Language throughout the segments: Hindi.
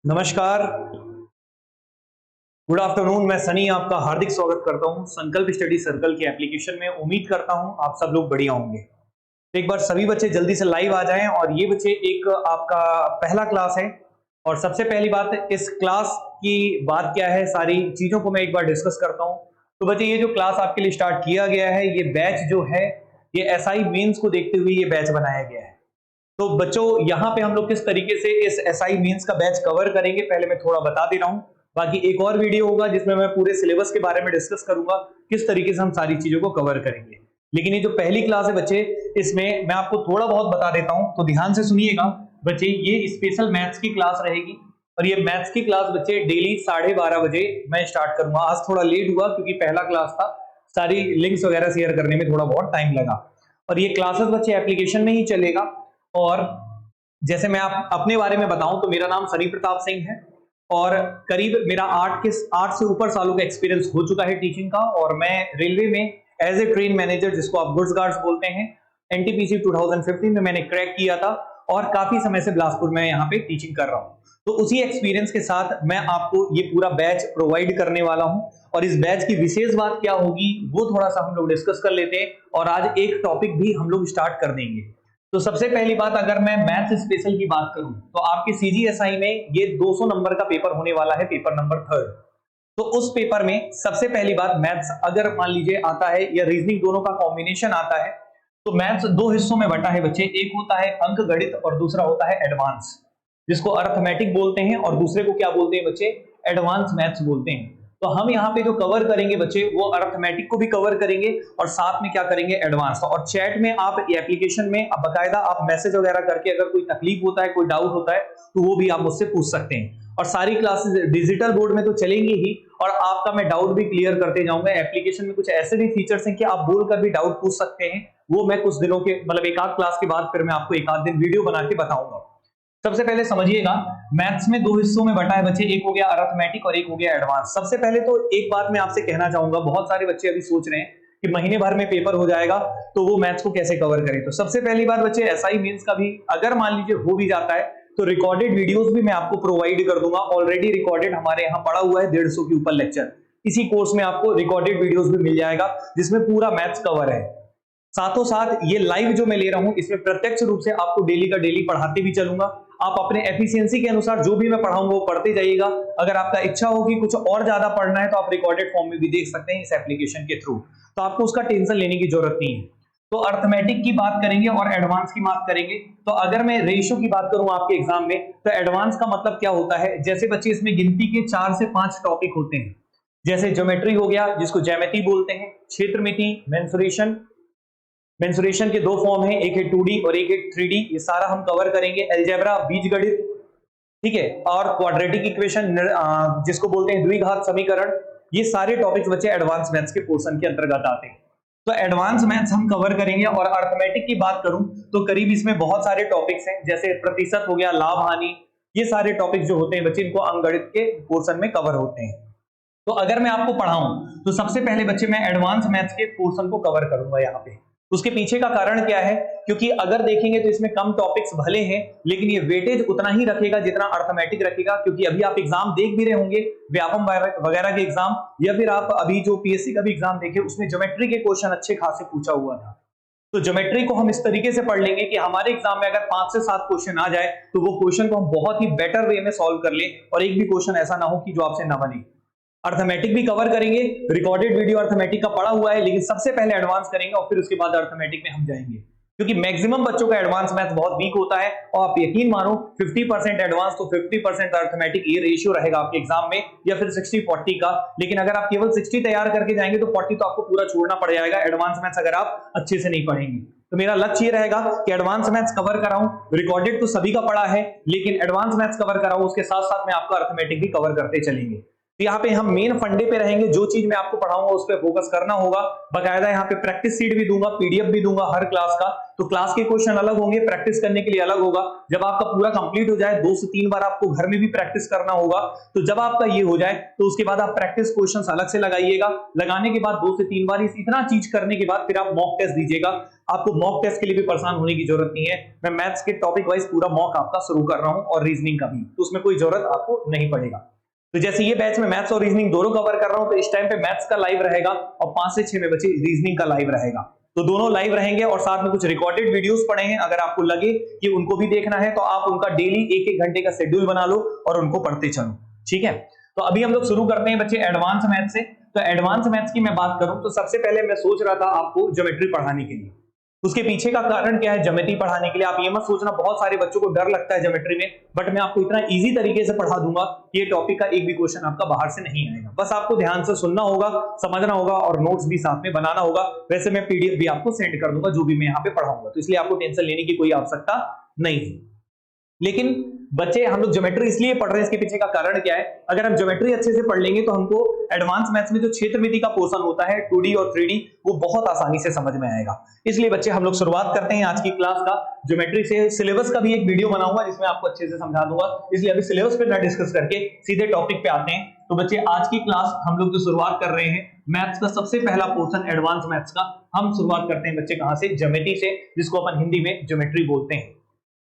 नमस्कार, गुड आफ्टरनून। मैं सनी आपका हार्दिक स्वागत करता हूं संकल्प स्टडी सर्कल के एप्लीकेशन में। उम्मीद करता हूं आप सब लोग बढ़िया होंगे। तो एक बार सभी बच्चे जल्दी से लाइव आ जाएं। और ये बच्चे एक आपका पहला क्लास है और सबसे पहली बात, इस क्लास की बात क्या है, सारी चीजों को मैं एक बार डिस्कस करता हूं। तो बच्चे, ये जो क्लास आपके लिए स्टार्ट किया गया है, ये बैच जो है, ये एसआई मेंस को देखते हुए ये बैच बनाया गया है। तो बच्चों, यहाँ पे हम लोग किस तरीके से इस एसआई मेंस का बैच कवर करेंगे, पहले मैं थोड़ा बता दे रहा हूँ। बाकी एक और वीडियो होगा जिसमें मैं पूरे सिलेबस के बारे में डिस्कस करूंगा, किस तरीके से हम सारी चीजों को कवर करेंगे। लेकिन ये जो पहली क्लास है बच्चे, इसमें मैं आपको थोड़ा बहुत बता देता हूं, तो ध्यान से सुनिएगा बच्चे। ये स्पेशल मैथ्स की क्लास रहेगी और ये मैथ्स की क्लास बच्चे डेली 12:30 बजे मैं स्टार्ट करूंगा। आज थोड़ा लेट हुआ क्योंकि पहला क्लास था, सारी लिंक्स वगैरह शेयर करने में थोड़ा बहुत टाइम लगा। और ये क्लासेस बच्चे एप्लीकेशन में ही चलेगा। और जैसे मैं आप अपने बारे में बताऊं तो मेरा नाम सनी प्रताप सिंह है और करीब मेरा 8 से ऊपर सालों का एक्सपीरियंस हो चुका है टीचिंग का। और मैं रेलवे में एज ए ट्रेन मैनेजर, जिसको आप गुड्स गार्ड्स बोलते हैं, एनटीपीसी 2015 में मैंने क्रैक किया था और काफी समय से बिलासपुर में यहाँ पे टीचिंग कर रहा हूँ। तो उसी एक्सपीरियंस के साथ मैं आपको ये पूरा बैच प्रोवाइड करने वाला हूँ। और इस बैच की विशेष बात क्या होगी वो थोड़ा सा हम लोग डिस्कस कर लेते हैं। और आज एक टॉपिक भी हम लोग स्टार्ट कर देंगे। तो सबसे पहली बात, अगर मैं मैथ्स स्पेशल की बात करूं तो आपके सीजीएसआई में ये 200 नंबर का पेपर होने वाला है, पेपर नंबर 3। तो उस पेपर में सबसे पहली बात, मैथ्स अगर मान लीजिए आता है या रीजनिंग, दोनों का कॉम्बिनेशन आता है, तो मैथ्स दो हिस्सों में बटा है बच्चे। एक होता है अंक गणित और दूसरा होता है एडवांस, जिसको अर्थमेटिक बोलते हैं, और दूसरे को क्या बोलते हैं बच्चे, एडवांस मैथ्स बोलते हैं। तो हम यहाँ पे जो कवर करेंगे बच्चे, वो अर्थमेटिक को भी कवर करेंगे और साथ में क्या करेंगे, एडवांस। और चैट में आप एप्लीकेशन में बकायदा आप मैसेज वगैरह करके अगर कोई तकलीफ होता है, कोई डाउट होता है, तो वो भी आप मुझसे पूछ सकते हैं। और सारी क्लासेस डिजिटल बोर्ड में तो चलेंगी ही, और आपका मैं डाउट भी क्लियर करते जाऊंगा। एप्लीकेशन में कुछ ऐसे भी फीचर्स हैं कि आप बोलकर भी डाउट पूछ सकते हैं। वो मैं कुछ दिनों के, मतलब एक आध क्लास के बाद फिर मैं आपको एक आध दिन वीडियो बना के बताऊंगा। सबसे पहले समझिएगा, मैथ्स में दो हिस्सों में बटा है बच्चे, एक हो गया अरिथमेटिक और एक हो गया एडवांस। सबसे पहले तो एक बात मैं आपसे कहना चाहूंगा, बहुत सारे बच्चे अभी सोच रहे हैं कि महीने भर में पेपर हो जाएगा तो वो मैथ्स को कैसे कवर करें। तो सबसे पहली बात बच्चे, एसआई मेंस का भी अगर मान लीजिए हो भी जाता है तो रिकॉर्डेड वीडियोस भी मैं आपको प्रोवाइड कर दूंगा। ऑलरेडी रिकॉर्डेड हमारे यहाँ पड़ा हुआ है 150 के ऊपर लेक्चर। इसी कोर्स में आपको रिकॉर्डेड वीडियोस भी मिल जाएगा जिसमें पूरा मैथ्स कवर है। साथों साथ ये लाइव जो मैं ले रहा हूं, इसमें प्रत्यक्ष रूप से आपको डेली का डेली पढ़ाते भी चलूंगा। आप अपने एफिशिएंसी के अनुसार जो भी मैं पढ़ाऊंगा वो पढ़ते जाइएगा। अगर आपका इच्छा होगी कुछ और ज्यादा पढ़ना है तो आप रिकॉर्डेड फॉर्म में भी देख सकते हैं इस एप्लीकेशन के थ्रू। तो आपको उसका टेंशन लेने की जरूरत नहीं है। तो अर्थमेटिक की बात करेंगे और एडवांस की बात करेंगे। तो अगर मैं रेशियो की बात करूं आपके एग्जाम में, तो एडवांस का मतलब क्या होता है, जैसे बच्चे इसमें गिनती के 4 से 5 टॉपिक होते हैं। जैसे ज्योमेट्री हो गया, जिसको ज्यामिति बोलते हैं, क्षेत्रमिति, मेंसुरेशन। मेंसुरेशन के दो फॉर्म हैं, एक है 2D और एक है 3D। ये सारा हम कवर करेंगे। अलजेब्रा, बीजगणित, ठीक है, और क्वाड्रेटिक इक्वेशन, जिसको बोलते हैं द्विघात समीकरण। ये सारे टॉपिक्स बच्चे एडवांस मैथ्स के पोर्शन के अंतर्गत आते हैं। तो एडवांस मैथ्स हम कवर करेंगे। और अर्थमेटिक की बात करूं तो करीब इसमें बहुत सारे टॉपिक्स हैं, जैसे प्रतिशत हो गया, लाभ हानि। ये सारे टॉपिक्स जो होते हैं बच्चे, इनको अंकगणित के पोर्शन में कवर होते हैं। तो अगर मैं आपको पढ़ाऊं तो सबसे पहले बच्चे मैं एडवांस मैथ्स के पोर्शन को कवर करूंगा यहाँ पे। उसके पीछे का कारण क्या है, क्योंकि अगर देखेंगे तो इसमें कम टॉपिक्स भले हैं, लेकिन ये वेटेज उतना ही रखेगा जितना अर्थमेटिक रखेगा। क्योंकि अभी आप एग्जाम देख भी रहे होंगे, व्यापम वगैरह के एग्जाम, या फिर आप अभी जो पीएससी का भी एग्जाम देखे, उसमें ज्योमेट्री के क्वेश्चन अच्छे खासे पूछा हुआ था। तो ज्योमेट्री को हम इस तरीके से पढ़ लेंगे कि हमारे एग्जाम में अगर 5 से 7 क्वेश्चन आ जाए तो वो क्वेश्चन को हम बहुत ही बेटर वे में सॉल्व कर लें, और एक भी क्वेश्चन ऐसा ना हो कि जो आपसे ना बने। अर्थमेटिक भी कवर करेंगे, रिकॉर्डेड वीडियो अर्थमेटिक का पड़ा हुआ है, लेकिन सबसे पहले एडवांस करेंगे और फिर उसके बाद अर्थमेटिक में हम जाएंगे। क्योंकि मैक्सिमम बच्चों का एडवांस मैथ्स बहुत वीक होता है, और आप यकीन मानो 50% एडवांस तो 50% अर्थमेटिक, ये रेशियो रहेगा आपके एग्जाम में, या फिर 60-40 का। लेकिन अगर आप केवल 60 तैयार करके जाएंगे तो 40 तो आपको पूरा छोड़ना पड़ जाएगा एडवांस मैथ्स, अगर आप अच्छे से नहीं पढ़ेंगे। तो मेरा लक्ष्य ये रहेगा कि एडवांस मैथ्स कवर कराऊं। रिकॉर्डेड तो सभी का पड़ा है, लेकिन एडवांस मैथ्स कवर कराऊं, उसके साथ साथ मैं आपका अर्थमेटिक भी कवर करते चलेंगे। तो यहाँ पे हम मेन फंडे पे रहेंगे, जो चीज मैं आपको पढ़ाऊंगा उस पर फोकस करना होगा। बकायदा यहाँ पे प्रैक्टिस सीट भी दूंगा, पीडीएफ भी दूंगा हर क्लास का। तो क्लास के क्वेश्चन अलग होंगे, प्रैक्टिस करने के लिए अलग होगा। जब आपका पूरा कंप्लीट हो जाए 2 से 3 बार आपको घर में भी प्रैक्टिस करना होगा। तो जब आपका ये हो जाए तो उसके बाद आप प्रैक्टिस क्वेश्चंस अलग से लगाइएगा। लगाने के बाद 2 से 3 बार इतना चीज करने के बाद फिर आप मॉक टेस्ट दीजिएगा। आपको मॉक टेस्ट के लिए भी परेशान होने की जरूरत नहीं है। मैं मैथ्स के टॉपिक वाइज पूरा मॉक आपका शुरू कर रहा हूं और रीजनिंग का भी, तो उसमें कोई जरूरत आपको नहीं पड़ेगा। तो जैसे ये बैच में मैथ्स और रीजनिंग दोनों कवर कर रहा हूं, तो इस टाइम पे मैथ्स का लाइव रहेगा और 5 से 6 में बच्चे रीजनिंग का लाइव रहेगा। तो दोनों लाइव रहेंगे और साथ में कुछ रिकॉर्डेड वीडियोस पड़े हैं। अगर आपको लगे कि उनको भी देखना है तो आप उनका डेली 1-1 घंटे का शेड्यूल बना लो और उनको पढ़ते चलो, ठीक है। तो अभी हम लोग शुरू करते हैं बच्चे एडवांस मैथ्स से। तो एडवांस मैथ्स की मैं बात करूं तो सबसे पहले मैं सोच रहा था आपको ज्योमेट्री पढ़ाने के लिए। उसके पीछे का कारण क्या है ज्योमेट्री पढ़ाने के लिए? आप ये मत सोचना बहुत सारे बच्चों को डर लगता है ज्योमेट्री में, बट मैं आपको इतना इजी तरीके से पढ़ा दूंगा कि ये टॉपिक का एक भी क्वेश्चन आपका बाहर से नहीं आएगा। बस आपको ध्यान से सुनना होगा, समझना होगा और नोट्स भी साथ में बनाना होगा। वैसे मैं पीडीएफ भी आपको सेंड कर दूंगा जो भी मैं यहाँ पे पढ़ाऊंगा, तो इसलिए आपको टेंशन लेने की कोई आवश्यकता नहीं है। लेकिन बच्चे हम लोग ज्योमेट्री इसलिए पढ़ रहे हैं, इसके पीछे का कारण क्या है? अगर हम ज्योमेट्री अच्छे से पढ़ लेंगे तो हमको एडवांस मैथ्स में जो क्षेत्रमिति का पोर्शन होता है 2D और 3D, वो बहुत आसानी से समझ में आएगा। इसलिए बच्चे हम लोग शुरुआत करते हैं आज की क्लास का ज्योमेट्री से। सिलेबस का भी एक वीडियो बनाऊंगा जिसमें आपको अच्छे से समझा दूंगा, इसलिए अभी सिलेबस पे ना डिस्कस करके सीधे टॉपिक पे आते हैं। तो बच्चे आज की क्लास हम लोग जो शुरुआत कर रहे हैं मैथ्स का सबसे पहला पोर्शन एडवांस मैथ्स का, हम शुरुआत करते हैं बच्चे कहां से? ज्योमेट्री से, जिसको अपन हिंदी में ज्योमेट्री बोलते हैं।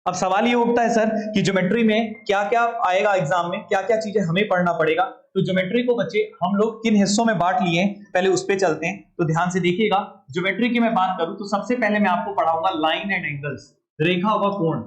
अब सवाल ये उठता है सर कि ज्योमेट्री में क्या क्या आएगा एग्जाम में, क्या क्या चीजें हमें पढ़ना पड़ेगा। तो ज्योमेट्री को बच्चे हम लोग किन हिस्सों में बांट लिए हैं, पहले उस पे चलते हैं। तो ध्यान से देखिएगा, ज्योमेट्री की मैं बात करूं तो सबसे पहले मैं आपको पढ़ाऊंगा लाइन एंड एंगल्स, रेखा व कोण।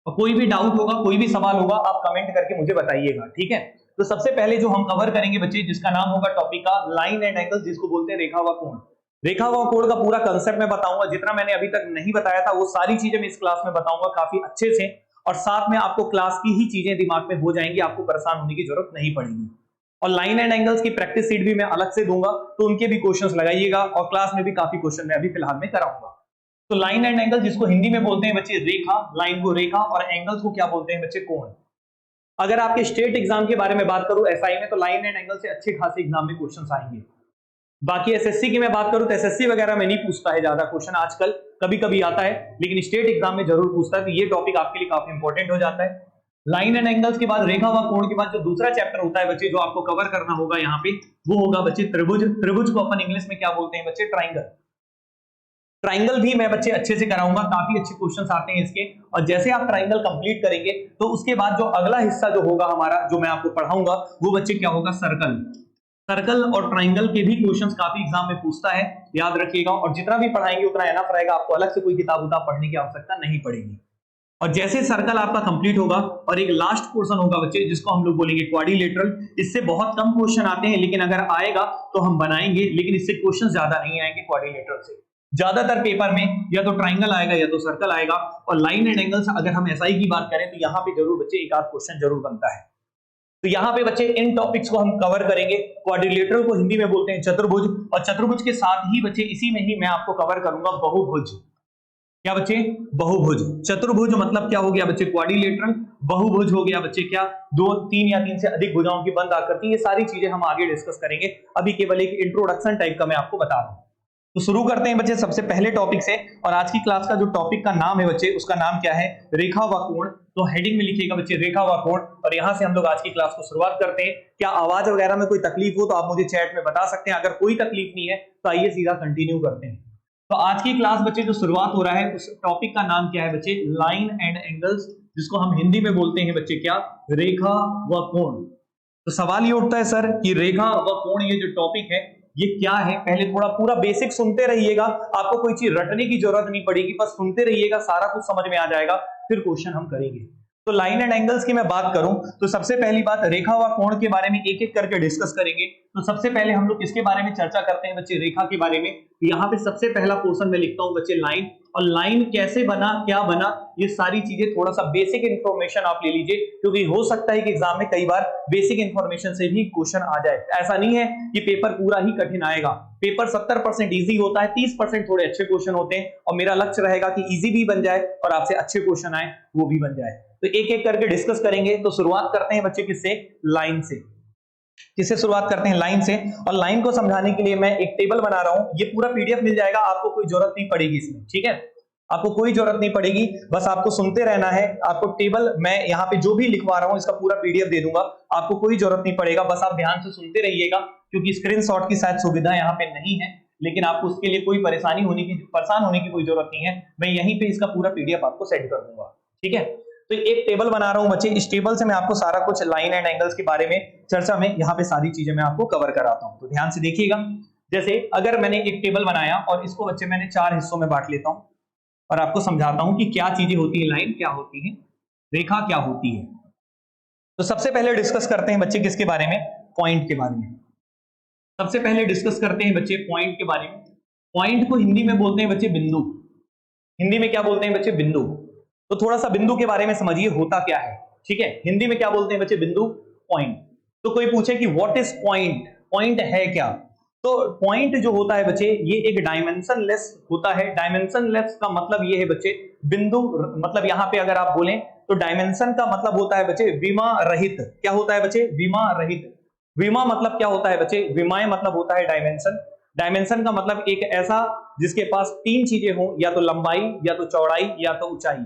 और कोई भी डाउट होगा, कोई भी सवाल होगा, आप कमेंट करके मुझे बताइएगा, ठीक है। तो सबसे पहले जो हम कवर करेंगे बच्चे, जिसका नाम होगा टॉपिक का लाइन एंड एंगल्स, जिसको बोलते हैं रेखा व कोण। रेखा व कोण का पूरा कंसेप्ट मैं बताऊंगा, जितना मैंने अभी तक नहीं बताया था वो सारी चीजें मैं इस क्लास में बताऊंगा काफी अच्छे से, और साथ में आपको क्लास की ही चीजें दिमाग में हो जाएंगी, आपको परेशान होने की जरूरत नहीं पड़ेगी। और लाइन एंड एंगल्स की प्रैक्टिस सीट भी मैं अलग से दूंगा, तो उनके भी क्वेश्चंस लगाइएगा, और क्लास में भी काफी क्वेश्चन मैं अभी फिलहाल में कराऊंगा। तो लाइन एंड एंगल, जिसको हिंदी में बोलते हैं बच्चे रेखा, लाइन को रेखा, और एंगल्स को क्या बोलते हैं बच्चे? कोण। अगर आपके स्टेट एग्जाम के बारे में बात करूं एसआई में, तो लाइन एंड एंगल से अच्छे खासे एग्जाम में क्वेश्चंस आएंगे। बाकी एसएससी की मैं बात करूं तो एसएससी वगैरह में नहीं पूछता है ज्यादा क्वेश्चन, आजकल कभी कभी आता है, लेकिन स्टेट एग्जाम में जरूर पूछता है। तो ये टॉपिक आपके लिए काफी इंपॉर्टेंट हो जाता है। लाइन एंड एंगल्स के बाद रेखा व कोण के बाद जो दूसरा चैप्टर होता है बच्चे, जो आपको कवर करना होगा यहाँ पे, वो होगा बच्चे त्रिभुज। त्रिभुज को अपन इंग्लिश में क्या बोलते हैं बच्चे? ट्राइंगल। ट्राइंगल भी मैं बच्चे अच्छे से कराऊंगा, काफी अच्छे क्वेश्चंस आते हैं इसके। और जैसे आप ट्राइंगल कंप्लीट करेंगे तो उसके बाद जो अगला हिस्सा जो होगा हमारा, जो मैं आपको पढ़ाऊंगा, वो बच्चे क्या होगा? सर्कल। सर्कल और ट्राइंगल के भी क्वेश्चंस काफी एग्जाम में पूछता है, याद रखिएगा। और जितना भी पढ़ाएंगे उतना एनफ रहेगा, आपको अलग से कोई किताब उताब पढ़ने की आवश्यकता नहीं पड़ेगी। और जैसे सर्कल आपका कंप्लीट होगा और एक लास्ट पोर्शन होगा बच्चे, जिसको हम लोग बोलेंगे क्वाड्रिलेटरल। इससे बहुत कम क्वेश्चन आते हैं, लेकिन अगर आएगा तो हम बनाएंगे, लेकिन इससे क्वेश्चन ज्यादा नहीं आएंगे क्वाड्रिलेटरल से। ज्यादातर पेपर में या तो ट्राइंगल आएगा या तो सर्कल आएगा। और लाइन एंड एंगल्स अगर हम एसआई की बात करें तो यहाँ पे जरूर बच्चे एक आध क्वेश्चन जरूर बनता है। तो यहाँ पे बच्चे इन टॉपिक्स को हम कवर करेंगे। क्वाड्रिलेटरल को हिंदी में बोलते हैं चतुर्भुज, और चतुर्भुज के साथ ही बच्चे इसी में ही मैं आपको कवर करूंगा बहुभुज। क्या बच्चे? बहुभुज। चतुर्भुज मतलब क्या हो गया बच्चे? क्वाड्रिलेटरल। बहुभुज हो गया बच्चे क्या? 2, 3 या 3 से अधिक भुजाओं की बंद आकृति। ये सारी चीजें हम आगे डिस्कस करेंगे, अभी केवल एक इंट्रोडक्शन टाइप का मैं आपको बता रहा हूं। तो शुरू करते हैं बच्चे सबसे पहले टॉपिक से। और आज की क्लास का जो टॉपिक का नाम है बच्चे, उसका नाम क्या है? रेखा व कोण। तो हेडिंग में लिखिएगा बच्चे रेखा व कोण, और यहां से हम लोग आज की क्लास को शुरुआत करते हैं। क्या आवाज वगैरह में कोई तकलीफ हो तो आप मुझे चैट में बता सकते हैं, अगर कोई तकलीफ नहीं है तो आइए सीधा कंटिन्यू करते हैं। तो आज की क्लास बच्चे जो शुरुआत हो रहा है, उस टॉपिक का नाम क्या है बच्चे? लाइन एंड एंगल्स, जिसको हम हिंदी में बोलते हैं बच्चे क्या? रेखा व कोण। तो सवाल ये उठता है सर कि रेखा व कोण ये जो टॉपिक है ये क्या है? पहले थोड़ा पूरा बेसिक सुनते रहिएगा, आपको कोई चीज रटने की जरूरत नहीं पड़ेगी, बस सुनते रहिएगा, सारा कुछ समझ में आ जाएगा, फिर क्वेश्चन हम करेंगे। तो लाइन एंड एंगल्स की मैं बात करूं तो सबसे पहली बात, रेखा व कोण के बारे में एक एक करके डिस्कस करेंगे। तो सबसे पहले हम लोग किसके बारे में चर्चा करते हैं बच्चे? रेखा के बारे में। यहाँ पे सबसे पहला पोर्शन में लिखता हूं बच्चे लाइन, और लाइन कैसे बना, क्या बना, ये सारी चीजें थोड़ा सा बेसिक इंफॉर्मेशन आप ले लीजिए, क्योंकि हो सकता है कि एग्जाम में कई बार बेसिक इंफॉर्मेशन से भी क्वेश्चन आ जाए। ऐसा नहीं है कि पेपर पूरा ही कठिन आएगा, पेपर 70% इजी होता है, 30% थोड़े अच्छे क्वेश्चन होते हैं, और मेरा लक्ष्य रहेगा कि इजी भी बन जाए और आपसे अच्छे क्वेश्चन आए वो भी बन जाए। तो एक एक करके डिस्कस करेंगे। तो शुरुआत करते हैं बच्चे किससे? लाइन से। किससे शुरुआत करते हैं? लाइन से। और लाइन को समझाने के लिए मैं एक टेबल बना रहा हूं, ये पूरा पीडीएफ मिल जाएगा, आपको कोई जरूरत नहीं पड़ेगी इसमें, ठीक है? आपको कोई जरूरत नहीं पड़ेगी, बस आपको सुनते रहना है। आपको टेबल मैं यहाँ पे जो भी लिखवा रहा हूँ इसका पूरा पीडीएफ दे दूंगा, आपको कोई जरूरत नहीं पड़ेगा, बस आप ध्यान से सुनते रहिएगा, क्योंकि स्क्रीनशॉट की शायद सुविधा यहाँ पे नहीं है, लेकिन आपको उसके लिए कोई परेशान होने की कोई जरूरत नहीं है। मैं यहीं पे इसका पूरा पीडीएफ आपको सेंड कर दूंगा, ठीक है? तो एक टेबल बना रहा हूं बच्चे, इस टेबल से मैं आपको सारा कुछ लाइन एंड एंगल्स के बारे में चर्चा में यहाँ पे सारी चीजें मैं आपको कवर कराता हूं। तो ध्यान से देखिएगा। जैसे अगर मैंने एक टेबल बनाया और इसको बच्चे मैंने 4 हिस्सों में बांट लेता हूं और आपको समझाता हूं कि क्या चीजें होती है, लाइन क्या होती है, रेखा क्या होती है। तो सबसे पहले डिस्कस करते हैं बच्चे किसके बारे में? पॉइंट के बारे में। सबसे पहले डिस्कस करते हैं बच्चे पॉइंट के बारे में। पॉइंट को हिंदी में बोलते हैं बच्चे बिंदु। हिंदी में क्या बोलते हैं बच्चे? बिंदु। तो थोड़ा सा बिंदु के बारे में समझिए होता क्या है, ठीक है? हिंदी में क्या बोलते हैं बच्चे? बिंदु, पॉइंट। तो कोई पूछे कि व्हाट इज पॉइंट, पॉइंट है क्या? तो पॉइंट जो होता है बच्चे ये एक डायमेंशनलेस होता है। डायमेंशनलेस का मतलब ये है बच्चे बिंदु, मतलब यहां पे अगर आप बोलें तो डायमेंशन का मतलब होता है बच्चे विमा रहित। क्या होता है बच्चे? विमा रहित। विमा मतलब क्या होता है बच्चे? विमाएं मतलब होता है डायमेंशन। डायमेंशन का मतलब एक ऐसा जिसके पास 3 चीजें हो, या तो लंबाई, या तो चौड़ाई, या तो ऊंचाई।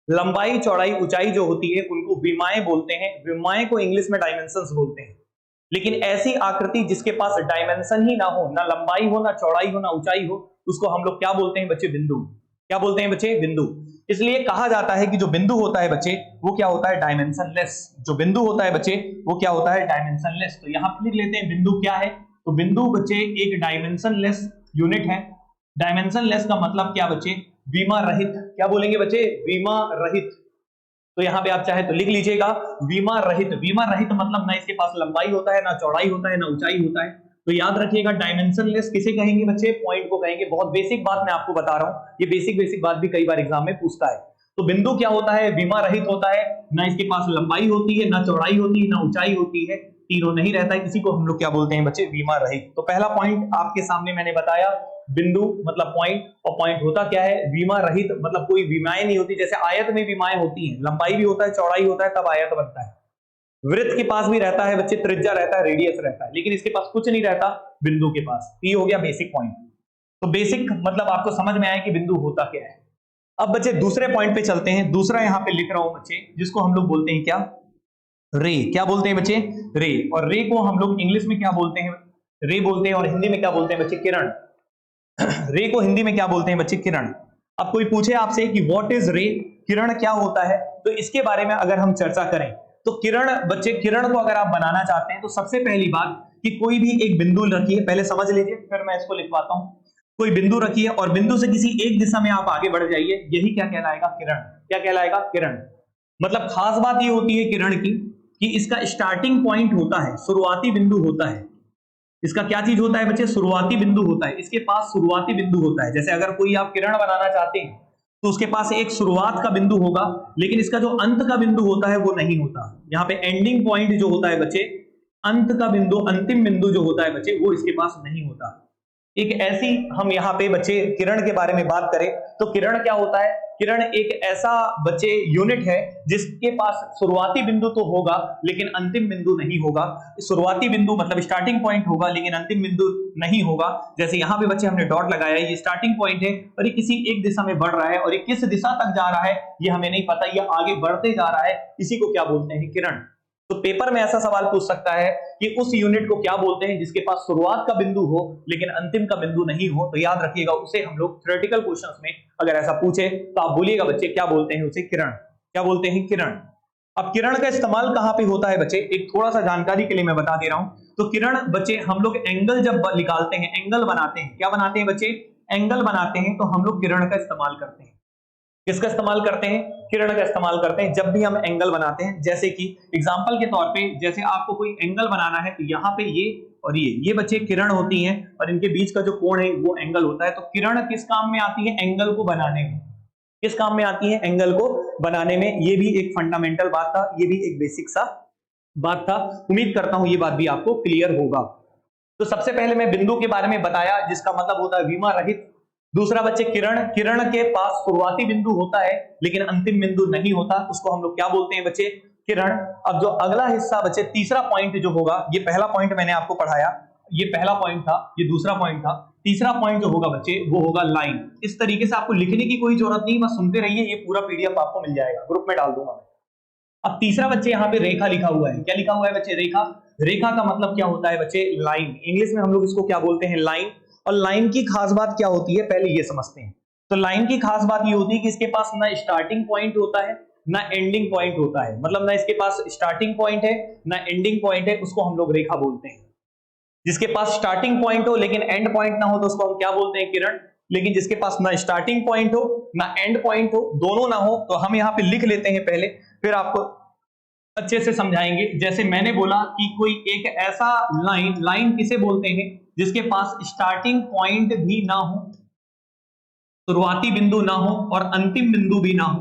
लंबाई, चौड़ाई, ऊंचाई जो होती है उनको विमाएं बोलते हैं। विमाएं को इंग्लिश में डायमेंशंस बोलते हैं। लेकिन ऐसी आकृति जिसके पास डायमेंशन ही ना हो, ना लंबाई हो, ना चौड़ाई हो, ना ऊंचाई हो, उसको हम लोग क्या बोलते हैं बच्चे? बिंदु। क्या बोलते हैं बच्चे? बिंदु। इसलिए कहा जाता है कि जो बिंदु होता है बच्चे वो क्या होता है? डायमेंशनलेस। जो बिंदु होता है बच्चे वो क्या होता है? डायमेंशनलेस। तो यहां पर लिख लेते हैं बिंदु क्या है। तो बिंदु बच्चे एक डायमेंशनलेस यूनिट है। डायमेंशनलेस का मतलब क्या बच्चे? विमा रहित। क्या बोलेंगे बच्चे? विमा रहित। तो यहां पे आप चाहे तो लिख लीजिएगा विमा रहित। विमा रहित मतलब ना इसके पास लंबाई होता है, ना चौड़ाई होता है, ना ऊंचाई होता है। तो याद रखिएगा डायमेंशनलेस किसे कहेंगे बच्चे? पॉइंट को कहेंगे। बहुत बेसिक बात मैं आपको बता रहा हूं, ये बेसिक बात भी कई बार एग्जाम में पूछता है। तो बिंदु क्या होता है? विमा रहित होता है, ना इसके पास लंबाई होती है, ना चौड़ाई होती है, ना ऊंचाई होती है, तीनों नहीं रहता है, इसी को हम लोग क्या बोलते हैं बच्चे? विमा रहित। तो पहला पॉइंट आपके सामने मैंने बताया, बिंदु मतलब पॉइंट। और पॉइंट होता क्या है? विमा रहित मतलब कोई विमाएं नहीं होती। जैसे आयत में विमाएं होती हैं, लंबाई भी होता है, चौड़ाई होता है, तब आयत बनता है। वृत्त के पास भी रहता है बच्चे, त्रिज्या रहता है, रेडियस रहता है, लेकिन इसके पास कुछ नहीं रहता बिंदु के पास। ये हो गया बेसिक पॉइंट। तो बेसिक मतलब आपको समझ में आया कि बिंदु होता क्या है। अब बच्चे दूसरे पॉइंट पे चलते हैं। दूसरा यहां पे लिख रहा हूं बच्चे, जिसको हम लोग बोलते हैं क्या? रे। क्या बोलते हैं बच्चे? रे। और रे को हम लोग इंग्लिश में क्या बोलते हैं? रे बोलते हैं। और हिंदी में क्या बोलते हैं बच्चे? किरण। रे को हिंदी में क्या बोलते हैं बच्चे? किरण। अब कोई पूछे आपसे कि व्हाट इज रे, किरण क्या होता है, तो इसके बारे में अगर हम चर्चा करें तो किरण बच्चे, किरण को अगर आप बनाना चाहते हैं तो सबसे पहली बात कि कोई भी एक बिंदु रखिए, पहले समझ लीजिए फिर मैं इसको लिखवाता हूं। कोई बिंदु रखिए और बिंदु से किसी एक दिशा में आप आगे बढ़ जाइए, यही क्या कहलाएगा? किरण। क्या कहलाएगा? किरण। मतलब खास बात ये होती है किरण की कि इसका स्टार्टिंग पॉइंट होता है, शुरुआती बिंदु होता है। इसका क्या चीज होता है बच्चे? शुरुआती बिंदु होता है। इसके पास शुरुआती बिंदु होता है। जैसे अगर कोई आप किरण बनाना चाहते हैं तो उसके पास एक शुरुआत का बिंदु होगा, लेकिन इसका जो अंत का बिंदु होता है वो नहीं होता। यहाँ पे एंडिंग पॉइंट जो होता है बच्चे, अंत का बिंदु, अंतिम बिंदु जो होता है बच्चे, वो इसके पास नहीं होता। एक ऐसी हम यहाँ पे बच्चे किरण के बारे में बात करें तो किरण क्या होता है? किरण एक ऐसा बच्चे यूनिट है जिसके पास शुरुआती बिंदु तो होगा लेकिन अंतिम बिंदु नहीं होगा। शुरुआती बिंदु मतलब स्टार्टिंग पॉइंट होगा लेकिन अंतिम बिंदु नहीं होगा। जैसे यहाँ पे बच्चे हमने डॉट लगाया है, ये स्टार्टिंग पॉइंट है और ये किसी एक दिशा में बढ़ रहा है, और ये किस दिशा तक जा रहा है ये हमें नहीं पता, ये आगे बढ़ते जा रहा है, इसी को क्या बोलते हैं? किरण। तो पेपर में ऐसा सवाल पूछ सकता है कि उस यूनिट को क्या बोलते हैं जिसके पास शुरुआत का बिंदु हो लेकिन अंतिम का बिंदु नहीं हो। तो याद रखिएगा उसे हम लोग थ्योरेटिकल क्वेश्चंस में अगर ऐसा पूछे तो आप बोलिएगा बच्चे क्या बोलते हैं उसे? किरण। क्या बोलते हैं? किरण। अब किरण का इस्तेमाल कहां पे होता है बच्चे? एक थोड़ा सा जानकारी के लिए मैं बता दे रहा हूं। तो किरण बच्चे हम लोग एंगल जब निकालते हैं, एंगल बनाते हैं, क्या बनाते हैं बच्चे? एंगल बनाते हैं, तो हम लोग किरण का इस्तेमाल करते हैं। किसका इस्तेमाल करते हैं? किरण का इस्तेमाल करते हैं जब भी हम एंगल बनाते हैं। जैसे कि एग्जांपल के तौर पे, जैसे आपको कोई एंगल बनाना है तो यहाँ पे ये और ये बच्चे किरण होती हैं और इनके बीच का जो कोण है वो एंगल होता है। तो किरण किस काम में आती है? एंगल को बनाने में। किस काम में आती है? एंगल को बनाने में। ये भी एक फंडामेंटल बात था, ये भी एक बेसिक सा बात था। उम्मीद करता हूं ये बात भी आपको क्लियर होगा। तो सबसे पहले मैं बिंदु के बारे में बताया जिसका मतलब होता है विमा रहित। दूसरा बच्चे किरण, किरण के पास शुरुआती बिंदु होता है लेकिन अंतिम बिंदु नहीं होता, उसको हम लोग क्या बोलते हैं बच्चे, किरण। अब जो अगला हिस्सा बच्चे तीसरा पॉइंट जो होगा, ये पहला पॉइंट मैंने आपको पढ़ाया, ये पहला पॉइंट था, ये दूसरा पॉइंट था, तीसरा पॉइंट जो होगा बच्चे वो होगा लाइन। इस तरीके से आपको लिखने की कोई जरूरत नहीं, बस सुनते रहिए, ये पूरा पीडीएफ आपको मिल जाएगा, ग्रुप में डाल दूंगा मैं। अब तीसरा बच्चे यहाँ पे रेखा लिखा हुआ है, क्या लिखा हुआ है बच्चे, रेखा। रेखा का मतलब क्या होता है बच्चे, लाइन। इंग्लिश में हम लोग इसको क्या बोलते हैं, लाइन। और लाइन की खास बात क्या होती है पहले ये समझते हैं। तो लाइन की खास बात ये होती है कि इसके पास ना स्टार्टिंग पॉइंट होता है ना एंडिंग पॉइंट होता है, मतलब ना इसके पास स्टार्टिंग पॉइंट है ना एंडिंग पॉइंट है, उसको हम लोग रेखा बोलते हैं। जिसके पास स्टार्टिंग पॉइंट हो लेकिन एंड पॉइंट ना हो तो उसको हम क्या बोलते हैं, किरण। लेकिन जिसके पास ना स्टार्टिंग पॉइंट हो ना एंड पॉइंट हो, दोनों ना हो, तो हम यहाँ पे लिख लेते हैं पहले, फिर आपको अच्छे से समझाएंगे। जैसे मैंने बोला कि कोई एक ऐसा लाइन, लाइन किसे बोलते हैं जिसके पास स्टार्टिंग पॉइंट भी ना हो, शुरुआती बिंदु ना हो और अंतिम बिंदु भी ना हो।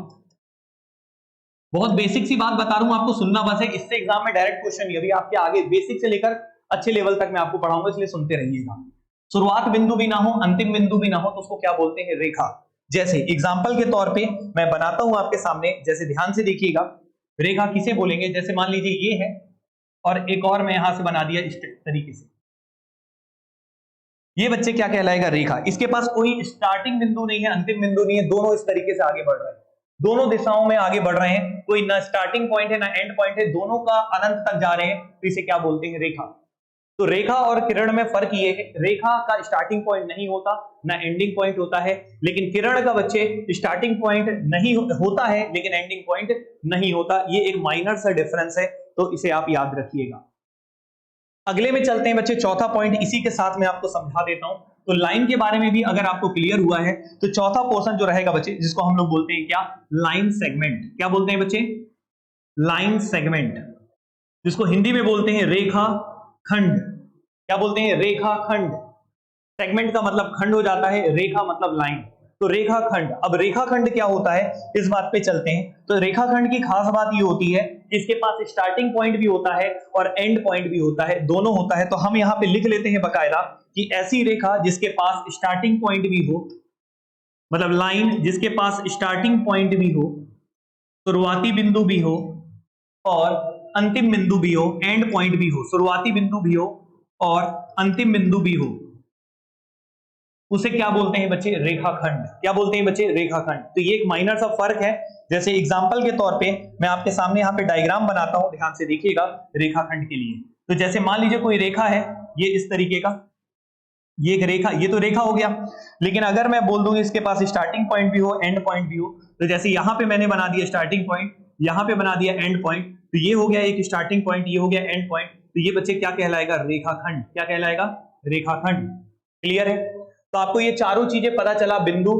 बहुत बेसिक सी बात बता रहा हूं आपको, सुनना बस है, इससे एग्जाम में डायरेक्ट क्वेश्चन नहीं, अभी आपके आगे बेसिक से लेकर अच्छे लेवल तक मैं आपको पढ़ाऊंगा, इसलिए सुनते रहिएगा। शुरुआत बिंदु भी ना हो, अंतिम बिंदु भी ना हो, तो उसको क्या बोलते हैं, रेखा। जैसे एग्जाम्पल के तौर पे मैं बनाता हूं आपके सामने, जैसे ध्यान से देखिएगा, रेखा किसे बोलेंगे, जैसे मान लीजिए ये है और एक और मैं यहां से बना दिया इस तरीके से, ये बच्चे क्या कहलाएगा, रेखा। इसके पास कोई स्टार्टिंग बिंदु नहीं है, अंतिम बिंदु नहीं है, दोनों इस तरीके से आगे बढ़ रहे हैं, दोनों दिशाओं में आगे बढ़ रहे हैं, कोई ना स्टार्टिंग पॉइंट है ना एंड पॉइंट है, दोनों का अनंत तक जा रहे हैं, तो इसे क्या बोलते हैं, रेखा। तो रेखा और किरण में फर्क ये है, रेखा का स्टार्टिंग पॉइंट नहीं होता ना एंडिंग पॉइंट होता है, लेकिन किरण का बच्चे स्टार्टिंग पॉइंट नहीं होता है लेकिन एंडिंग पॉइंट नहीं होता। ये एक माइनर सा डिफरेंस है, तो इसे आप याद रखिएगा। अगले में चलते हैं बच्चे, चौथा पॉइंट इसी के साथ मैं आपको समझा देता हूं। तो लाइन के बारे में भी अगर आपको क्लियर हुआ है तो चौथा पोर्शन जो रहेगा बच्चे, जिसको हम लोग बोलते हैं क्या, लाइन सेगमेंट। क्या बोलते हैं बच्चे, लाइन सेगमेंट, जिसको हिंदी में बोलते हैं रेखा खंड। क्या बोलते हैं, रेखा खंड। सेगमेंट का मतलब खंड हो जाता है, रेखा मतलब लाइन, तो रेखा खंड। अब रेखा खंड क्या होता है, इस बात पे चलते हैं। तो रेखा खंड की खास बात ये होती है कि इसके पास स्टार्टिंग पॉइंट भी होता है और एंड पॉइंट भी होता है, दोनों होता है। तो हम यहाँ पे लिख लेते हैं बकायदा कि ऐसी रेखा जिसके पास स्टार्टिंग पॉइंट भी हो, मतलब लाइन जिसके पास स्टार्टिंग पॉइंट भी हो, शुरुआती बिंदु भी हो और अंतिम बिंदु भी हो, एंड पॉइंट भी हो, शुरुआती बिंदु भी हो और अंतिम बिंदु भी हो, उसे क्या बोलते हैं बच्चे, रेखाखंड। क्या बोलते हैं बच्चे, रेखाखंड। तो ये एक माइनर सा फर्क है। जैसे एग्जांपल के तौर पे मैं आपके सामने यहाँ पे डायग्राम बनाता हूं, ध्यान से देखिएगा, रेखाखंड के लिए। तो जैसे मान लीजिए कोई रेखा है, ये इस तरीके का, ये एक रेखा, ये तो रेखा हो गया। लेकिन अगर मैं बोल दूं इसके पास स्टार्टिंग पॉइंट भी हो, एंड पॉइंट भी हो, तो जैसे यहाँ पे मैंने बना दिया स्टार्टिंग पॉइंट, यहाँ पे बना दिया एंड पॉइंट, तो ये हो गया एक स्टार्टिंग पॉइंट, ये हो गया एंड पॉइंट, तो ये बच्चे क्या कहलाएगा, रेखाखंड। क्या कहलाएगा, रेखाखंड। क्लियर है। तो आपको ये चारों चीजें पता चला, बिंदु,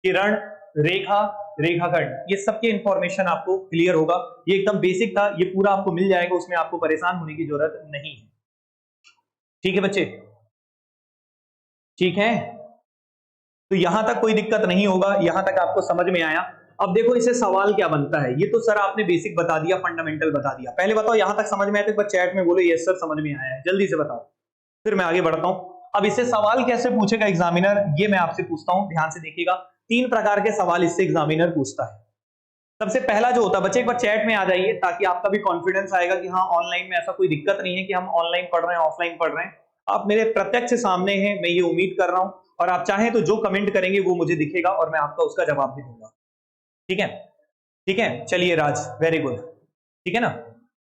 किरण, रेखा, रेखाखंड, ये सबके इंफॉर्मेशन आपको क्लियर होगा। ये एकदम बेसिक था, ये पूरा आपको मिल जाएगा, उसमें आपको परेशान होने की जरूरत नहीं है। ठीक है बच्चे, ठीक है। तो यहां तक कोई दिक्कत नहीं होगा, यहां तक आपको समझ में आया। अब देखो इसे सवाल क्या बनता है, ये तो सर आपने बेसिक बता दिया, फंडामेंटल बता दिया। पहले बताओ यहां तक समझ में आया, तो एक बार चैट में बोलो यस सर समझ में आया है, जल्दी से बताओ, फिर मैं आगे बढ़ता हूं। अब इससे सवाल कैसे पूछेगा एग्जामिनर, ये मैं आपसे पूछता हूं, ध्यान से देखिएगा। 3 प्रकार के सवाल इससे एग्जामिनर पूछता है। सबसे पहला जो होता है बच्चे, एक बार चैट में आ जाइए ताकि आपका भी कॉन्फिडेंस आएगा कि हाँ ऑनलाइन में ऐसा कोई दिक्कत नहीं है कि हम ऑनलाइन पढ़ रहे हैं ऑफलाइन पढ़ रहे हैं, आप मेरे प्रत्यक्ष सामने हैं, मैं ये उम्मीद कर रहा हूं। और आप चाहें तो जो कमेंट करेंगे वो मुझे दिखेगा और मैं आपका उसका जवाब भी दूंगा। ठीक है, ठीक है। चलिए राज, वेरी गुड, ठीक है ना,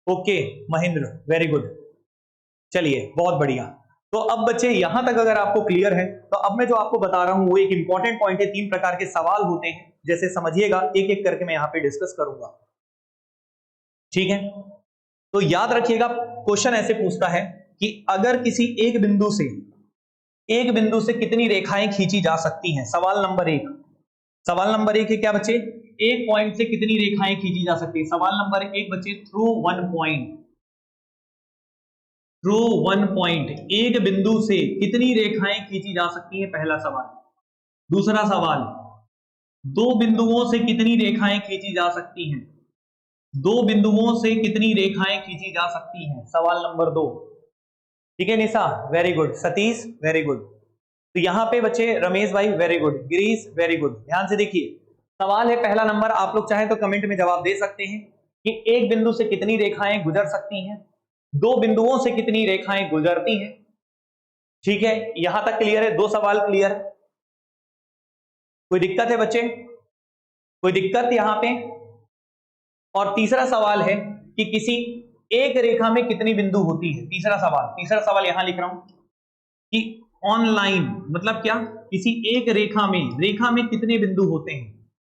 ओके महेंद्र, वेरी गुड, चलिए बहुत बढ़िया। तो अब बच्चे यहां तक अगर आपको क्लियर है, तो अब मैं जो आपको बता रहा हूं वो एक इंपॉर्टेंट पॉइंट है। 3 प्रकार के सवाल होते हैं, जैसे समझिएगा, एक एक करके मैं यहां पे डिस्कस करूंगा। ठीक है, तो याद रखिएगा, क्वेश्चन ऐसे पूछता है कि अगर किसी एक बिंदु से कितनी रेखाएं खींची जा सकती हैं। सवाल नंबर 1, सवाल नंबर 1 है क्या बच्चे, एक पॉइंट से कितनी रेखाएं खींची जा सकती है। सवाल नंबर 1 बच्चे, through one point, through one point, एक बिंदु से कितनी रेखाएं खींची जा सकती हैं, पहला सवाल। दूसरा सवाल, 2 बिंदुओं से कितनी रेखाएं खींची जा सकती हैं, 2 बिंदुओं से कितनी रेखाएं खींची जा सकती हैं, सवाल नंबर 2। ठीक है Nisha, very good, Satish very good. तो यहाँ पे बच्चे Ramesh bhai very good, Girish very good. ध्यान से देखिए, सवाल है पहला नंबर, आप लोग चाहें तो कमेंट में जवाब दे सकते हैं कि एक बिंदु से कितनी रेखाएं गुजर सकती हैं, दो बिंदुओं से कितनी रेखाएं गुजरती हैं। ठीक है, यहां तक क्लियर है, दो सवाल क्लियर है। कोई दिक्कत है बच्चे, कोई दिक्कत यहां पे? और तीसरा सवाल है कि किसी एक रेखा में कितनी बिंदु होती है। तीसरा सवाल यहां लिख रहा हूं कि ऑनलाइन मतलब क्या, किसी एक रेखा में कितने बिंदु होते हैं,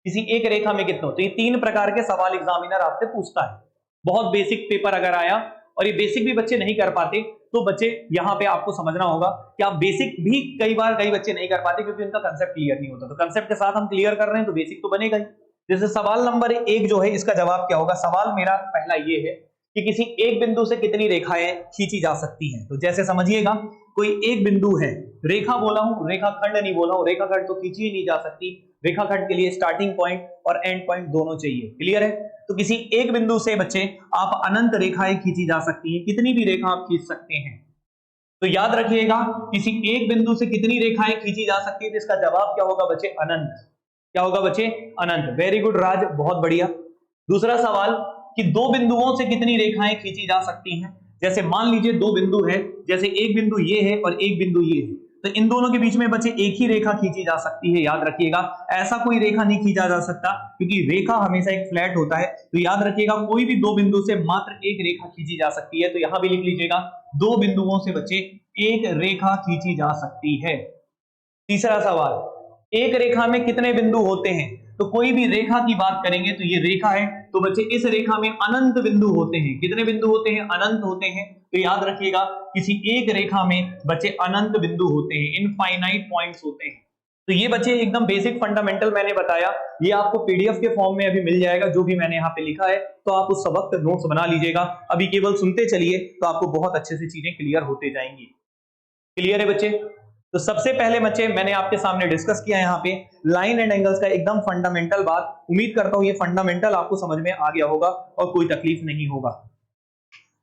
किसी एक रेखा में कितने। तो ये तीन प्रकार के सवाल एग्जामिनर आपसे पूछता है। बहुत बेसिक पेपर अगर आया और ये बेसिक भी बच्चे नहीं कर पाते तो बच्चे यहाँ पे आपको समझना होगा कि आप बेसिक भी कई बच्चे नहीं कर पाते क्योंकि उनका कंसेप्ट क्लियर नहीं होता। तो कंसेप्ट के साथ हम क्लियर कर रहे हैं तो बेसिक तो बनेगा ही। जैसे सवाल नंबर 1 जो है, इसका जवाब क्या होगा। सवाल मेरा पहला ये है कि किसी एक बिंदु से कितनी रेखाएं खींची जा सकती हैं। तो जैसे समझिएगा, कोई एक बिंदु है, रेखा बोला हूं, रेखाखंड नहीं बोला हूं, रेखाखंड तो खींची ही नहीं जा सकती। रेखाखंड के लिए स्टार्टिंग पॉइंट और एंड पॉइंट दोनों चाहिए। क्लियर है? तो किसी एक बिंदु से बच्चे आप अनंत रेखाएं खींची जा सकती हैं, कितनी भी रेखा आप खींच सकते हैं। तो याद रखिएगा, किसी एक बिंदु से कितनी रेखाएं खींची जा सकती है, तो इसका जवाब क्या होगा बच्चे, अनंत। क्या होगा बच्चे, अनंत। वेरी गुड राज, बहुत बढ़िया। दूसरा सवाल कि दो बिंदुओं से कितनी रेखाएं खींची जा सकती हैं। जैसे मान लीजिए दो बिंदु है, जैसे एक बिंदु ये है और एक बिंदु ये है, तो इन दोनों के बीच में बच्चे एक ही रेखा खींची जा सकती है। याद रखिएगा, ऐसा कोई रेखा नहीं खींचा जा सकता क्योंकि रेखा हमेशा एक फ्लैट होता है। तो याद रखिएगा, कोई भी दो बिंदु से मात्र एक रेखा खींची जा सकती है। तो यहां भी लिख लीजिएगा, दो बिंदुओं से बच्चे एक रेखा खींची जा सकती है। तीसरा सवाल, एक रेखा में कितने बिंदु होते हैं। तो कोई भी रेखा की बात करेंगे तो ये रेखा है, तो बच्चे इस रेखा में अनंत बिंदु होते हैं। कितने बिंदु होते हैं, अनंत होते हैं। तो याद रखिएगा, किसी एक रेखा में बच्चे अनंत बिंदु होते हैं, इनफाइनाइट पॉइंट्स होते हैं। तो ये बच्चे एकदम बेसिक फंडामेंटल मैंने बताया, ये आपको पीडीएफ के फॉर्म में अभी मिल जाएगा, जो भी मैंने यहाँ पे लिखा है। तो आप उस सबक नोट्स बना लीजिएगा, अभी केवल सुनते चलिए तो आपको बहुत अच्छे से चीजें क्लियर होते जाएंगी। क्लियर है बच्चे? तो सबसे पहले बच्चे मैंने आपके सामने डिस्कस किया यहाँ पे लाइन एंड एंगल्स का एकदम फंडामेंटल बात। उम्मीद करता हूं ये फंडामेंटल आपको समझ में आ गया होगा और कोई तकलीफ नहीं होगा।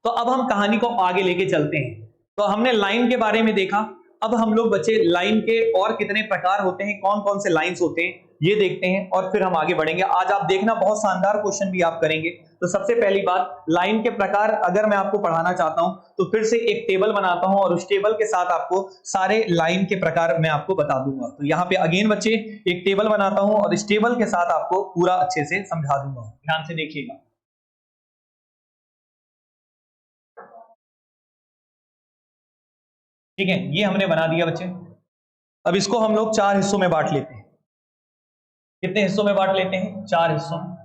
तो अब हम कहानी को आगे लेके चलते हैं। तो हमने लाइन के बारे में देखा, अब हम लोग बच्चे लाइन के और कितने प्रकार होते हैं, कौन कौन से लाइंस होते हैं ये देखते हैं और फिर हम आगे बढ़ेंगे। आज आप देखना बहुत शानदार क्वेश्चन भी आप करेंगे। तो सबसे पहली बात, लाइन के प्रकार अगर मैं आपको पढ़ाना चाहता हूं तो फिर से एक टेबल बनाता हूं और उस टेबल के साथ आपको सारे लाइन के प्रकार मैं आपको बता दूंगा। तो यहाँ पे अगेन बच्चे एक टेबल बनाता हूं और इस टेबल के साथ आपको पूरा अच्छे से समझा दूंगा। ध्यान से देखिएगा। ठीक है, ये हमने बना दिया बच्चे। अब इसको हम लोग चार हिस्सों में बांट लेते हैं। कितने हिस्सों में बांट लेते हैं, चार हिस्सों में।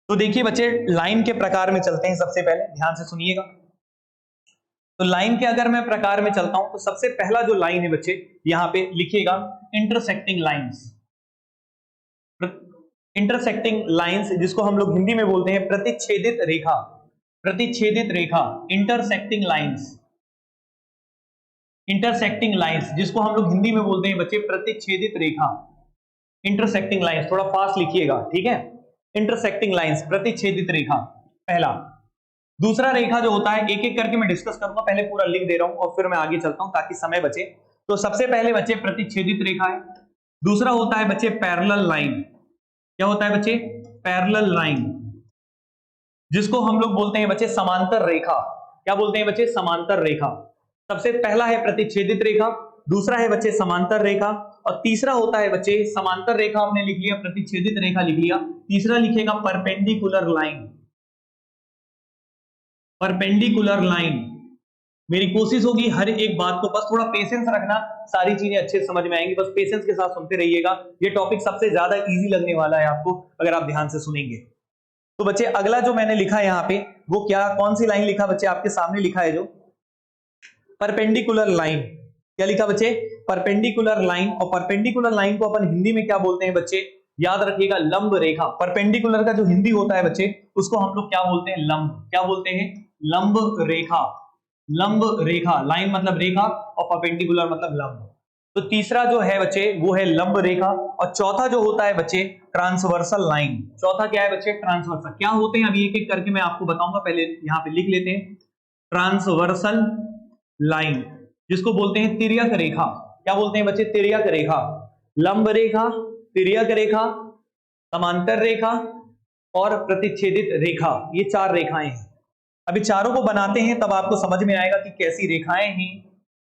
तो देखिए बच्चे, लाइन के प्रकार में चलते हैं। सबसे पहले ध्यान से सुनिएगा। तो लाइन के अगर मैं प्रकार में चलता हूं तो सबसे पहला जो लाइन है बच्चे, यहां पे लिखिएगा इंटरसेक्टिंग लाइंस। इंटरसेक्टिंग लाइंस जिसको हम लोग हिंदी में बोलते हैं प्रतिच्छेदित रेखा। प्रतिच्छेदित रेखा, इंटरसेक्टिंग लाइंस। इंटरसेक्टिंग लाइंस जिसको हम लोग हिंदी में बोलते हैं बच्चे प्रतिच्छेदित रेखा। इंटरसेक्टिंग लाइंस, थोड़ा फास्ट लिखिएगा, ठीक है। इंटरसेक्टिंग लाइंस, प्रतिच्छेदित रेखा, पहला। दूसरा रेखा जो होता है, एक एक करके मैं डिस्कस करूंगा, पहले पूरा लिख दे रहा हूं और फिर मैं आगे चलता हूं ताकि समय बचे। तो सबसे पहले बच्चे प्रतिच्छेदित रेखा है। दूसरा होता है बच्चे पैरेलल लाइन। क्या होता है बच्चे, पैरेलल लाइन, जिसको हम लोग बोलते हैं बच्चे समांतर रेखा। क्या बोलते हैं बच्चे, समांतर रेखा। सबसे पहला है प्रतिच्छेदित रेखा, दूसरा है बच्चे समांतर रेखा और तीसरा होता है बच्चे, समांतर रेखा आपने लिख लिया, प्रतिच्छेदित रेखा लिख लिया, तीसरा लिखेगा परपेंडिकुलर लाइन। Perpendicular line. मेरी कोशिश होगी हर एक बात को, बस थोड़ा पेशेंस रखना, सारी चीजें अच्छे से समझ में आएंगी। बस पेशेंस के साथ सुनते रहिएगा। ये टॉपिक सबसे ज्यादा इजी लगने वाला है आपको अगर आप ध्यान से सुनेंगे। तो बच्चे अगला जो मैंने लिखा है यहाँ पे, वो क्या, कौन सी लाइन लिखा बच्चे, आपके सामने लिखा है जो परपेंडिकुलर लाइन। क्या लिखा बच्चे, परपेंडिकुलर लाइन। और परपेंडिकुलर लाइन को अपन हिंदी में क्या बोलते हैं बच्चे, याद रखिएगा, लंब रेखा। परपेंडिकुलर का जो हिंदी होता है बच्चे, उसको हम लोग क्या बोलते हैं, लंब। क्या बोलते हैं, लंब रेखा। लंब रेखा, लाइन मतलब रेखा और परपेंडिकुलर मतलब लंब। तो तीसरा जो है बच्चे वो है लंब रेखा और चौथा जो होता है बच्चे ट्रांसवर्सल लाइन। चौथा क्या है बच्चे, ट्रांसवर्सल। क्या होते हैं अभी एक एक करके मैं आपको बताऊंगा, पहले यहां पे लिख लेते हैं। ट्रांसवर्सल लाइन, जिसको बोलते हैं तिर्यक रेखा। क्या बोलते हैं बच्चे? तिर्यक रेखा। लंब रेखा, तिर्यक रेखा, समांतर रेखा और प्रतिच्छेदित रेखा, ये 4 रेखाएं हैं। अभी चारों को बनाते हैं तब आपको समझ में आएगा कि कैसी रेखाएं हैं,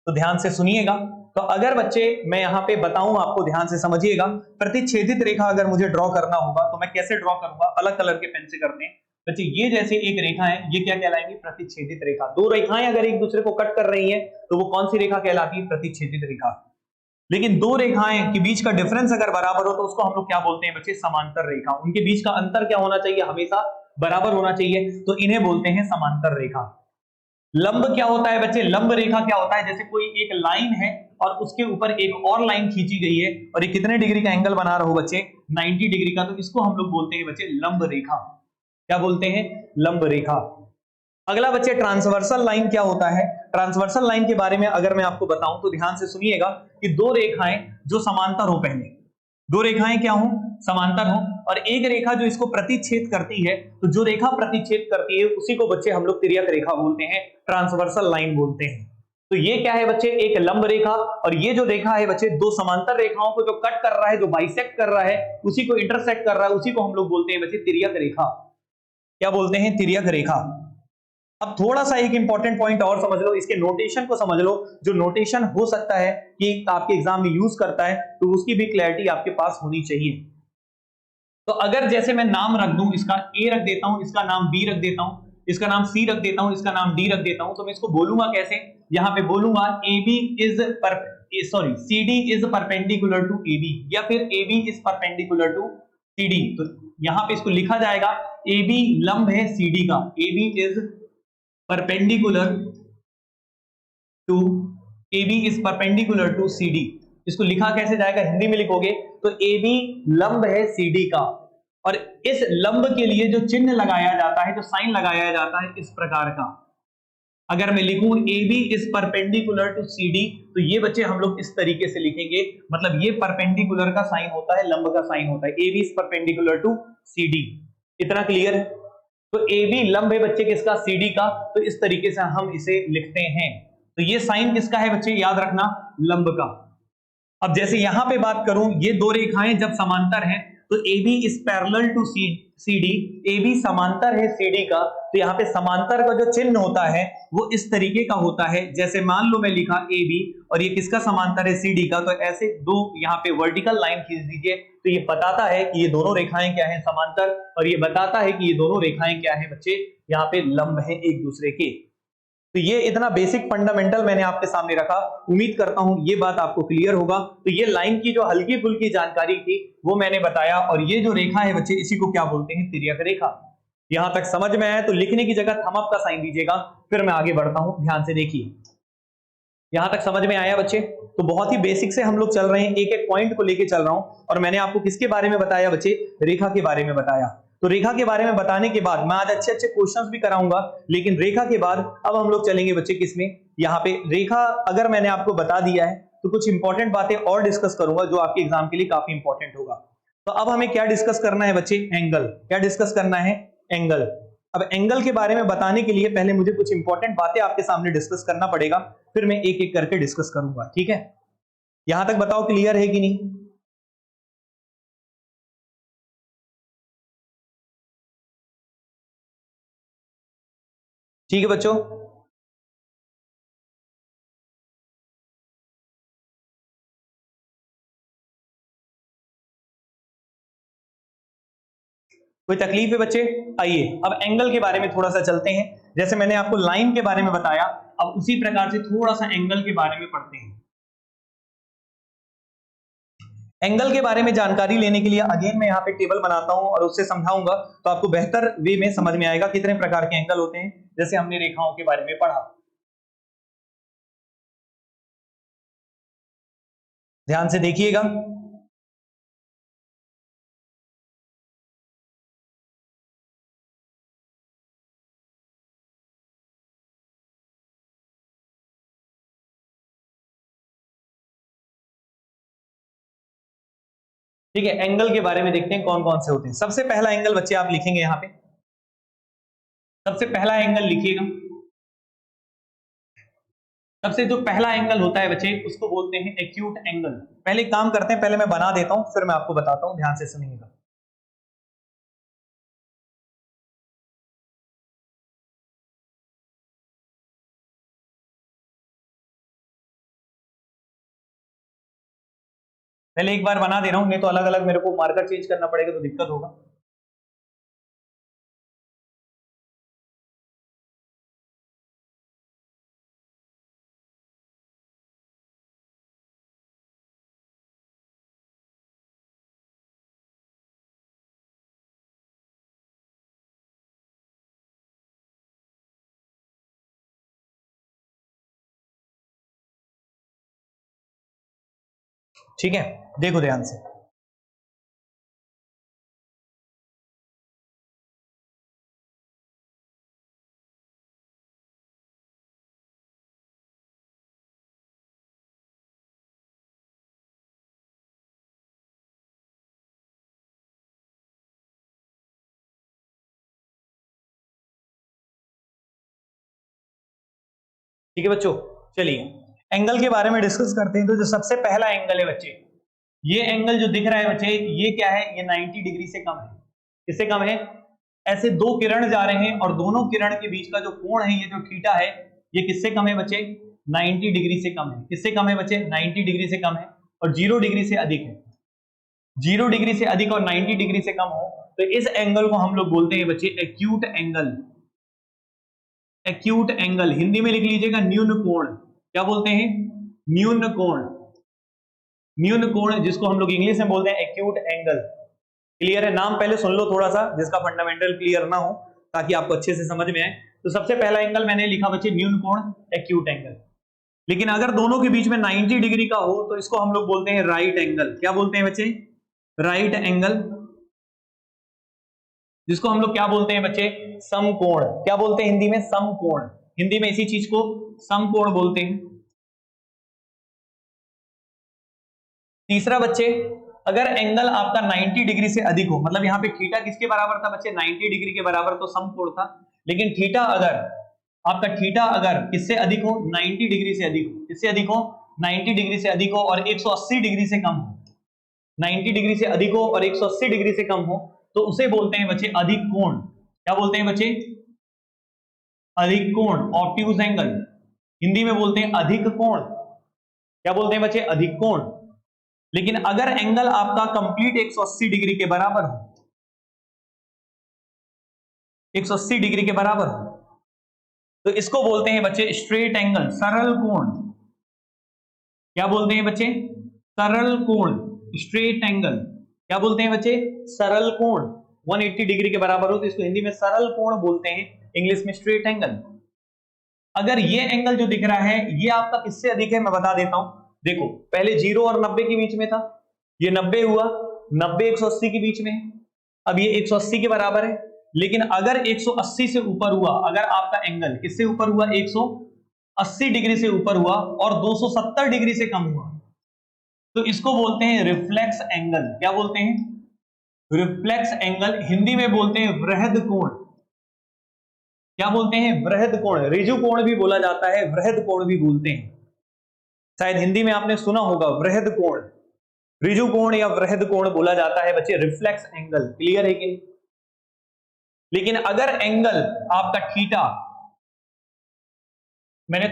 तो ध्यान से सुनिएगा। तो अगर बच्चे मैं यहाँ पे बताऊं आपको, ध्यान से समझिएगा। प्रतिच्छेदित रेखा अगर मुझे ड्रॉ करना होगा तो मैं कैसे ड्रॉ करूंगा? अलग कलर के पेन से करते हैं बच्चे। ये जैसे एक रेखा है, ये क्या कहलाएंगी? प्रतिच्छेदित रेखा। दो रेखाएं अगर एक दूसरे को कट कर रही हैं तो वो कौन सी रेखा कहलाती है? प्रतिच्छेदित रेखा। लेकिन दो रेखाएं के बीच का डिफरेंस अगर बराबर हो तो उसको हम लोग क्या बोलते हैं बच्चे? समांतर रेखा। उनके बीच का अंतर क्या होना चाहिए? हमेशा बराबर होना चाहिए, तो इन्हें बोलते हैं समांतर रेखा। लंब क्या होता है बच्चे? लंब रेखा क्या होता है? जैसे कोई एक लाइन है और उसके ऊपर एक और लाइन खींची गई है और ये कितने डिग्री का एंगल बना रहा हो बच्चे? 90 डिग्री का, तो इसको हम लोग बोलते हैं बच्चे लंब रेखा। क्या बोलते हैं? लंब रेखा। अगला बच्चे ट्रांसवर्सल लाइन क्या होता है? ट्रांसवर्सल लाइन के बारे में अगर मैं आपको बताऊं तो ध्यान से सुनिएगा कि दो रेखाएं जो समांतर हो, पहले दो रेखाएं क्या हो? समांतर हो, और एक रेखा जो इसको प्रतिच्छेद करती है, तो जो रेखा प्रतिच्छेद करती है उसी को बच्चे हम लोग तिर्यक रेखा बोलते हैं, ट्रांसवर्सल लाइन बोलते हैं। तो ये क्या है बच्चे? एक लंब रेखा, और ये जो रेखा है बच्चे दो समांतर रेखाओं को जो कट कर रहा है, जो बाइसेक्ट कर रहा है, उसी को इंटरसेक्ट कर रहा है, उसी को हम लोग बोलते हैं बच्चे तिर्यक रेखा। क्या बोलते हैं? तिर्यक रेखा। अब थोड़ा सा एक इंपॉर्टेंट पॉइंट और समझ लो, इसके नोटेशन को समझ लो। जो नोटेशन हो सकता है कि आपके एग्जाम में यूज करता है, तो उसकी भी क्लैरिटी आपके पास होनी चाहिए। तो अगर जैसे मैं नाम रख दूं, इसका ए रख देता हूं, इसका नाम बी रख देता हूं, इसका नाम सी रख देता हूं, इसका नाम डी रख देता हूं, तो मैं इसको बोलूंगा कैसे? यहां पे बोलूंगा AB is CD is perpendicular to AB, या फिर AB is perpendicular to CD। तो यहां पे इसको लिखा जाएगा AB लंब है CD का, AB is perpendicular to AB is perpendicular to CD। इसको लिखा कैसे जाएगा? हिंदी में लिखोगे तो AB लंब है CD का, और इस लंब के लिए जो चिन्ह लगाया जाता है, जो साइन लगाया जाता है, इस प्रकार का। अगर मैं लिखूं AB is perpendicular to CD, तो ये बच्चे हम लोग इस तरीके से लिखेंगे, मतलब ये परपेंडिकुलर का साइन होता है, लंब का साइन होता है। AB is perpendicular to CD। इतना क्लियर? तो AB लंब है बच्चे किसका? CD का। तो इस तरीके से हम इसे लिखते हैं। तो ये साइन किसका है बच्चे? याद रखना, लंब का। अब जैसे यहां पे बात करूं, ये दो रेखाएं जब समांतर हैं तो AB is parallel to CD, AB समांतर है CD का। तो यहाँ पे समांतर का जो चिन्ह होता है वो इस तरीके का होता है, जैसे मान लो मैं लिखा AB और ये किसका समांतर है? CD का। तो ऐसे दो यहाँ पे वर्टिकल लाइन खींच दीजिए, तो ये बताता है कि ये दोनों रेखाएं क्या है? समांतर, और ये बताता है कि ये दोनों रेखाएं क्या है बच्चे? यहाँ पे लंब है एक दूसरे के। तो ये इतना बेसिक फंडामेंटल मैंने आपके सामने रखा, उम्मीद करता हूं ये बात आपको क्लियर होगा। तो ये लाइन की जो हल्की फुल्की जानकारी थी वो मैंने बताया, और ये जो रेखा है बच्चे इसी को क्या बोलते हैं? तिर्यक रेखा। यहां तक समझ में आया तो लिखने की जगह थंब अप का साइन दीजिएगा, फिर मैं आगे बढ़ता हूं। ध्यान से देखिए, यहां तक समझ में आया बच्चे? तो बहुत ही बेसिक से हम लोग चल रहे हैं, एक एक पॉइंट को लेके चल रहा हूं, और मैंने आपको किसके बारे में बताया बच्चे? रेखा के बारे में बताया। तो रेखा के बारे में बताने के बाद मैं आज अच्छे अच्छे क्वेश्चंस भी कराऊंगा, लेकिन रेखा के बाद अब हम लोग चलेंगे बच्चे किसमें? यहाँ पे रेखा अगर मैंने आपको बता दिया है तो कुछ इंपॉर्टेंट बातें और डिस्कस करूंगा जो आपके एग्जाम के लिए काफी इंपॉर्टेंट होगा। तो अब हमें क्या डिस्कस करना है बच्चे? एंगल। क्या डिस्कस करना है? एंगल। अब एंगल के बारे में बताने के लिए पहले मुझे कुछ इंपॉर्टेंट बातें आपके सामने डिस्कस करना पड़ेगा, फिर मैं एक एक करके डिस्कस करूंगा। ठीक है? यहां तक बताओ क्लियर है कि नहीं? ठीक है बच्चों? कोई तकलीफ है बच्चे? आइए अब एंगल के बारे में थोड़ा सा चलते हैं। जैसे मैंने आपको लाइन के बारे में बताया, अब उसी प्रकार से थोड़ा सा एंगल के बारे में पढ़ते हैं। एंगल के बारे में जानकारी लेने के लिए अगेन मैं यहाँ पे टेबल बनाता हूं और उससे समझाऊंगा, तो आपको बेहतर वे में समझ में आएगा कितने प्रकार के एंगल होते हैं, जैसे हमने रेखाओं के बारे में पढ़ा। ध्यान से देखिएगा। ठीक है, एंगल के बारे में देखते हैं कौन कौन से होते हैं। सबसे पहला एंगल बच्चे आप लिखेंगे यहाँ पे, सबसे पहला एंगल लिखिएगा, सबसे जो पहला एंगल होता है बच्चे उसको बोलते हैं एक्यूट एंगल। पहले एक काम करते हैं, पहले मैं बना देता हूं फिर मैं आपको बताता हूं, ध्यान से सुनिएगा। पहले एक बार बना दे रहा हूं, नहीं तो अलग अलग मेरे को मार्कर चेंज करना पड़ेगा तो दिक्कत होगा। ठीक है, देखो ध्यान से। ठीक है बच्चों, चलिए एंगल के बारे में डिस्कस करते हैं। तो जो सबसे पहला एंगल है बच्चे, ये एंगल जो दिख रहा है बच्चे, ये क्या है? ये 90 डिग्री से कम है। किससे कम है? ऐसे दो किरण जा रहे हैं और दोनों किरण के बीच का जो कोण है, ये जो थीटा है, ये किससे कम है बच्चे? 90 डिग्री से कम है। किससे कम है बच्चे? 90 डिग्री से कम है। और 0 डिग्री से अधिक है। 0 डिग्री से अधिक और 90 डिग्री से कम हो तो इस एंगल को हम लोग बोलते हैं बच्चे acute angle. Acute angle Hindi में लिख लीजिएगा न्यून कोण। क्या बोलते हैं? न्यून कोण। न्यून कोण जिसको हम लोग इंग्लिश में बोलते हैं एक्यूट एंगल। क्लियर है? नाम पहले सुन लो थोड़ा सा, जिसका फंडामेंटल क्लियर ना हो, ताकि आपको अच्छे से समझ में आए। तो सबसे पहला एंगल मैंने लिखा बच्चे न्यून कोण, एक्यूट एंगल। लेकिन अगर दोनों के बीच में 90 डिग्री का हो तो इसको हम लोग बोलते हैं राइट एंगल। क्या बोलते हैं बच्चे? राइट एंगल, जिसको हम लोग क्या बोलते हैं बच्चे? समकोण। क्या बोलते हैं हिंदी में? समकोण। हिंदी में इसी चीज को समकोण बोलते हैं। तीसरा बच्चे, अगर एंगल आपका 90 डिग्री से अधिक हो, मतलब यहां पे थीटा किसके बराबर था बच्चे? 90 डिग्री के बराबर, तो समकोण था। लेकिन थीटा अगर आपका थीटा अगर किससे अधिक हो? 90 डिग्री से अधिक हो। किससे अधिक हो? 90 डिग्री से अधिक हो और 180 डिग्री से कम हो। 90 डिग्री से अधिक हो और 180 डिग्री से कम हो तो उसे बोलते हैं बच्चे अधिक कोण। क्या बोलते हैं बच्चे? अधिक कोण, ऑब्ट्यूज एंगल। हिंदी में बोलते हैं अधिक कोण। क्या बोलते हैं बच्चे? अधिक कोण। लेकिन अगर एंगल आपका कंप्लीट 180 डिग्री के बराबर हो, 180 डिग्री के बराबर हो, तो इसको बोलते हैं बच्चे स्ट्रेट एंगल, सरल कोण। क्या बोलते हैं बच्चे? सरल कोण, स्ट्रेट एंगल। क्या बोलते हैं बच्चे? सरल कोण। 180 डिग्री के बराबर हो तो इसको हिंदी में सरल कोण बोलते हैं, इंग्लिश में स्ट्रेट एंगल। अगर ये एंगल जो दिख रहा है ये आपका किससे अधिक है मैं बता देता हूं। देखो, पहले 0 और 90 के बीच में था, ये 90 हुआ, 90 180 के बीच में है, अब ये 180 के बराबर है। लेकिन अगर 180 से ऊपर हुआ, अगर आपका एंगल किससे ऊपर हुआ? 180 डिग्री से ऊपर हुआ और 270 डिग्री से कम हुआ, तो इसको बोलते हैं रिफ्लेक्स एंगल। क्या बोलते हैं? Reflex angle. हिंदी में बोलते हैं वृहद कोण। क्या बोलते हैं? वृहद कोण। रिजु कोण भी बोला जाता है, वृहद कोण भी बोलते हैं। शायद हिंदी में आपने सुना होगा वृहद कोण, रिजु कोण या वृहद कोण बोला जाता है बच्चे, रिफ्लेक्स एंगल। क्लियर है कि नहीं? लेकिन अगर एंगल आपका थीटा, मैंने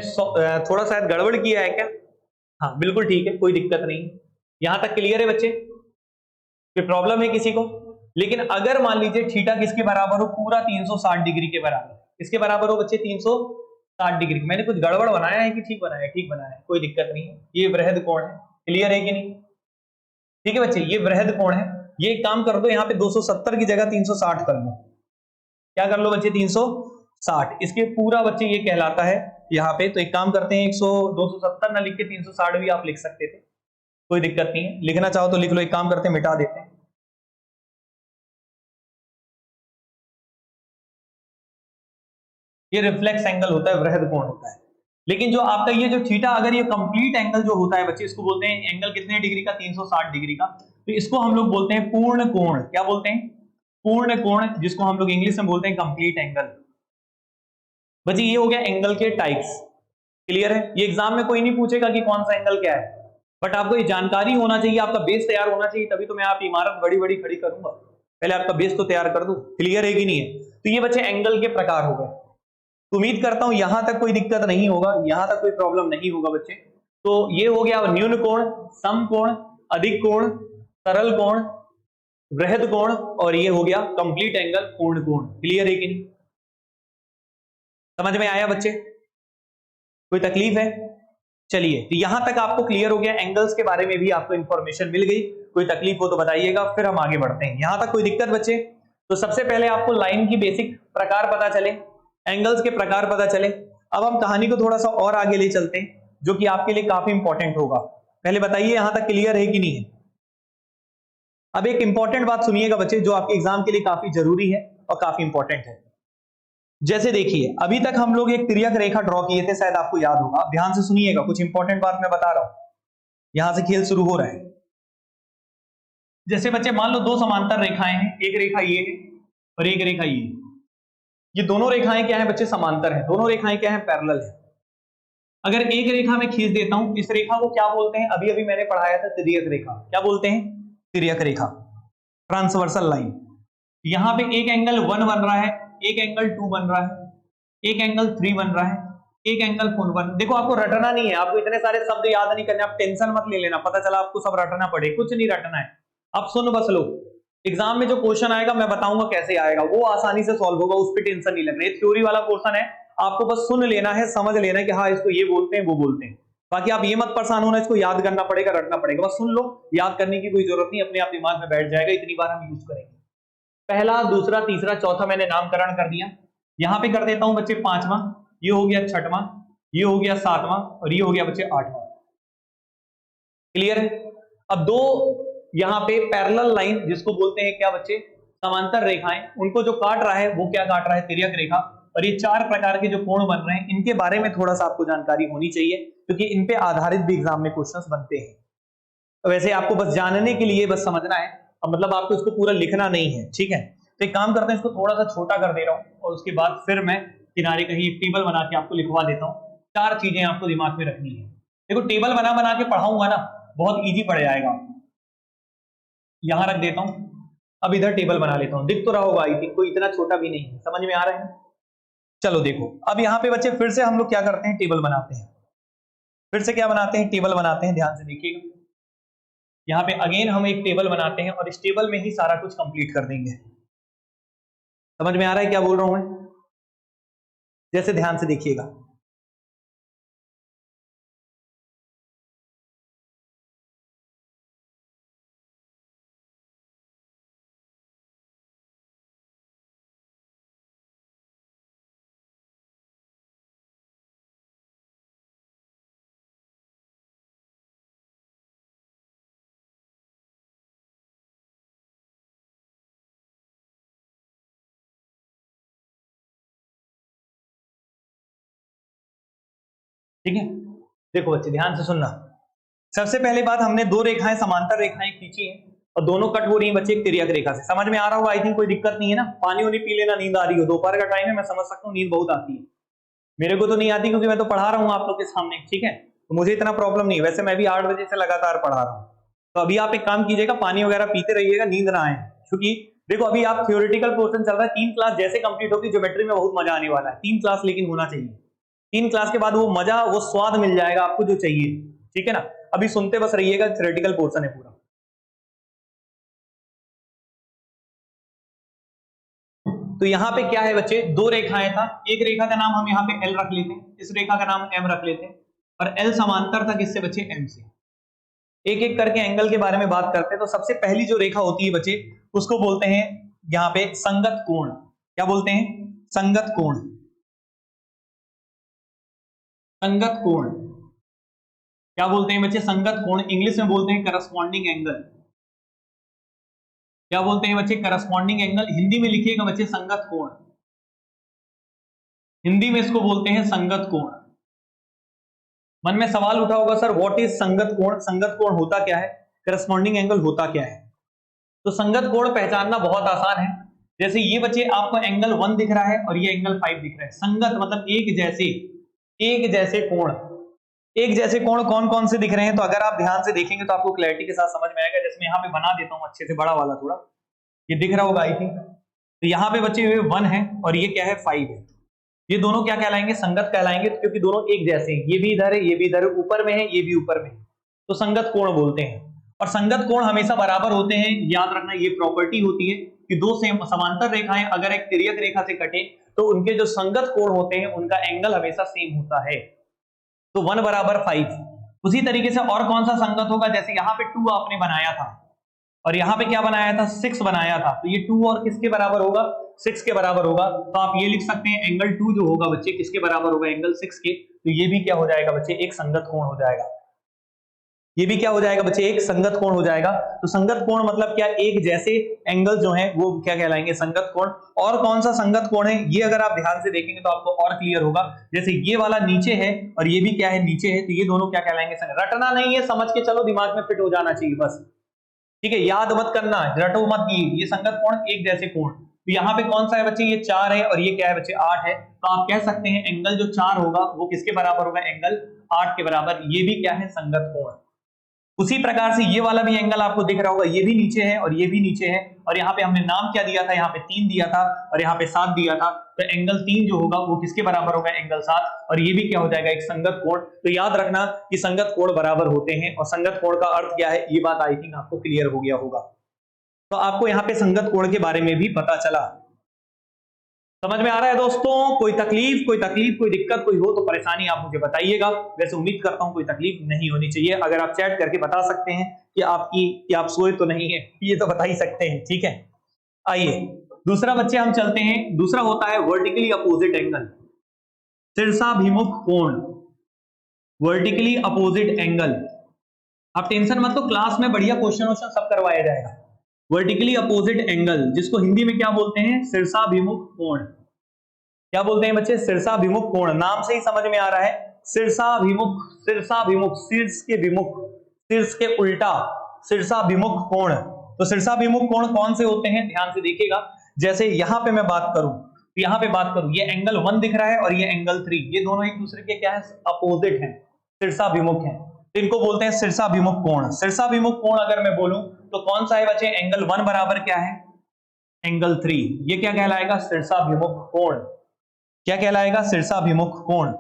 थोड़ा शायद गड़बड़ किया है क्या? हाँ बिल्कुल ठीक है, कोई दिक्कत नहीं। यहां तक क्लियर है बच्चे? कोई प्रॉब्लम है किसी को? लेकिन अगर मान लीजिए थीटा किसके बराबर हो? पूरा 360 डिग्री के बराबर। किसके बराबर हो बच्चे? 360 डिग्री। मैंने कुछ गड़बड़ बनाया है कि ठीक बनाया है? ठीक बनाया है, कोई दिक्कत नहीं है। ये वृहद कोण है। क्लियर है कि नहीं? ठीक है बच्चे, ये वृहद कोण है। ये एक काम कर दो, यहाँ पे 270 की जगह 360 कर लो। क्या कर लो बच्चे? 360। इसके पूरा बच्चे ये कहलाता है यहाँ पे। तो एक काम करते हैं, 270 ना लिख के 360 भी आप लिख सकते थे, कोई दिक्कत नहीं है। लिखना चाहो तो लिख लो, एक काम करते हैं मिटा देते हैं। ये रिफ्लेक्स एंगल होता है, वृहद कोण होता है। लेकिन जो आपका ये जो थीटा, अगर ये कंप्लीट एंगल जो होता है बच्चे, इसको बोलते हैं एंगल कितने डिग्री का? 360 डिग्री का। तो इसको हम लोग बोलते हैं पूर्ण कोण। क्या बोलते हैं? पूर्ण कोण, जिसको हम लोग इंग्लिश में बोलते हैं कंप्लीट एंगल। बच्चे ये हो गया एंगल के टाइप्स। क्लियर है? ये एग्जाम में कोई नहीं पूछेगा कि कौन सा एंगल क्या है, बट आपको ये जानकारी होना चाहिए, आपका बेस तैयार होना चाहिए, तभी तो मैं आप इमारत बड़ी बड़ी खड़ी करूंगा। पहले आपका बेस तो तैयार कर दूं। क्लियर है कि नहीं है? तो ये बच्चे एंगल के प्रकार हो गए। उम्मीद करता हूं यहां तक कोई दिक्कत नहीं होगा, यहां तक कोई प्रॉब्लम नहीं होगा बच्चे। तो ये हो गया न्यून कोण, सम कोण, अधिक कोण, सरल कोण, वृहद कोण, और ये हो गया कंप्लीट एंगल, पूर्ण कोण। क्लियर है कि नहीं? समझ में आया बच्चे? कोई तकलीफ है? चलिए, तो यहां तक आपको क्लियर हो गया, एंगल्स के बारे में भी आपको इंफॉर्मेशन मिल गई। कोई तकलीफ हो तो बताइएगा, फिर हम आगे बढ़ते हैं। यहां तक कोई दिक्कत बच्चे? तो सबसे पहले आपको लाइन की बेसिक प्रकार पता चले, एंगल्स के प्रकार पता चले। अब हम कहानी को थोड़ा सा और आगे ले चलते हैं, जो कि आपके लिए काफी इंपॉर्टेंट होगा। पहले बताइए यहां तक क्लियर है कि नहीं है? अब एक इंपॉर्टेंट बात सुनिएगा बच्चे, जो आपके एग्जाम के लिए काफी जरूरी है और काफी इंपॉर्टेंट है। जैसे देखिए, अभी तक हम लोग एक तिर्यक रेखा ड्रॉ किए थे, शायद आपको याद होगा। ध्यान से सुनिएगा, कुछ इंपॉर्टेंट बात मैं बता रहा हूं, यहां से खेल शुरू हो रहा है। जैसे बच्चे मान लो दो समांतर रेखाएं हैं, एक रेखा ये है और एक रेखा ये। ये दोनों रेखाएं क्या है बच्चे? समांतर है। दोनों रेखाएं क्या है? पैरेलल है। अगर एक रेखा में खींच देता हूं, इस रेखा को क्या बोलते हैं? अभी अभी मैंने पढ़ाया था तिर्यक रेखा। क्या बोलते हैं? तिर्यक रेखा, ट्रांसवर्सल लाइन। यहां पे एक एंगल 1 बन रहा है, एक एंगल 2 बन रहा है, एक एंगल 3 बन रहा है, एक एंगल 4 बन। देखो, आपको रटना नहीं है, आपको इतने सारे शब्द याद नहीं करने, आप टेंशन मत ले लेना। पता चला आपको सब रटना पड़े, कुछ नहीं रटना है, आप सुन बस लो। एग्जाम में जो क्वेश्चन आएगा मैं बताऊंगा कैसे आएगा, वो आसानी से सॉल्व होगा, उस पर टेंशन नहीं लग रही। थ्योरी वाला पोर्शन है, आपको बस सुन लेना है, समझ लेना है कि हाँ इसको ये बोलते हैं, वो बोलते हैं। बाकी आप ये मत परेशान होना, इसको याद करना पड़ेगा, रटना पड़ेगा। बस सुन लो, याद करने की कोई जरूरत नहीं, अपने आप दिमाग में बैठ जाएगा, इतनी बार हम यूज करेंगे। पहला, दूसरा, तीसरा, चौथा मैंने नामकरण कर दिया। यहां पे कर देता हूं बच्चे 5वां, ये हो गया 6वां, ये हो गया 7वां, और ये हो गया बच्चे 8वां। क्लियर है? अब दो यहां पे पैरेलल लाइन, जिसको बोलते हैं क्या बच्चे? समांतर रेखाएं, उनको जो काट रहा है वो क्या काट रहा है? तिर्यक रेखा। और ये 4 प्रकार के जो कोण बन रहे हैं, इनके बारे में थोड़ा सा आपको जानकारी होनी चाहिए, क्योंकि इन पे आधारित भी एग्जाम में क्वेश्चंस बनते हैं। तो वैसे आपको बस जानने के लिए बस समझना है, मतलब आपको इसको पूरा लिखना नहीं है, ठीक है? तो एक काम करते हैं, इसको थोड़ा सा छोटा कर दे रहा हूं, और उसके बाद फिर मैं किनारे कहीं एक टेबल बना के आपको लिखवा देता हूं। 4 चीजें आपको दिमाग में रखनी है। देखो, टेबल बना बना के पढ़ाऊंगा ना, बहुत इजी पड़ जाएगा आपको। यहां रख देता हूं, अब इधर टेबल बना लेता हूं, दिख तो रहा होगा, आई थिंक कोई इतना छोटा भी नहीं है। समझ में आ रहा है? चलो देखो, अब यहाँ पे बच्चे फिर से हम लोग क्या करते हैं? टेबल बनाते हैं। फिर से क्या बनाते हैं? टेबल बनाते हैं। ध्यान से देखिएगा, यहाँ पे अगेन हम एक टेबल बनाते हैं, और इस टेबल में ही सारा कुछ कंप्लीट कर देंगे। समझ में आ रहा है क्या बोल रहा हूं मैं? जैसे ध्यान से देखिएगा, ठीक है? देखो बच्चे, ध्यान से सुनना। सबसे पहले बात, हमने दो रेखाएं, समांतर रेखाएं खींची हैं, और दोनों कट हो रही हैं बच्चे एक तिर्यक रेखा से। समझ में आ रहा होगा, आई थिंक कोई दिक्कत नहीं है ना? पानी वानी पी लेना, नींद आ रही हो, दोपहर का टाइम है, मैं समझ सकता हूँ, नींद बहुत आती है। मेरे को तो नहीं आती, क्योंकि मैं तो पढ़ा रहा हूँ आप लोग के सामने, ठीक है? तो मुझे इतना प्रॉब्लम नहीं है। वैसे मैं भी 8 बजे से लगातार पढ़ा रहा हूँ। तो अभी आप एक काम कीजिएगा, पानी वगैरह पीते रहिएगा, नींद ना आए। क्योंकि देखो, अभी आप थ्योरेटिकल पोर्शन चल रहा है, 3 क्लास जैसे कंप्लीट होगी, ज्योमेट्री में बहुत मजा आने वाला है। 3 क्लास लेकिन होना चाहिए। 3 क्लास के बाद वो मजा, वो स्वाद मिल जाएगा आपको जो चाहिए, ठीक है ना? अभी सुनते बस रहिएगा, थ्योरेटिकल पोर्शन है पूरा। तो यहाँ पे क्या है बच्चे? दो रेखाएं था, एक रेखा का नाम हम यहाँ पे L रख लेते हैं, इस रेखा का नाम M रख लेते हैं, और L समांतर था किससे बच्चे? M से। एक एक करके एंगल के बारे में बात करते हैं। तो सबसे पहली जो रेखा होती है बच्चे, उसको बोलते हैं यहाँ पे संगत कोण। क्या बोलते हैं? संगत कोण। संगत कोण क्या बोलते हैं बच्चे? संगत कोण। इंग्लिश में बोलते हैं करस्पॉन्डिंग एंगल। क्या बोलते हैं बच्चे? Corresponding angle. हिंदी में लिखिएगा बच्चे संगत कोण। हिंदी में इसको बोलते हैं संगत कोण। मन में सवाल उठा होगा, सर व्हाट इज संगत कोण? संगत कोण होता क्या है? करस्पॉन्डिंग एंगल होता क्या है? तो संगत कोण पहचानना बहुत आसान है। जैसे ये बच्चे आपको एंगल 1 दिख रहा है और ये एंगल 5 दिख रहा है। संगत मतलब एक जैसे, एक जैसे कोण, एक जैसे कोण कौन कौन से दिख रहे हैं? तो अगर आप ध्यान से देखेंगे तो आपको क्लैरिटी के साथ समझ में आएगा। जैसे मैं यहाँ पे बना देता हूँ अच्छे से बड़ा वाला, थोड़ा ये दिख रहा होगा आई थिंक। तो यहाँ पे बच्चे हुए 1 है और ये क्या है 5 है। ये दोनों क्या कहलाएंगे? संगत कहलाएंगे, क्योंकि दोनों एक जैसे हैं। ये भी इधर है, ये भी इधर है, ऊपर में है, ये भी ऊपर में है, तो संगत कोण बोलते हैं। और संगत कोण हमेशा बराबर होते हैं। याद रखना ये प्रॉपर्टी होती है कि दो समांतर रेखाएं अगर एक तिर्यक रेखा से कटे तो उनके जो संगत कोण होते हैं उनका एंगल हमेशा सेम होता है। तो 1 बराबर 5। उसी तरीके से और कौन सा संगत होगा? जैसे यहाँ पे 2 आपने बनाया था और यहाँ पे क्या बनाया था? 6 बनाया था, तो ये 2 और किसके बराबर होगा? 6 के बराबर होगा। तो आप ये लिख सकते हैं एंगल 2 जो होगा बच्चे किसके बराबर होगा? एंगल 6 के। तो ये भी क्या हो जाएगा बच्चे? एक संगत कोण हो जाएगा। ये भी क्या हो जाएगा बच्चे? एक संगत कोण हो जाएगा। तो संगत कोण मतलब क्या? एक जैसे एंगल जो है वो क्या कहलाएंगे? संगत कोण। और कौन सा संगत कोण है ये अगर आप ध्यान से देखेंगे तो आपको और क्लियर होगा। जैसे ये वाला नीचे है और ये भी क्या है? नीचे है, तो ये दोनों क्या कहलाएंगे? संगत। रटना नहीं है, समझ के चलो, दिमाग में फिट हो जाना चाहिए बस, ठीक है? याद मत करना, रटो मत। ये संगत कोण एक जैसे कोण। तो यहाँ पे कौन सा है बच्चे? ये 4 है और ये क्या है बच्चे? 8 है। तो आप कह सकते हैं एंगल जो 4 होगा वो किसके बराबर होगा? एंगल 8 के बराबर। ये भी क्या है? संगत कोण। उसी प्रकार से ये वाला भी एंगल आपको दिख रहा होगा, ये भी नीचे है और ये भी नीचे है, और यहाँ पे हमने नाम क्या दिया था? यहाँ पे 3 दिया था और यहाँ पे 7 दिया था। तो एंगल 3 जो होगा वो किसके बराबर होगा? एंगल 7। और ये भी क्या हो जाएगा? एक संगत कोण। तो याद रखना कि संगत कोण बराबर होते हैं। और संगत कोण का अर्थ क्या है? ये बात आई थिंक आपको क्लियर हो गया होगा। तो आपको यहाँ पे संगत कोण के बारे में भी पता चला। समझ में आ रहा है दोस्तों? कोई तकलीफ, कोई दिक्कत, कोई हो तो परेशानी आप मुझे बताइएगा। वैसे उम्मीद करता हूं कोई तकलीफ नहीं होनी चाहिए। अगर आप चैट करके बता सकते हैं कि आप सोए तो नहीं है, ये तो बता ही सकते हैं, ठीक है? आइए दूसरा बच्चे हम चलते हैं। दूसरा होता है वर्टिकली अपोजिट एंगल, शीर्षाभिमुख कोण, वर्टिकली अपोजिट एंगल। आप टेंशन मत लो, क्लास में बढ़िया क्वेश्चन सब करवाया जाएगा। वर्टिकली अपोजिट एंगल, जिसको हिंदी में क्या बोलते हैं? शीर्षाभिमुख कोण। क्या बोलते हैं बच्चे? शीर्षाभिमुख कोण। नाम से ही समझ में आ रहा है, शीर्षाभिमुख, शीर्षाभिमुख, शीर्ष के विमुख, शीर्ष के उल्टा, शीर्षाभिमुख कोण। तो शीर्षाभिमुख कोण कौन से होते हैं? ध्यान से देखिएगा। जैसे यहां पे मैं बात करूं, तो यहां पे बात करूं, ये एंगल 1 दिख रहा है और ये एंगल 3, ये दोनों एक दूसरे के क्या है? अपोजिट हैं, शीर्षाभिमुख हैं। तो इनको बोलते हैं शीर्षाभिमुख कोण। शीर्षाभिमुख कोण अगर मैं बोलूं तो कौन सा है बच्चे? एंगल 1 बराबर क्या है? एंगल 3। ये क्या कहलाएगा? शीर्षाभिमुख कोण। क्या कहलाएगा? शीर्षाभिमुख कोण।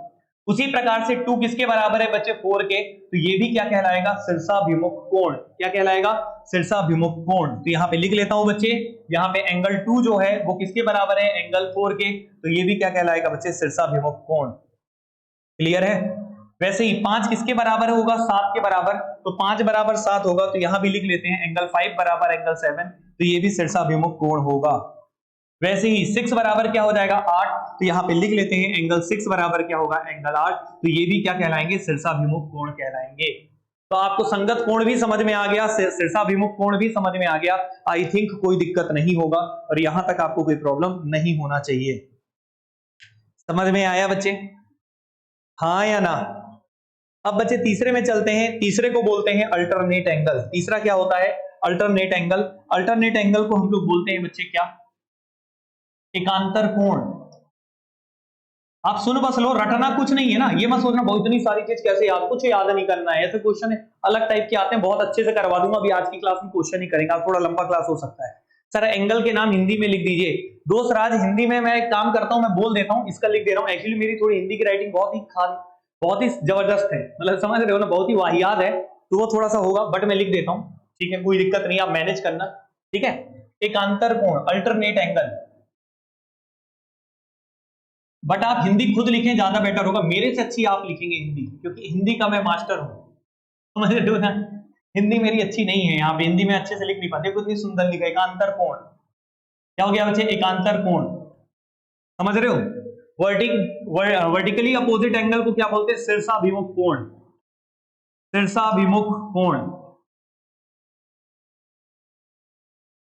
उसी प्रकार से 2 किसके बराबर है बच्चे? 4 के। तो ये भी क्या कहलाएगा? शीर्षाभिमुख कोण। क्या कहलाएगा? शीर्षाभिमुख कोण। तो यहाँ पे लिख लेता हूं बच्चे, यहाँ पे एंगल 2 जो है वो किसके बराबर है? एंगल 4 के। तो ये भी क्या कहलाएगा बच्चे? शीर्षाभिमुख कोण। क्लियर है? वैसे ही 5 किसके बराबर होगा? 7 के बराबर। तो 5 बराबर 7 होगा, तो यहां भी लिख लेते हैं एंगल 5 बराबर एंगल 7। तो ये भी शीर्षाभिमुख कोण होगा। वैसे ही 6 बराबर क्या हो जाएगा? 8। तो यहां पे लिख लेते हैं एंगल 6 बराबर क्या होगा? एंगल 8। तो ये भी क्या कहलाएंगे? शीर्षाभिमुख कोण कहलाएंगे। तो आपको संगत कोण भी समझ में आ गया, शीर्षाभिमुख कोण भी समझ में आ गया। आई थिंक कोई दिक्कत नहीं होगा और यहां तक आपको कोई प्रॉब्लम नहीं होना चाहिए। समझ में आया बच्चे? हाँ या ना? अब बच्चे तीसरे में चलते हैं। तीसरे को बोलते हैं अल्टरनेट एंगल। तीसरा क्या होता है? Alternate angle. अल्टरनेट एंगल को हम लोग बोलते हैं बच्चे क्या? एकांतर कोण। आप सुन बस लो, रटना कुछ नहीं है ना। ये मत सोचना बहुत इतनी सारी चीज कैसे याद, कुछ याद नहीं करना है। ऐसे क्वेश्चन अलग टाइप के आते हैं, बहुत अच्छे से करवा दूंगा। अभी आज की क्लास में क्वेश्चन ही करेंगे, आप थोड़ा लंबा क्लास हो सकता है। सर एंगल के नाम हिंदी में लिख दीजिए। दोस्त राज हिंदी में मैं एक काम करता हूं, मैं बोल देता हूं, इसका लिख दे रहा हूं। एक्चुअली मेरी थोड़ी हिंदी की राइटिंग बहुत ही जबरदस्त है, मतलब समझ रहे हो ना, बहुत ही वाहियात है, तो वो थोड़ा सा होगा, बट मैं लिख देता हूं, ठीक है? कोई दिक्कत नहीं, आप मैनेज करना, ठीक है? एकांतर कोण, अल्टरनेट एंगल। बट आप हिंदी खुद लिखें, ज्यादा बेटर होगा। मेरे से अच्छी आप लिखेंगे हिंदी, क्योंकि हिंदी का मैं मास्टर हूं, समझ रहे हो ना? हिंदी मेरी अच्छी नहीं है, यहाँ पे हिंदी में अच्छे से लिख नहीं पाते। कितनी सुंदर लिखा, एकांतर कोण। क्या हो गया बच्चे? एकांतर कोण। समझ रहे हो? वर्टिकली अपोजिट एंगल को क्या बोलते हैं? शीर्षाभिमुख कोण। शीर्षाभिमुख कोण,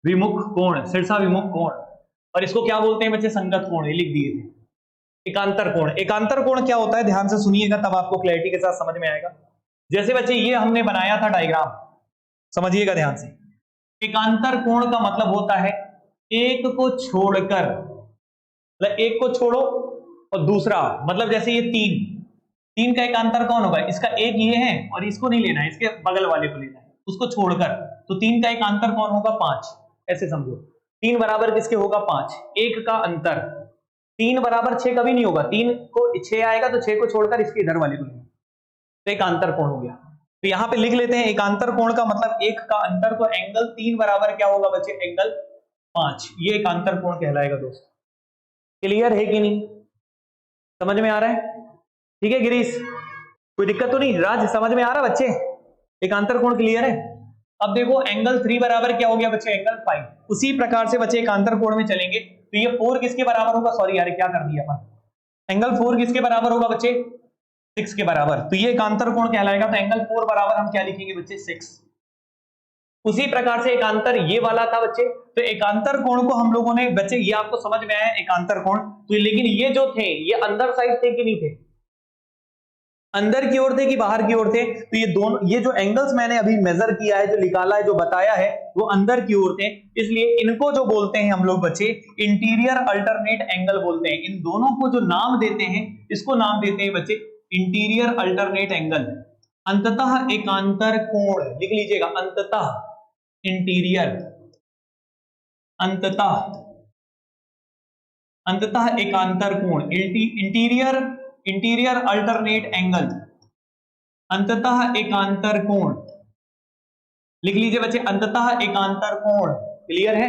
विमुख कोण, शीर्षाभिमुख कोण। और इसको क्या बोलते हैं बच्चे? संगत कोण। लिख दिए थे। एकांतर कोण। एकांतर कोण क्या होता है? ध्यान से सुनिएगा, तब आपको क्लैरिटी के साथ समझ में आएगा। जैसे बच्चे ये हमने बनाया था डायग्राम, समझिएगा ध्यान से। एकांतर कोण का मतलब होता है एक को छोड़कर, मतलब एक को छोड़ो और दूसरा, मतलब जैसे ये 3, 3 का एकांतर कौन होगा? इसका एक ये है और इसको नहीं लेना है, इसके बगल वाले को लेना है, उसको छोड़कर। तो 3 का एकांतर कौन होगा? 5। ऐसे समझो 3 बराबर किसके होगा? 5। 1 का अंतर 3 बराबर 6 कभी नहीं होगा, 3 को 6 आएगा तो 6 को छोड़कर इसके इधर वाले को लेना, तो एकांतर कोण हो गया। तो यहां पे लिख लेते हैं एकांतर कोण का मतलब 1 का अंतर, तो एंगल 3 बराबर क्या होगा बच्चे? एंगल 5। ये एकांतर कोण कहलाएगा दोस्तों। क्लियर है कि नहीं? समझ में आ रहा है? ठीक है गिरीश, कोई दिक्कत तो नहीं? राज समझ में आ रहा बच्चे? एकांतर कोण क्लियर है? अब देखो एंगल 3 बराबर क्या हो गया बच्चे? एंगल 5। उसी प्रकार से बच्चे एकांतर कोण में चलेंगे तो ये 4 किसके बराबर होगा? सॉरी यार क्या कर दिया अपन, एंगल 4 किसके बराबर होगा बच्चे? 6 के बराबर। तो ये एकांतर कोण कहलाएगा। तो एंगल 4 बराबर हम क्या लिखेंगे बच्चे? 6। उसी प्रकार से एकांतर ये वाला था बच्चे, तो एकांतर कोण को हम लोगों ने बच्चे, ये आपको समझ में आया एकांतर कोण। तो लेकिन ये जो थे ये अंदर साइड थे कि नहीं थे? अंदर की ओर थे कि बाहर की ओर थे? तो ये दोनों, ये जो एंगल्स मैंने अभी मेजर किया है, जो निकाला है, जो बताया है, वो अंदर की ओर थे। इसलिए इनको जो बोलते हैं हम लोग बच्चे इंटीरियर अल्टरनेट एंगल बोलते हैं। इन दोनों को जो नाम देते हैं, इसको नाम देते हैं बच्चे इंटीरियर अल्टरनेट एंगल। अंततः एकांतर कोण लिख लीजिएगा, अंततः इंटीरियर, अंततः एकांतर कोण, इंटीरियर अल्टरनेट एंगल, अंततः एकांतर कोण लिख लीजिए बच्चे, अंततः एकांतर कोण। क्लियर है?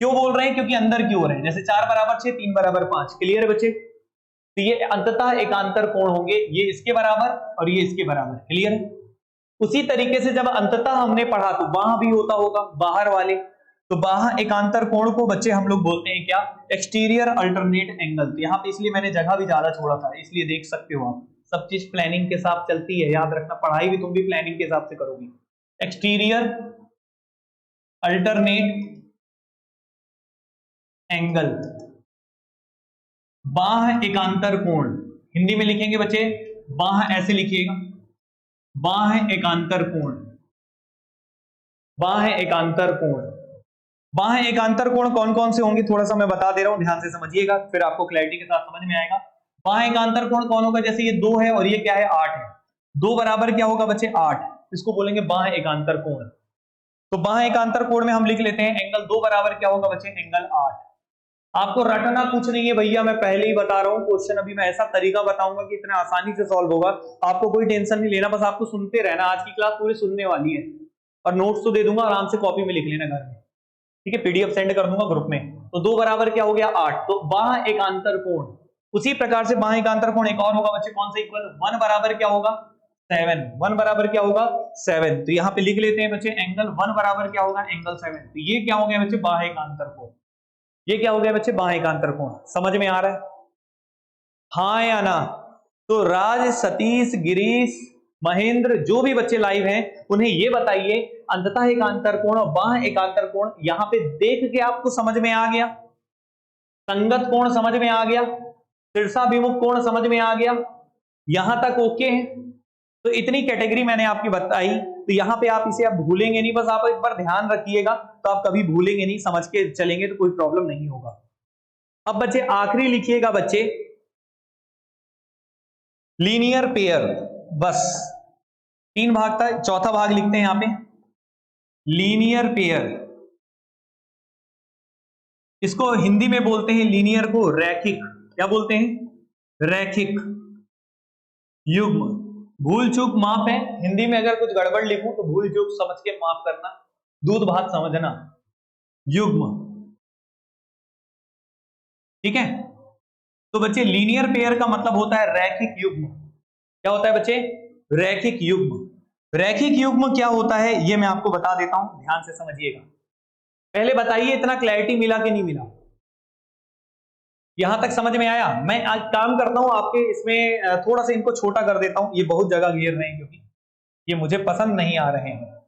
क्यों बोल रहे हैं? क्योंकि अंदर की ओर है, जैसे 4 बराबर 6, 3 बराबर 5। क्लियर है बच्चे? तो ये अंततः एकांतर कोण होंगे, ये इसके बराबर और ये इसके बराबर। क्लियर है? उसी तरीके से जब अंततः हमने पढ़ा तो वहां भी होता होगा बाहर वाले, तो बाहर एकांतर कोण को बच्चे हम लोग बोलते हैं क्या? Exterior alternate angle. तो यहाँ पे इसलिए मैंने जगह भी ज्यादा छोड़ा था, इसलिए देख सकते हो आप सब चीज प्लानिंग के साथ चलती है, याद रखना। पढ़ाई भी तुम भी प्लानिंग के हिसाब से करोगे। एक्सटीरियर अल्टरनेट एंगल, बाह्य एकांतर कोण, हिंदी में लिखेंगे बच्चे बाह्य, ऐसे लिखिएगा बाह्य एकांतर कोण, बाह्य एकांतर कोण। बाह्य एकांतर कोण कौन कौन से होंगे थोड़ा सा मैं बता दे रहा हूं, ध्यान से समझिएगा, फिर आपको क्लैरिटी के साथ समझ में आएगा। बाह्य एकांतर कोण कौन होगा? जैसे ये 2 है और ये क्या है? 8 है। 2 बराबर क्या होगा बच्चे? 8। इसको बोलेंगे बाह्य एकांतर कोण। तो बाह्य एकांतर कोण में हम लिख लेते हैं एंगल 2 बराबर क्या होगा बच्चे? एंगल 8। आपको रटना कुछ नहीं है भैया, मैं पहले ही बता रहा हूं। क्वेश्चन अभी मैं ऐसा तरीका बताऊंगा कि इतना आसानी से सॉल्व होगा, आपको कोई टेंशन नहीं लेना, बस आपको सुनते रहना। आज की क्लास पूरी सुनने वाली है और नोट्स तो दे दूंगा, आराम से कॉपी में लिख लेना घर में, ठीक है? पीडीएफ सेंड कर दूंगा ग्रुप में। तो 2 बराबर क्या हो गया? 8। तो बाह्य एकांतर कोण, उसी प्रकार से बाह्य एकांतर कोण एक और होगा बच्चे, कौन सा? इक्वल 1 बराबर क्या होगा? 7। 1 बराबर क्या होगा? 7। तो यहां पे लिख लेते हैं बच्चे एंगल 1 बराबर क्या होगा? एंगल 7। तो ये क्या हो गया बच्चे? बाह्य एकांतर कोण। ये क्या हो गया बच्चे? बाह्य एकांतर कोण। समझ में आ रहा है? हाँ या ना? तो राज, सतीश, गिरीश, महेंद्र, जो भी बच्चे लाइव हैं उन्हें ये बताइए अंततः एकांतर कोण और बाह्य एकांतर कोण यहां पे देख के आपको समझ में आ गया? संगत कोण समझ में आ गया? शीर्षाभिमुख कोण समझ में आ गया? यहां तक ओके है? तो इतनी कैटेगरी मैंने आपकी बताई, तो यहां पे आप इसे आप भूलेंगे नहीं, बस आप एक बार ध्यान रखिएगा तो आप कभी भूलेंगे नहीं, समझ के चलेंगे तो कोई प्रॉब्लम नहीं होगा। अब बच्चे आखिरी लिखिएगा बच्चे लीनियर पेयर, बस 3 भाग था, चौथा भाग लिखते हैं यहां पे लीनियर पेयर। इसको हिंदी में बोलते हैं लीनियर को रैखिक, क्या बोलते हैं? रैखिक युग्म। भूल चूक माफ है, हिंदी में अगर कुछ गड़बड़ लिखूं तो भूल चूक समझ के माफ करना, दूध भात समझना। युग्म, ठीक है? तो बच्चे लीनियर पेयर का मतलब होता है रैखिक युग्म। क्या होता है बच्चे? रैखिक युग्म। रैखिक युग्म क्या होता है ये मैं आपको बता देता हूं, ध्यान से समझिएगा। पहले बताइए इतना क्लैरिटी मिला कि नहीं मिला? यहां तक समझ में आया? मैं आज काम करता हूं आपके इसमें, थोड़ा सा इनको छोटा कर देता हूं, ये बहुत जगह घेर रहे हैं क्योंकि ये मुझे पसंद नहीं आ रहे हैं।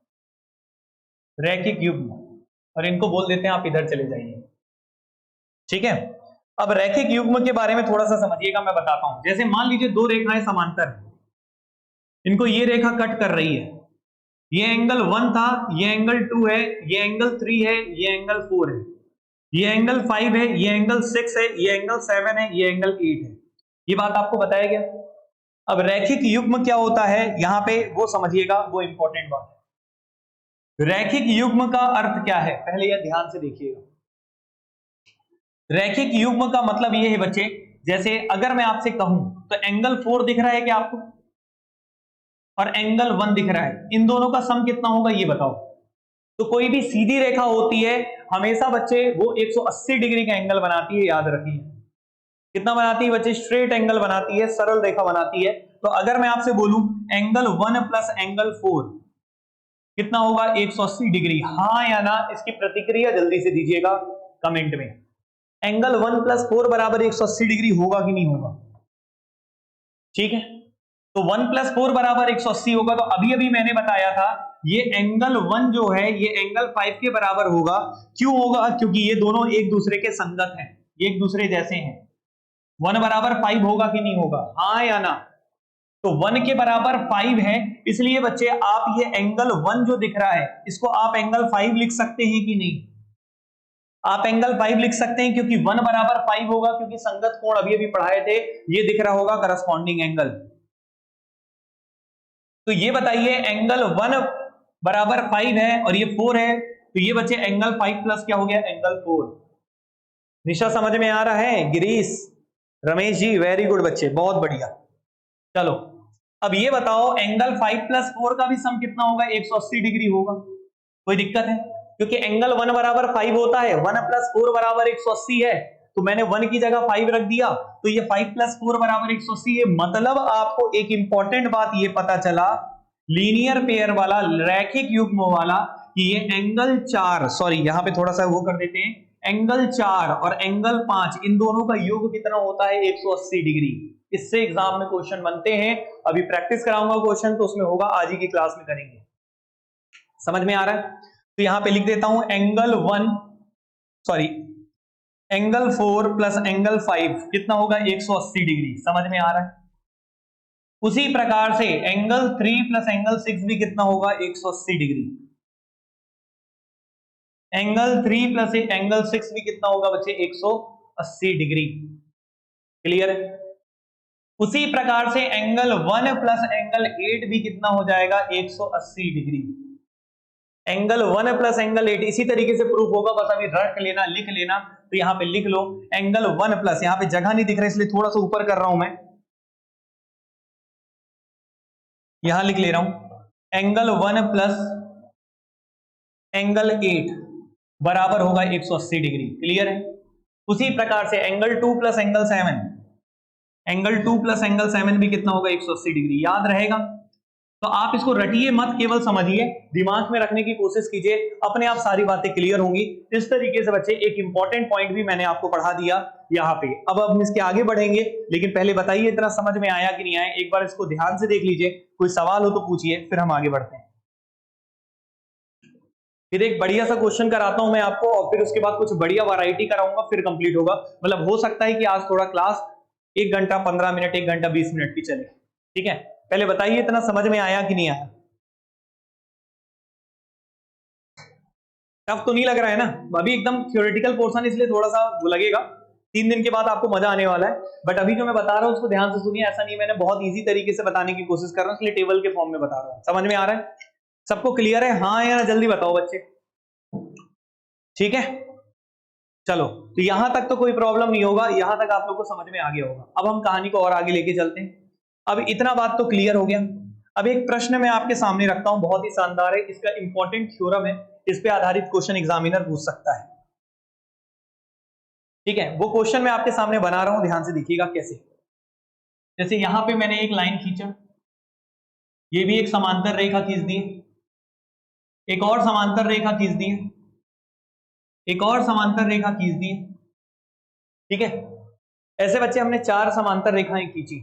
रैखिक युग्म, और इनको बोल देते हैं आप इधर चले जाइए, ठीक है? अब रैखिक युग्म के बारे में थोड़ा सा समझिएगा, मैं बताता हूं। जैसे मान लीजिए 2 रेखाएं समांतर हैं, इनको ये रेखा कट कर रही है, ये एंगल 1 था, ये एंगल 2 है, ये एंगल 3 है, ये एंगल 4 है, ये एंगल 5 है, ये एंगल 6 है, ये एंगल 7 है, ये एंगल 8 है। ये बात आपको बताया गया? अब रैखिक युग्म क्या होता है यहां पे वो समझिएगा, वो इंपॉर्टेंट बात है। रैखिक युग्म का अर्थ क्या है पहले यह ध्यान से देखिएगा। रैखिक युग्म का मतलब ये है बच्चे, जैसे अगर मैं आपसे कहूं तो एंगल 4 दिख रहा है क्या आपको, और एंगल 1 दिख रहा है, इन दोनों का सम कितना होगा ये बताओ। तो कोई भी सीधी रेखा होती है हमेशा बच्चे वो 180 डिग्री का एंगल बनाती है, याद रखिए। कितना बनाती है बच्चे? स्ट्रेट एंगल बनाती है, सरल रेखा बनाती है। तो अगर मैं आपसे बोलूं एंगल 1 प्लस एंगल 4 कितना होगा? 180 डिग्री, हाँ या ना, इसकी प्रतिक्रिया जल्दी से दीजिएगा कमेंट में। एंगल 1 प्लस 4 बराबर 180 डिग्री होगा कि नहीं होगा? ठीक है, तो 1 प्लस 4 बराबर 180 होगा। तो अभी अभी मैंने बताया था ये एंगल 1 जो है ये एंगल 5 के बराबर होगा। क्यों होगा? क्योंकि ये दोनों एक दूसरे के संगत हैं, ये एक दूसरे जैसे हैं। 1 बराबर 5 होगा कि नहीं होगा? हाँ या ना? तो 1 के बराबर 5 है, इसलिए बच्चे आप ये एंगल 1 जो दिख रहा है इसको आप एंगल 5 लिख सकते हैं कि नहीं? आप एंगल 5 लिख सकते हैं क्योंकि 1 बराबर 5 होगा, क्योंकि संगत कोण अभी अभी पढ़ाए थे, ये दिख रहा होगा करस्पॉन्डिंग एंगल। तो ये बताइए एंगल 1 बराबर 5 है और ये 4 है, तो ये बच्चे एंगल 5 प्लस क्या हो गया? एंगल 4। निशा समझ में आ रहा है? गिरीश, रमेश जी, वेरी गुड बच्चे, बहुत बढ़िया। चलो अब ये बताओ एंगल 5 प्लस 4 का भी सम कितना होगा? 180 डिग्री होगा। कोई दिक्कत है? क्योंकि एंगल 1 बराबर 5 होता है, 1 प्लस 4 बराबर 180 है, तो मैंने 1 की जगह 5 रख दिया, तो ये 5 प्लस 4 बराबर 180 है। मतलब आपको एक इंपॉर्टेंट बात ये पता चला लीनियर पेयर वाला, रैखिक युग्म वाला, कि ये एंगल 4, सॉरी यहां पे थोड़ा सा वो कर देते हैं, एंगल 4 और एंगल 5 इन दोनों का योग कितना होता है? 180 डिग्री। इससे एग्जाम में क्वेश्चन बनते हैं। अभी प्रैक्टिस कराऊंगा क्वेश्चन, तो उसमें होगा, आज ही की क्लास में करेंगे। समझ में आ रहा है? तो यहां पे लिख देता हूं एंगल 4 प्लस एंगल 5 कितना होगा? 180 डिग्री। समझ में आ रहा है? उसी प्रकार से एंगल 3 प्लस एंगल 6 भी कितना होगा? 180 डिग्री। एंगल 3 प्लस एंगल 6 भी कितना होगा बच्चे? 180 डिग्री। क्लियर है? उसी प्रकार से एंगल 1 प्लस एंगल 8 भी कितना हो जाएगा? 180 डिग्री। एंगल 1 प्लस एंगल 8 इसी तरीके से प्रूफ होगा, बस अभी रट लेना, लिख लेना। तो यहां पे लिख लो एंगल 1 प्लस, यहां पे जगह नहीं दिख रहा इसलिए थोड़ा सा ऊपर कर रहा हूं मैं, यहां लिख ले रहा हूं एंगल 1 प्लस एंगल 8 बराबर होगा 180 डिग्री। क्लियर है? उसी प्रकार से angle 2 plus angle 7, angle 2 plus angle 7 भी कितना होगा? 180 डिग्री। याद रहेगा? तो आप इसको रटिए मत, केवल समझिए, दिमाग में रखने की कोशिश कीजिए, अपने आप सारी बातें क्लियर होंगी। इस तरीके से बच्चे एक इंपॉर्टेंट पॉइंट भी मैंने आपको पढ़ा दिया यहाँ पे। अब हम इसके आगे बढ़ेंगे, लेकिन पहले बताइए इतना समझ में आया कि नहीं आया? एक बार इसको ध्यान से देख लीजिए, कोई सवाल हो तो पूछिए, फिर हम आगे बढ़ते हैं। फिर एक बढ़िया सा क्वेश्चन कराता हूं मैं आपको, और फिर उसके बाद कुछ बढ़िया वैरायटी कराऊंगा, फिर कंप्लीट होगा। मतलब हो सकता है कि आज थोड़ा क्लास 1 घंटा 15 मिनट, 1 घंटा 20 मिनट की चले। ठीक है, पहले बताइए इतना समझ में आया कि नहीं आया? टफ तो नहीं लग रहा है ना? अभी एकदम थ्योरेटिकल पोर्शन, इसलिए थोड़ा सा वो लगेगा। 3 दिन के बाद आपको मजा आने वाला है, बट अभी जो मैं बता रहा हूं उसको ध्यान से सुनिए। ऐसा नहीं, मैंने बहुत इजी तरीके से बताने की कोशिश कर रहा हूं, इसलिए टेबल के फॉर्म में बता रहा हूं। समझ में आ रहा है? सबको क्लियर है? हाँ या ना? जल्दी बताओ बच्चे। ठीक है, चलो, तो यहां तक तो कोई प्रॉब्लम नहीं होगा, यहां तक आप लोग को समझ में आ गया होगा। अब हम कहानी को और आगे लेके चलते हैं। अब इतना बात तो क्लियर हो गया। अब एक प्रश्न मैं आपके सामने रखता हूं, बहुत ही शानदार है, इसका इंपॉर्टेंट थ्योरम है, इस पे आधारित क्वेश्चन एग्जामिनर पूछ सकता है। ठीक है, वो क्वेश्चन मैं आपके सामने बना रहा हूं, ध्यान से देखिएगा कैसे। जैसे यहां पे मैंने एक लाइन खींचा, ये भी एक समांतर रेखा खींच दी, एक और समांतर रेखा खींच दी, एक और समांतर रेखा खींच दी। ठीक है, ऐसे बच्चे हमने 4 समांतर रेखाएं खींची,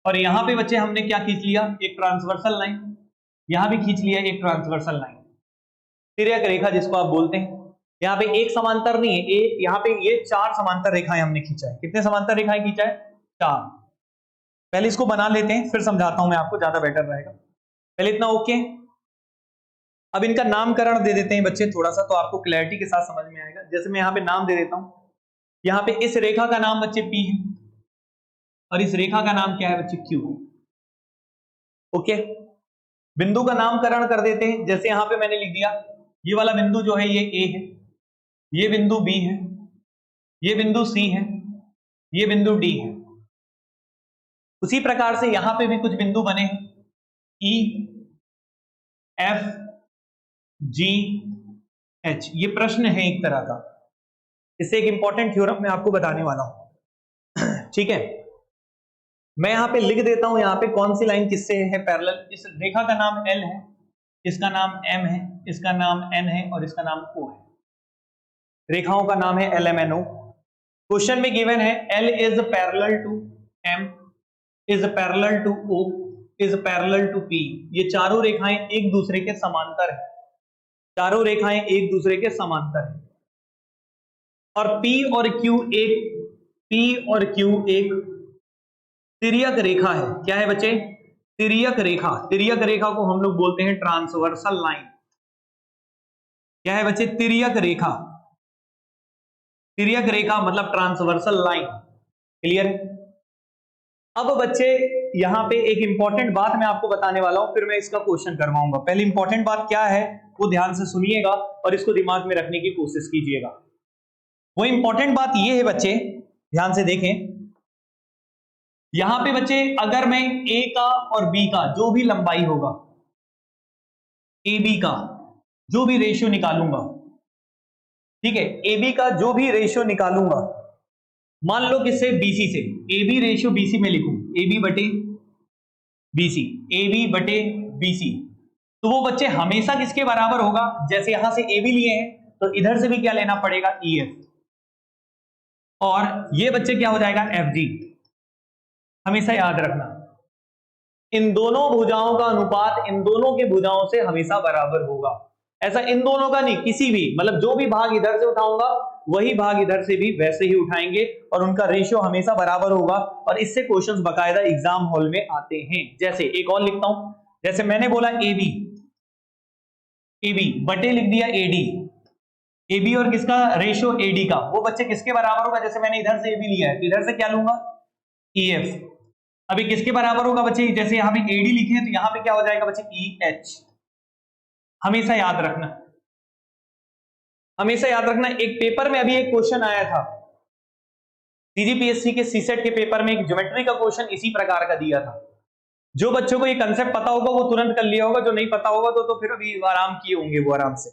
और यहां पे बच्चे हमने क्या खींच लिया? एक ट्रांसवर्सल लाइन। यहां भी खींच लिया एक ट्रांसवर्सल लाइन, तिर्यक रेखा जिसको आप बोलते हैं। यहाँ पे एक समांतर नहीं है, एक यहाँ पे ये 4 समांतर रेखाएं हमने खींचा है। कितने समांतर रेखाएं खींचा है? 4। पहले इसको बना लेते हैं, फिर समझाता हूं मैं आपको, ज्यादा बेटर रहेगा। पहले इतना ओके। अब इनका नामकरण दे देते हैं बच्चे थोड़ा सा, तो आपको क्लैरिटी के साथ समझ में आएगा। जैसे मैं यहाँ पे नाम दे देता हूं, यहाँ पे इस रेखा का नाम बच्चे P है, और इस रेखा का नाम क्या है बच्चे, क्यू। ओके, बिंदु का नामकरण कर देते हैं। जैसे यहां पे मैंने लिख दिया, ये वाला बिंदु जो है ये ए है, ये बिंदु बी है, ये बिंदु सी है, ये बिंदु डी है। उसी प्रकार से यहां पे भी कुछ बिंदु बने हैं, ई, एफ, जी, एच। ये प्रश्न है एक तरह का, इससे एक इंपॉर्टेंट थ्योरम मैं आपको बताने वाला हूं। ठीक है, मैं यहां पे लिख देता हूं, यहां पे कौन सी लाइन किससे है पैरेलल। इस रेखा का नाम एल है, इसका नाम एम है, इसका नाम एन है और इसका नाम ओ है। रेखाओं का नाम है L M N O. Question में गिवन है L is parallel to M, is parallel to O, is parallel to P. ये चारों रेखाएं एक दूसरे के समांतर है, चारों रेखाएं एक दूसरे के समांतर है। और P और Q एक तिर्यक रेखा है। क्या है बच्चे, तिर्यक रेखा। तिर्यक रेखा को हम लोग बोलते हैं ट्रांसवर्सल लाइन। क्या है बच्चे, तिर्यक रेखा। तिर्यक रेखा मतलब ट्रांसवर्सल लाइन। क्लियर है। अब बच्चे यहां पे एक इंपॉर्टेंट बात मैं आपको बताने वाला हूं, फिर मैं इसका क्वेश्चन करवाऊंगा। पहले इंपॉर्टेंट बात क्या है वो ध्यान से सुनिएगा और इसको दिमाग में रखने की कोशिश कीजिएगा। वो इंपॉर्टेंट बात ये है बच्चे, ध्यान से देखें। यहां पे बच्चे अगर मैं ए का और बी का जो भी लंबाई होगा, ए बी का जो भी रेशियो निकालूंगा, ठीक है, ए बी का जो भी रेशियो निकालूंगा, मान लो किससे, बीसी से। ए बी रेशियो बीसी में लिखूं, ए बी बटे बीसी, ए बी बटे बीसी, तो वो बच्चे हमेशा किसके बराबर होगा, जैसे यहां से ए बी लिए हैं तो इधर से भी क्या लेना पड़ेगा, ई एफ, और ये बच्चे क्या हो जाएगा, एफ जी। हमेशा याद रखना, इन दोनों भुजाओं का अनुपात इन दोनों के भुजाओं से हमेशा बराबर होगा। ऐसा इन दोनों का नहीं, किसी भी, मतलब जो भी भाग इधर से उठाऊंगा वही भाग इधर से भी वैसे ही उठाएंगे और उनका रेशियो हमेशा बराबर होगा। और इससे क्वेश्चंस बकायदा एग्जाम हॉल में आते हैं। जैसे एक और लिखता हूं, जैसे मैंने बोला ए बी बटे लिख दिया एडी, ए बी और किसका रेशियो एडी का, वो बच्चे किसके बराबर होगा, जैसे मैंने इधर से ए बी लिया है तो इधर से क्या लूंगा, ई एफ। अभी किसके बराबर होगा बच्चे, जैसे यहां पे एडी लिखे हैं तो यहां पे क्या हो जाएगा बच्चे, ई एच। हमेशा याद रखना, हमेशा याद रखना। एक पेपर में अभी एक क्वेश्चन आया था, सीजीपीएससी के सीसेट के पेपर में एक ज्योमेट्री का क्वेश्चन इसी प्रकार का दिया था। जो बच्चों को ये कंसेप्ट पता होगा वो तुरंत कर लिया होगा, जो नहीं पता होगा तो फिर अभी आराम किए होंगे वो आराम से।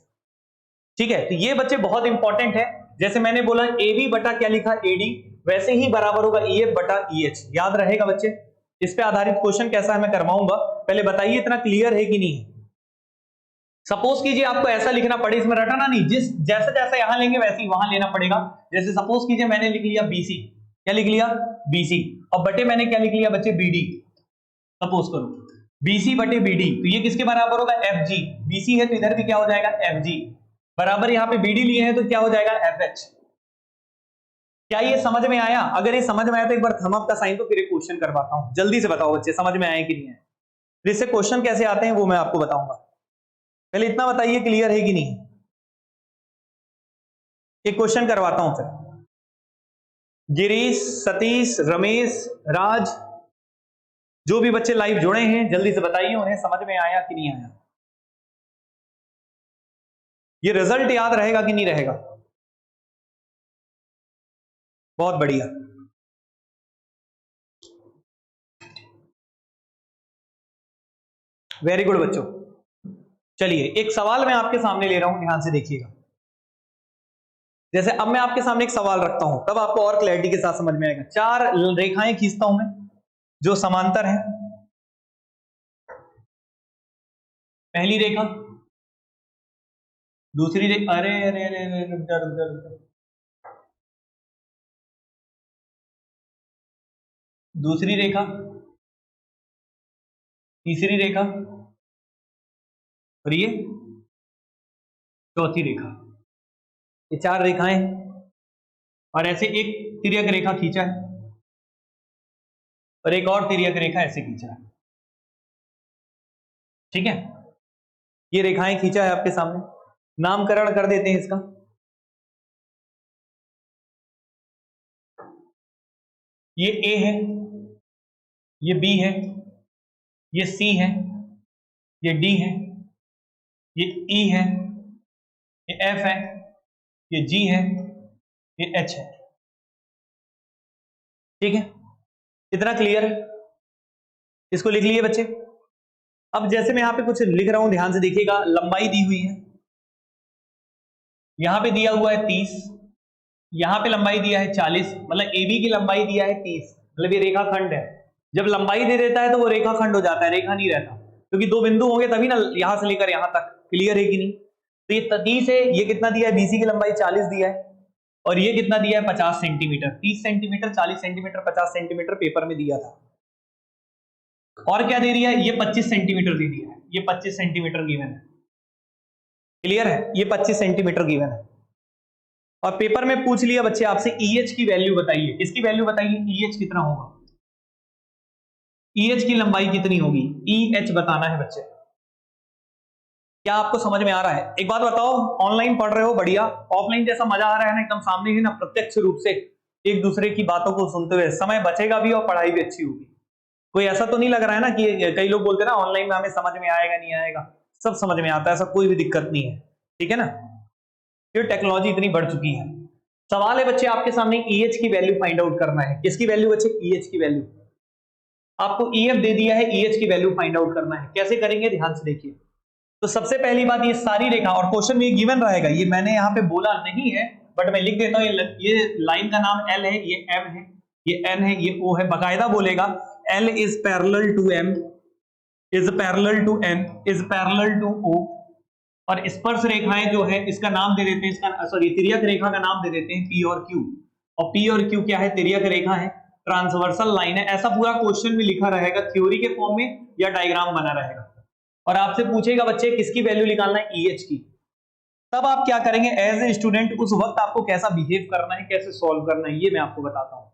ठीक है, तो ये बच्चे बहुत इंपॉर्टेंट है। जैसे मैंने बोला ए बी बटा क्या लिखा, एडी, वैसे ही बराबर होगा ई एफ बटा ई एच। याद रहेगा बच्चे, इस पे आधारित क्वेश्चन कैसा है मैं करवाऊंगा। पहले बताइए इतना क्लियर है कि नहीं। सपोज कीजिए आपको ऐसा लिखना पड़े, इसमें रटना नहीं, जिस जैसे जैसे यहां लेंगे वैसे ही वहां लेना पड़ेगा। जैसे सपोज कीजिए मैंने लिख लिया बीसी, क्या लिख लिया, बीसी, और बटे मैंने क्या लिख लिया बच्चे, बीडी। सपोज करो बीसी बटे बीडी, तो ये किसके बराबर होगा, एफ जी। बीसी है तो इधर भी क्या हो जाएगा, एफ जी, बराबर यहां पे बीडी लिए हैं तो क्या हो जाएगा, एफ एच। क्या ये समझ में आया? अगर ये समझ में आया तो एक बार थंब अप का साइन, तो फिर एक क्वेश्चन करवाता हूं। जल्दी से बताओ बच्चे समझ में आए कि नहीं है। फिर इससे क्वेश्चन कैसे आते हैं वो मैं आपको बताऊंगा। पहले इतना बताइए क्लियर है कि नहीं। एक क्वेश्चन करवाता हूं फिर। गिरीश, सतीश, रमेश, राज, जो भी बच्चे लाइव जुड़े हैं जल्दी से बताइए उन्हें समझ में आया कि नहीं आया। ये रिजल्ट याद रहेगा कि नहीं रहेगा। बहुत बढ़िया, वेरी गुड बच्चों। चलिए एक सवाल मैं आपके सामने ले रहा हूं, ध्यान से देखिएगा। जैसे अब मैं आपके सामने एक सवाल रखता हूं, तब आपको और क्लैरिटी के साथ समझ में आएगा। चार रेखाएं खींचता हूं मैं जो समांतर हैं। पहली रेखा, दूसरी रेखा, अरे अरे अरे अरे रुक जा रुक जा रुक जा, दूसरी रेखा, तीसरी रेखा और ये चौथी रेखा। ये चार रेखाएं और ऐसे एक तिर्यक रेखा खींचा है और एक और तिर्यक रेखा ऐसे खींचा है। ठीक है, ये रेखाएं खींचा है आपके सामने। नामकरण कर देते हैं इसका। ये ए है, ये बी है, ये सी है, ये डी है, ये ई है, ये एफ है, ये जी है, ये एच है। ठीक है, इतना क्लियर है? इसको लिख लिए बच्चे। अब जैसे मैं यहां पे कुछ लिख रहा हूं, ध्यान से देखिएगा। लंबाई दी हुई है, यहां पे दिया हुआ है 30, यहां पे लंबाई दिया है 40, मतलब AB की लंबाई दिया है 30, मतलब ये रेखाखंड है। जब लंबाई दे देता है तो वो रेखाखंड हो जाता है, रेखा नहीं रहता, क्योंकि दो बिंदु होंगे तभी ना, यहां से लेकर यहां तक। क्लियर है कि नहीं? तो ये 30 है, ये कितना दिया है? BC की लंबाई 40 दिया है, और ये कितना दिया है? 50 centimetre. 30 centimetre, 40 centimetre, 50 centimetre paper में दिया था। और क्या दे दिया है? ये 25 सेंटीमीटर दे दिया है, ये 25 सेंटीमीटर गिवन है। क्लियर है? ये 25 सेंटीमीटर गिवन है। और पेपर में पूछ लिया बच्चे आपसे EH की वैल्यू बताइए। किसकी वैल्यू बताइए? EH कितना होगा, EH की लंबाई कितनी होगी, EH बताना है बच्चे। क्या आपको समझ में आ रहा है? एक बात बताओ, ऑनलाइन पढ़ रहे हो बढ़िया, ऑफलाइन जैसा मजा आ रहा है ना, एकदम सामने ही ना, प्रत्यक्ष रूप से एक दूसरे की बातों को सुनते हुए, समय बचेगा भी और पढ़ाई भी अच्छी होगी। कोई ऐसा तो नहीं लग रहा है ना कि कई लोग बोलते हैं ना ऑनलाइन में हमें समझ में आएगा नहीं आएगा, सब समझ में आता है, ऐसा कोई भी दिक्कत नहीं है। ठीक है ना, ये टेक्नोलॉजी इतनी बढ़ चुकी है। सवाल है बच्चे आपके सामने, EH की वैल्यू फाइंड आउट करना है। किसकी वैल्यू बच्चे? EH की वैल्यू। आपको EF दे दिया है, EH की वैल्यू फाइंड आउट करना है। कैसे करेंगे, ध्यान से देखिए। तो सबसे पहली बात, ये सारी रेखा, और क्वेश्चन में गिवन रहेगा, ये मैंने यहाँ पे बोला नहीं है बट मैं लिख देता हूँ। ये लाइन का नाम L है, ये M है, ये N है, ये O है। बाकायदा बोलेगा L is parallel to M, is parallel to N, is parallel to O। और स्पर्श रेखाएं जो है इसका नाम दे देते हैं, इसका सॉरी तिर्यक रेखा का नाम दे देते हैं P और Q। और P और Q क्या है? तिर्यक रेखा है, ट्रांसवर्सल लाइन है। ऐसा पूरा क्वेश्चन में लिखा रहेगा, थ्योरी के फॉर्म में या डायग्राम बना रहेगा। और आपसे पूछेगा बच्चे किसकी वैल्यू निकालना है? EH की। तब आप क्या करेंगे एज ए स्टूडेंट, उस वक्त आपको कैसा बिहेव करना है, कैसे सॉल्व करना है, ये मैं आपको बताता हूं।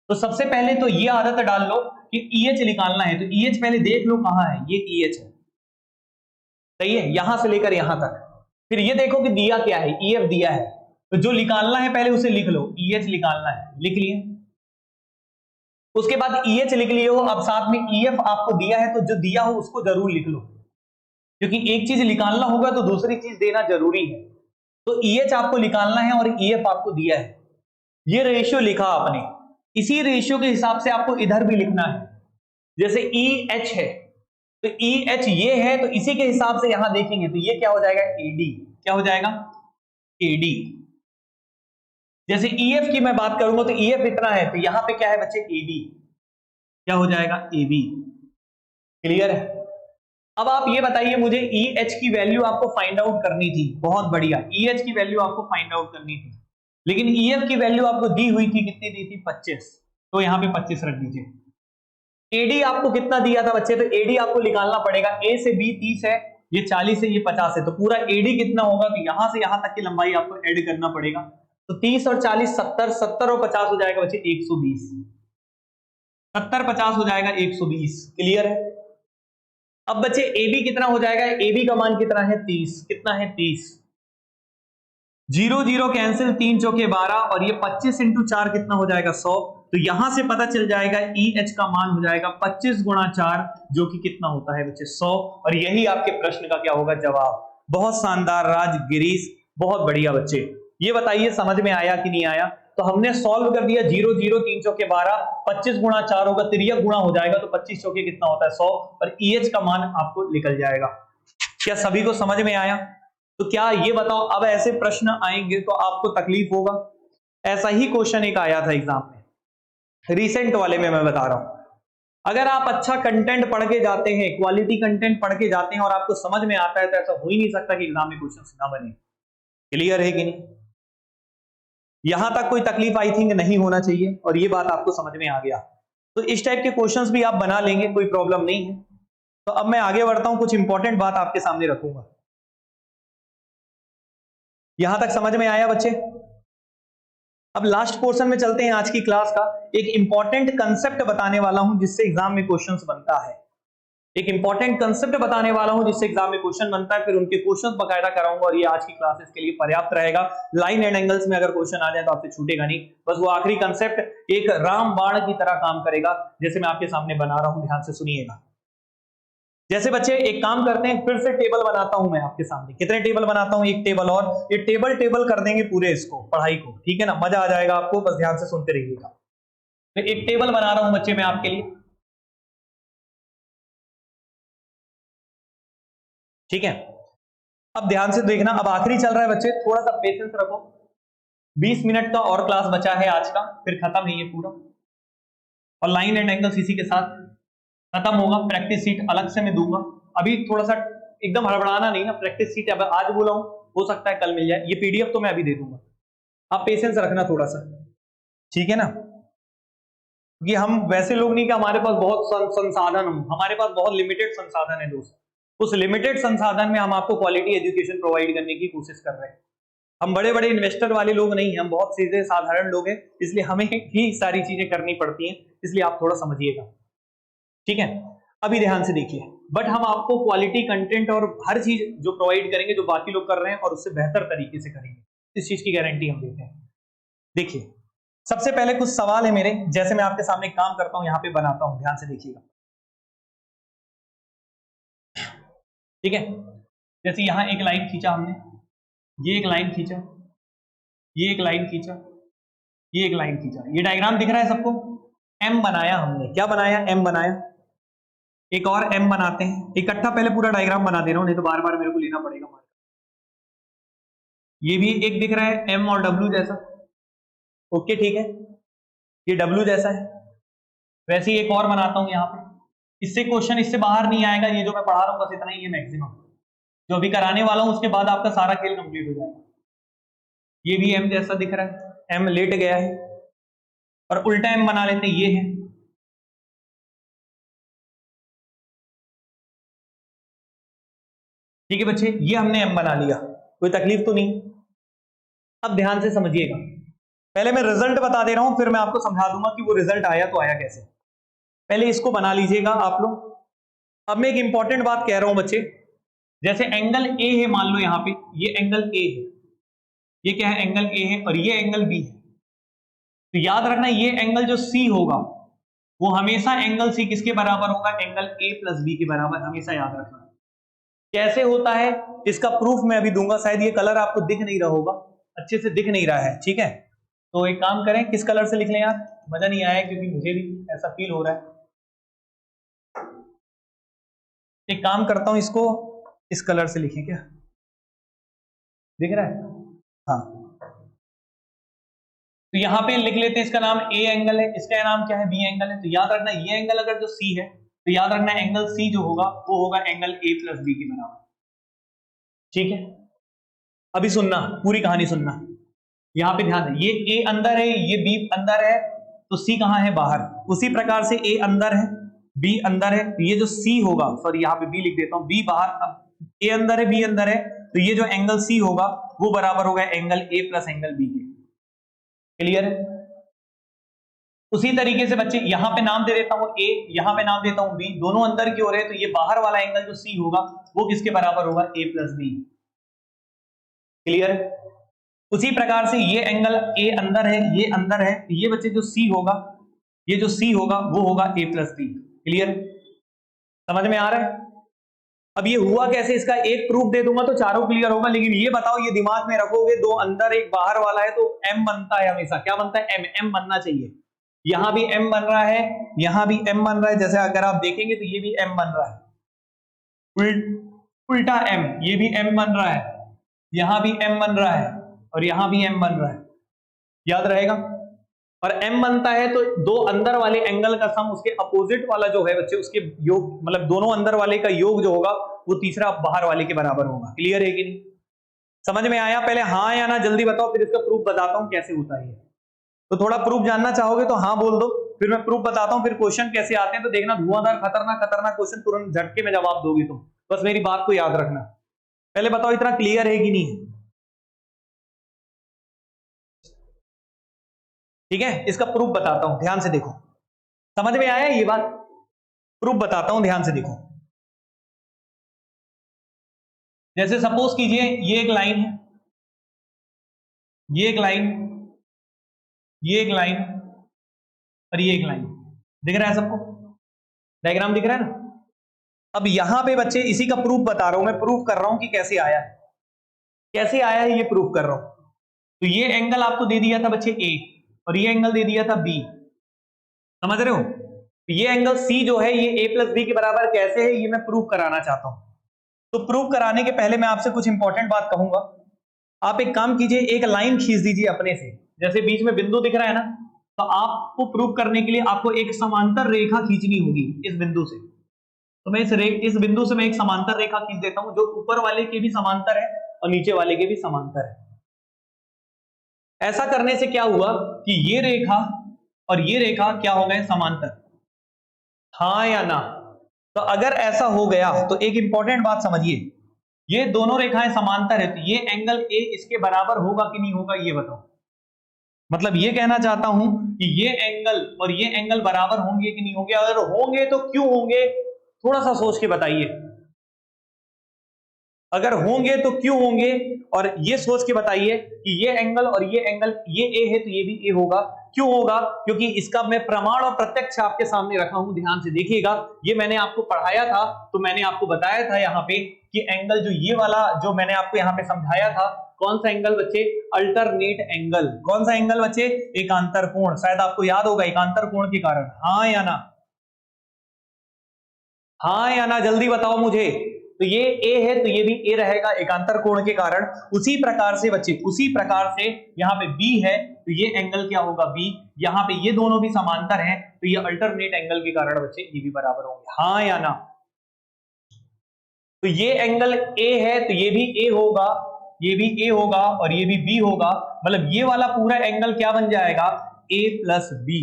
तो सबसे पहले तो ये आदत डाल लो कि EH निकालना है, तो EH पहले देख लो कहां है, ये EH है, सही है, यहां से लेकर यहां तक। फिर ये देखो कि दिया क्या है, EF दिया है, तो जो निकालना है पहले उसे लिख लो, EH निकालना है, लिख लिए। उसके बाद EH लिख लिए हो, अब साथ में EF आपको दिया है, तो जो दिया हो उसको जरूर लिख लो, क्योंकि एक चीज निकालना होगा तो दूसरी चीज देना जरूरी है। तो EH आपको निकालना है और EF आपको दिया है, ये रेशियो लिखा आपने। इसी रेशियो के हिसाब से आपको इधर भी लिखना है। जैसे EH है तो EH ये है, तो इसी के हिसाब से यहां देखेंगे तो ये क्या हो जाएगा? AD। क्या हो जाएगा? AD। जैसे EF की मैं बात करूंगा तो EF इतना है, तो यहां पे क्या है बच्चे? AB। क्या हो जाएगा? AB। क्लियर है? अब आप ये बताइए मुझे, EH की वैल्यू आपको फाइंड आउट करनी थी, बहुत बढ़िया, EH की वैल्यू आपको फाइंड आउट करनी थी, लेकिन EF की वैल्यू आपको दी हुई थी, कितनी दी थी? 25, तो यहां पे 25 रख दीजिए। AD आपको कितना दिया था बच्चे? तो AD आपको निकालना पड़ेगा, A से B 30 है, ये 40 है, ये 50 है, तो पूरा AD कितना होगा? तो यहां से यहां तक की लंबाई आपको ऐड करना पड़ेगा। तो 30 और 40 70, 70 और 50 हो जाएगा बच्चे 120, 70 50 हो जाएगा 120। क्लियर है? अब बच्चे AB कितना हो जाएगा? AB का मान कितना है? 30। कितना है? 30। 0 0 कैंसिल, 3 चौके 12, और ये 25 इंटू 4 कितना हो जाएगा? 100। तो यहां से पता चल जाएगा EH का मान हो जाएगा 25 गुणा 4, जो कि कितना होता है बच्चे? 100। और यही आपके प्रश्न का क्या होगा? जवाब। बहुत शानदार राजगिरीश, बहुत बढ़िया बच्चे। ये बताइए समझ में आया कि नहीं आया? तो हमने सॉल्व कर दिया, 0 0 3 चौके 12, 25 गुणा 4 होगा, तिर्यक गुणा हो जाएगा, तो 25 चौके कितना होता है? 100, और EH का मान आपको निकल जाएगा। क्या सभी को समझ में आया? तो क्या ये बताओ, अब ऐसे प्रश्न आएंगे तो आपको तकलीफ होगा? ऐसा ही क्वेश्चन एक आया था एग्जाम में, रिसेंट वाले में मैं बता रहा हूं। अगर आप अच्छा कंटेंट पढ़ के जाते हैं, क्वालिटी कंटेंट पढ़ के जाते हैं और आपको समझ में आता है, तो ऐसा हो ही नहीं सकता कि एग्जाम में क्वेश्चन ना बने। क्लियर है कि नहीं? यहां तक कोई तकलीफ आई थिंक नहीं होना चाहिए, और ये बात आपको समझ में आ गया। तो इस टाइप के क्वेश्चंस भी आप बना लेंगे, कोई प्रॉब्लम नहीं है। तो अब मैं आगे बढ़ता हूं, कुछ इंपॉर्टेंट बात आपके सामने रखूंगा। यहां तक समझ में आया बच्चे? अब लास्ट पोर्शन में चलते हैं आज की क्लास का। एक इंपॉर्टेंट कंसेप्ट बताने वाला हूं जिससे एग्जाम में क्वेश्चंस बनता है। एक इंपॉर्टेंट कंसेप्ट बताने वाला हूं जिससे एग्जाम में क्वेश्चन बनता है, फिर उनके क्वेश्चन बकायदा कराऊंगा और ये आज की क्लासेस के लिए पर्याप्त रहेगा। लाइन एंड एंगल्स में अगर क्वेश्चन आ जाए तो आपसे छूटेगा नहीं। बस वो आखिरी कंसेप्ट एक रामबाण की तरह काम करेगा, जैसे मैं आपके सामने बना रहा हूं, ध्यान से सुनिएगा। जैसे बच्चे एक काम करते हैं, फिर से टेबल बनाता हूं मैं आपके सामने। कितने टेबल बनाता हूं? एक टेबल, और ये टेबल कर देंगे पूरे इसको, पढ़ाई को, ठीक है ना? मजा आ जाएगा आपको, बस ध्यान से सुनते रहिएगा। तो एक टेबल बना रहा हूं बच्चे मैं आपके लिए, ठीक है? अब ध्यान से देखना, अब आखिरी चल रहा है बच्चे, थोड़ा सा पेशेंस रखो। 20 मिनट का और क्लास बचा है आज का, फिर खत्म है ये पूरा। और लाइन एंड एंगल्स इसी के साथ खत्म होगा। प्रैक्टिस सीट अलग से मैं दूंगा। अभी थोड़ा सा एकदम हड़बड़ाना नहीं ना, प्रैक्टिस सीट अब आज बोला हूं, हो सकता है कल मिल जाए। ये पीडीएफ तो मैं अभी दे दूंगा, आप पेशेंस रखना थोड़ा सा, ठीक है ना? कि हम वैसे लोग नहीं कि हमारे पास बहुत संसाधन हो, हमारे पास बहुत लिमिटेड संसाधन है दोस्त। उस लिमिटेड संसाधन में हम आपको क्वालिटी एजुकेशन प्रोवाइड करने की कोशिश कर रहे हैं। हम बड़े बड़े इन्वेस्टर वाले लोग नहीं हैं, हम बहुत सीधे साधारण लोग हैं, इसलिए हमें ही सारी चीजें करनी पड़ती हैं, इसलिए आप थोड़ा समझिएगा, ठीक है? अभी ध्यान से देखिए, बट हम आपको क्वालिटी कंटेंट और हर चीज जो प्रोवाइड करेंगे जो बाकी लोग कर रहे हैं, और उससे बेहतर तरीके से करेंगे, इस चीज की गारंटी हम देते हैं। देखिए, सबसे पहले कुछ सवाल है मेरे, जैसे मैं आपके सामने काम करता हूं, यहां पे बनाता हूं, ध्यान से देखिएगा, ठीक है? जैसे यहां एक लाइन खींचा हमने, ये एक लाइन खींचा, ये एक लाइन खींचा, ये एक लाइन खींचा, ये डायग्राम दिख रहा है सबको? एम बनाया हमने, क्या बनाया? एम बनाया। एक और एम बनाते हैं, इकट्ठा पहले पूरा डायग्राम बना दे रहा हूं, नहीं तो बार बार मेरे को लेना पड़ेगा। ये भी एक दिख रहा है एम और डब्ल्यू जैसा, ओके, ठीक है, ये डब्ल्यू जैसा है। वैसे ही एक और बनाता हूं यहां पे, इससे क्वेश्चन इससे बाहर नहीं आएगा, ये जो मैं पढ़ा रहा हूं बस इतना ही है मैक्सिमम, जो अभी कराने वाला हूं उसके बाद आपका सारा खेल कंप्लीट हो जाएगा। ये भी एम जैसा दिख रहा है, एम लेट गया है, और उल्टा एम बना लेते, ये है, ठीक है बच्चे, ये हमने एम बना लिया, कोई तकलीफ तो नहीं। अब ध्यान से समझिएगा, पहले मैं रिजल्ट बता दे रहा हूं, फिर मैं आपको समझा दूंगा कि वो रिजल्ट आया तो आया कैसे। पहले इसको बना लीजिएगा आप लोग। अब मैं एक इंपॉर्टेंट बात कह रहा हूं बच्चे, जैसे एंगल ए है, मान लो यहां पे ये एंगल ए है, ये क्या है? एंगल ए है, और ये एंगल बी है। तो याद रखना, ये एंगल जो सी होगा वो हमेशा एंगल सी किसके बराबर होगा? एंगल ए प्लस बी के बराबर, हमेशा याद रखना। कैसे होता है इसका प्रूफ मैं अभी दूंगा, शायद ये कलर आपको दिख नहीं रहा होगा, अच्छे से दिख नहीं रहा है, ठीक है? तो एक काम करें, किस कलर से लिख लें यार? मजा नहीं आया, क्योंकि मुझे भी ऐसा फील हो रहा है। एक काम करता हूं, इसको इस कलर से लिखें, क्या दिख रहा है? हाँ, तो यहां पे लिख लेते हैं, इसका नाम ए एंगल है, इसका नाम क्या है? बी एंगल है। तो याद रखना, ये एंगल अगर जो सी है, तो याद रखना एंगल सी जो होगा वो होगा एंगल ए प्लस बी के बराबर, ठीक है? अभी सुनना, पूरी कहानी सुनना, यहां पे ध्यान है, ये ए अंदर है, ये बी अंदर है, तो सी कहां है? बाहर। उसी प्रकार से ए अंदर है, बी अंदर है, तो ये जो सी होगा, सॉरी यहां पे बी लिख देता हूं, बी बाहर। अब ए अंदर है, बी अंदर है, तो ये जो एंगल सी होगा वो बराबर होगा angle A plus angle B के। क्लियर है? उसी तरीके से बच्चे यहां पे नाम दे देता हूं ए, यहां पे नाम देता हूं बी, दोनों अंदर की ओर है, तो ये बाहर वाला एंगल जो सी होगा वो किसके बराबर होगा? ए प्लस बी। क्लियर? उसी प्रकार से ये एंगल ए अंदर है, ये अंदर है, तो ये बच्चे जो सी होगा, ये जो सी होगा वो होगा ए प्लस बी। क्लियर? समझ में आ रहा है? अब ये हुआ कैसे, इसका एक प्रूफ दे दूंगा तो चारों क्लियर होगा, लेकिन ये बताओ, ये दिमाग में रखोगे, दो अंदर एक बाहर वाला है, तो एम बनता है हमेशा। क्या बनता है? एम। एम बनना चाहिए। यहां भी एम बन रहा है, यहां भी एम बन रहा है, जैसे अगर आप देखेंगे तो ये भी एम बन रहा है, उल्टा एम, ये भी एम बन रहा है, यहां भी एम बन रहा है, और यहां भी एम बन रहा है। याद रहेगा? और एम बनता है तो दो अंदर वाले एंगल का सम उसके अपोजिट वाला जो है बच्चे, उसके योग, मतलब दोनों अंदर वाले का योग जो होगा वो तीसरा बाहर वाले के बराबर होगा। क्लियर है कि नहीं? समझ में आया? पहले हाँ या ना जल्दी बताओ, फिर इसका प्रूफ बताता हूं कैसे होता है। तो थोड़ा प्रूफ जानना चाहोगे तो हाँ बोल दो, फिर मैं प्रूफ बताता हूं, फिर क्वेश्चन कैसे आते हैं तो देखना, धुआंधार खतरनाक खतरनाक क्वेश्चन तुरंत झटके में जवाब दोगे तुम। बस मेरी बात को याद रखना। पहले बताओ इतना क्लियर है कि नहीं? ठीक है, इसका प्रूफ बताता हूं, ध्यान से देखो। समझ में आया ये बात? प्रूफ बताता हूं, ध्यान से देखो। जैसे सपोज कीजिए ये एक लाइन है, ये एक लाइन, ये एक लाइन और ये एक लाइन, दिख रहा है सबको? डायग्राम दिख रहा है ना? अब यहां पे बच्चे इसी का प्रूफ बता रहा हूं मैं, प्रूफ कर रहा हूं कि कैसे आया है, कैसे आया है ये प्रूफ कर रहा हूं। तो ये एंगल आपको दे दिया था बच्चे ए, और ये एंगल दे दिया था बी, समझ रहे हो? तो ये एंगल सी जो है ये ए प्लस बी के बराबर कैसे है, ये मैं प्रूफ कराना चाहता हूं। तो प्रूफ कराने के पहले मैं आपसे कुछ इंपॉर्टेंट बात कहूंगा। आप एक काम कीजिए, एक लाइन खींच दीजिए अपने से, जैसे बीच में बिंदु दिख रहा है ना, तो आपको प्रूफ करने के लिए आपको एक समांतर रेखा खींचनी होगी इस बिंदु से। तो मैं इस बिंदु से मैं एक समांतर रेखा खींच देता हूं, जो ऊपर वाले के भी समांतर है और नीचे वाले के भी समांतर है। ऐसा करने से क्या हुआ कि ये रेखा और ये रेखा क्या हो गए, समांतर, हाँ या ना? तो अगर ऐसा हो गया तो एक इंपॉर्टेंट बात समझिए, ये दोनों रेखाएं समांतर है, तो ये एंगल ए इसके बराबर होगा कि नहीं होगा, ये बताओ। मतलब ये कहना चाहता हूं कि ये एंगल और ये एंगल बराबर होंगे कि नहीं होंगे, अगर होंगे तो क्यों होंगे, थोड़ा सा सोच के बताइए। अगर होंगे तो क्यों होंगे, और ये सोच के बताइए कि ये एंगल और ये एंगल, ये ए है तो ये भी ए होगा। क्यों होगा? क्योंकि इसका मैं प्रमाण और प्रत्यक्ष आपके सामने रखा हूं, ध्यान से देखिएगा। ये मैंने आपको पढ़ाया था, तो मैंने आपको बताया था यहाँ पे कि एंगल जो ये वाला जो मैंने आपको यहाँ पे समझाया था, कौन सा एंगल बच्चे, अल्टरनेट एंगल। कौन सा एंगल बच्चे? एकांतर कोण। शायद आपको याद होगा, एकांतर कोण के कारण, हाँ या ना? हाँ या ना, जल्दी बताओ मुझे। तो ये ए है तो ये भी ए रहेगा एकांतर कोण के कारण। उसी प्रकार से बच्चे, उसी प्रकार से यहाँ पे बी है तो ये एंगल क्या होगा, बी। यहाँ पे ये दोनों भी समांतर हैं तो ये अल्टरनेट एंगल के कारण बच्चे ये भी बराबर होंगे, हाँ या ना? तो ये एंगल ए है तो ये भी ए होगा, ये भी ए होगा और ये भी बी होगा। मतलब ये वाला पूरा एंगल क्या बन जाएगा, ए प्लस बी।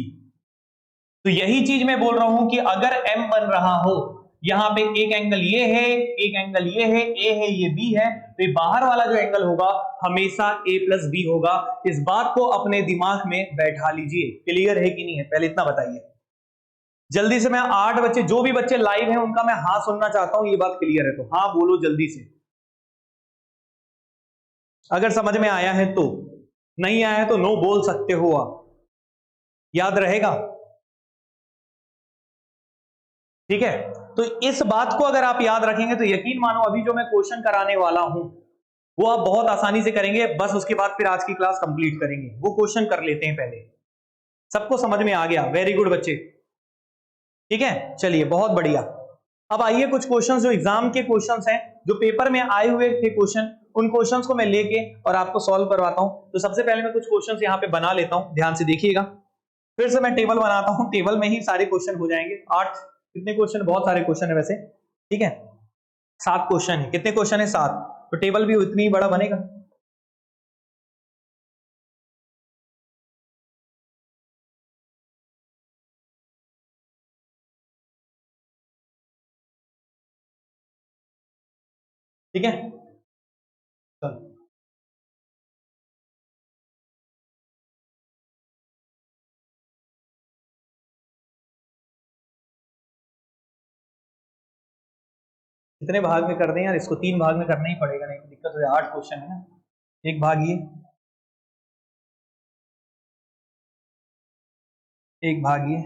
तो यही चीज मैं बोल रहा हूं कि अगर m बन रहा हो, यहां पे एक एंगल ये है, एक एंगल ये है, a है ये b है, तो ये बाहर वाला जो एंगल होगा हमेशा a प्लस बी होगा। इस बात को अपने दिमाग में बैठा लीजिए। क्लियर है कि नहीं है, पहले इतना बताइए। जल्दी से, मैं 8 बच्चे, जो भी बच्चे लाइव हैं उनका मैं हाँ सुनना चाहता हूं, ये बात क्लियर है तो हाँ बोलो जल्दी से, अगर समझ में आया है तो। नहीं आया है तो नो बोल सकते हो आप, याद रहेगा? ठीक है, तो इस बात को अगर आप याद रखेंगे तो यकीन मानो अभी जो मैं क्वेश्चन कराने वाला हूं वो आप बहुत आसानी से करेंगे। बस उसके बाद फिर आज की क्लास कंप्लीट करेंगे। वो क्वेश्चन कर लेते हैं पहले। सबको समझ में आ गया? वेरी गुड बच्चे, ठीक है, चलिए बहुत बढ़िया। अब आइए कुछ क्वेश्चंस जो एग्जाम के क्वेश्चंस हैं, जो पेपर में आए हुए थे क्वेश्चन, उन क्वेश्चंस को मैं लेके और आपको सॉल्व करवाता हूं। तो सबसे पहले मैं कुछ क्वेश्चंस यहां पे बना लेता हूं, ध्यान से देखिएगा। फिर से मैं टेबल बनाता हूं, टेबल में ही सारे क्वेश्चन हो जाएंगे। 8 कितने क्वेश्चन, बहुत सारे क्वेश्चन है वैसे, ठीक है। 7 क्वेश्चन है, कितने क्वेश्चन है, 7, तो टेबल भी उतनी ही बड़ा बनेगा। ठीक है, चलो कितने भाग में कर दें यार, इसको 3 भाग में करना ही पड़ेगा, नहीं तो दिक्कत हो जाए। 8 क्वेश्चन है ना, एक भाग ये, एक भाग ये,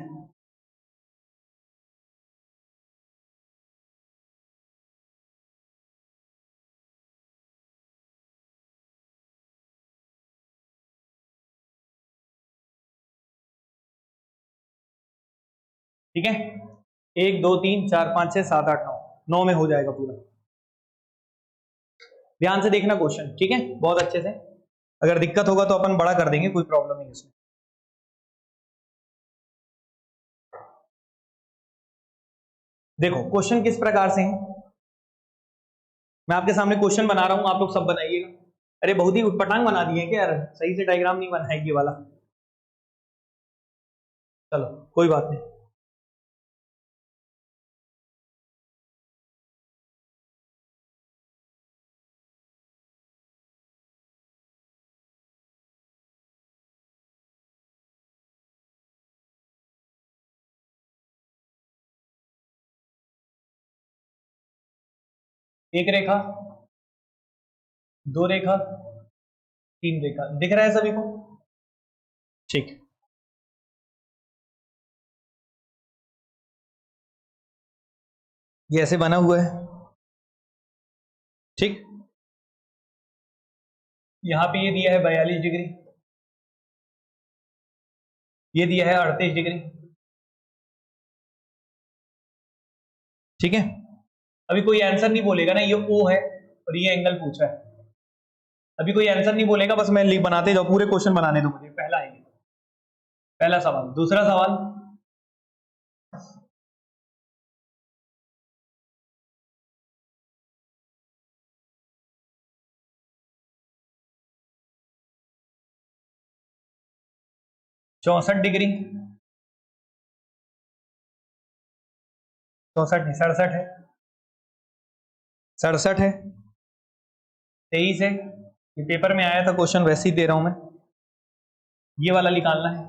ठीक है। 1 2 3 4 5 6 7 8 9, 9 में हो जाएगा पूरा। ध्यान से देखना क्वेश्चन, ठीक है, बहुत अच्छे से। अगर दिक्कत होगा तो अपन बड़ा कर देंगे, कोई प्रॉब्लम नहीं इसमें। देखो क्वेश्चन किस प्रकार से है, मैं आपके सामने क्वेश्चन बना रहा हूं, आप लोग सब बनाइएगा। अरे बहुत ही उटपटांग बना दिए क्या यार, सही से डायग्राम नहीं बना है ये वाला। चलो कोई बात नहीं। एक रेखा, 2 रेखा 3 रेखा, दिख रहा है सभी को? ठीक, ये ऐसे बना हुआ है। ठीक, यहां पे ये दिया है 42 डिग्री, ये दिया है 38 डिग्री। ठीक है, अभी कोई आंसर नहीं बोलेगा ना, ये ओ है और ये एंगल पूछा है। अभी कोई आंसर नहीं बोलेगा, बस मैं लिख बनाते जाओ, पूरे क्वेश्चन बनाने दो मुझे। पहला है पहला सवाल। दूसरा सवाल, चौसठ डिग्री, 64 नहीं 67 है, 67 है, 23 है। ये पेपर में आया था क्वेश्चन, वैसे ही दे रहा हूं मैं। ये वाला निकालना है।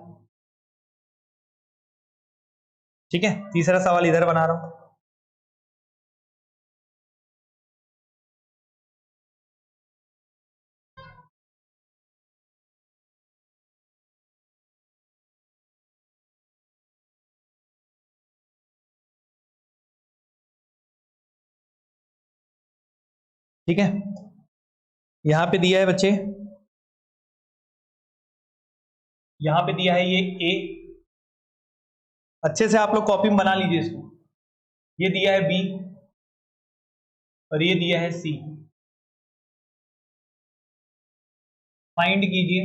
ठीक है, तीसरा सवाल इधर बना रहा हूं। ठीक है, यहां पे दिया है बच्चे, यहां पे दिया है ये ए, अच्छे से आप लोग कॉपी में बना लीजिए इसको। ये दिया है बी और ये दिया है सी। फाइंड कीजिए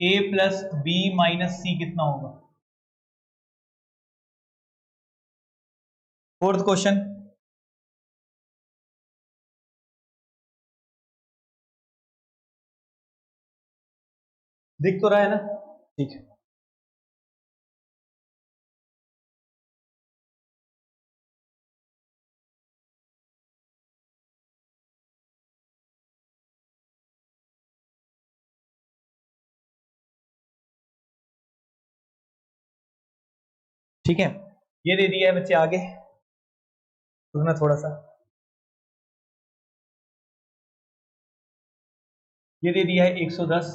ए प्लस बी माइनस सी कितना होगा। फोर्थ क्वेश्चन, दिख तो रहा है ना? ठीक है, ठीक है, ये दे दिया है बच्चे। आगे सुनना थोड़ा सा, ये दे दिया है 110।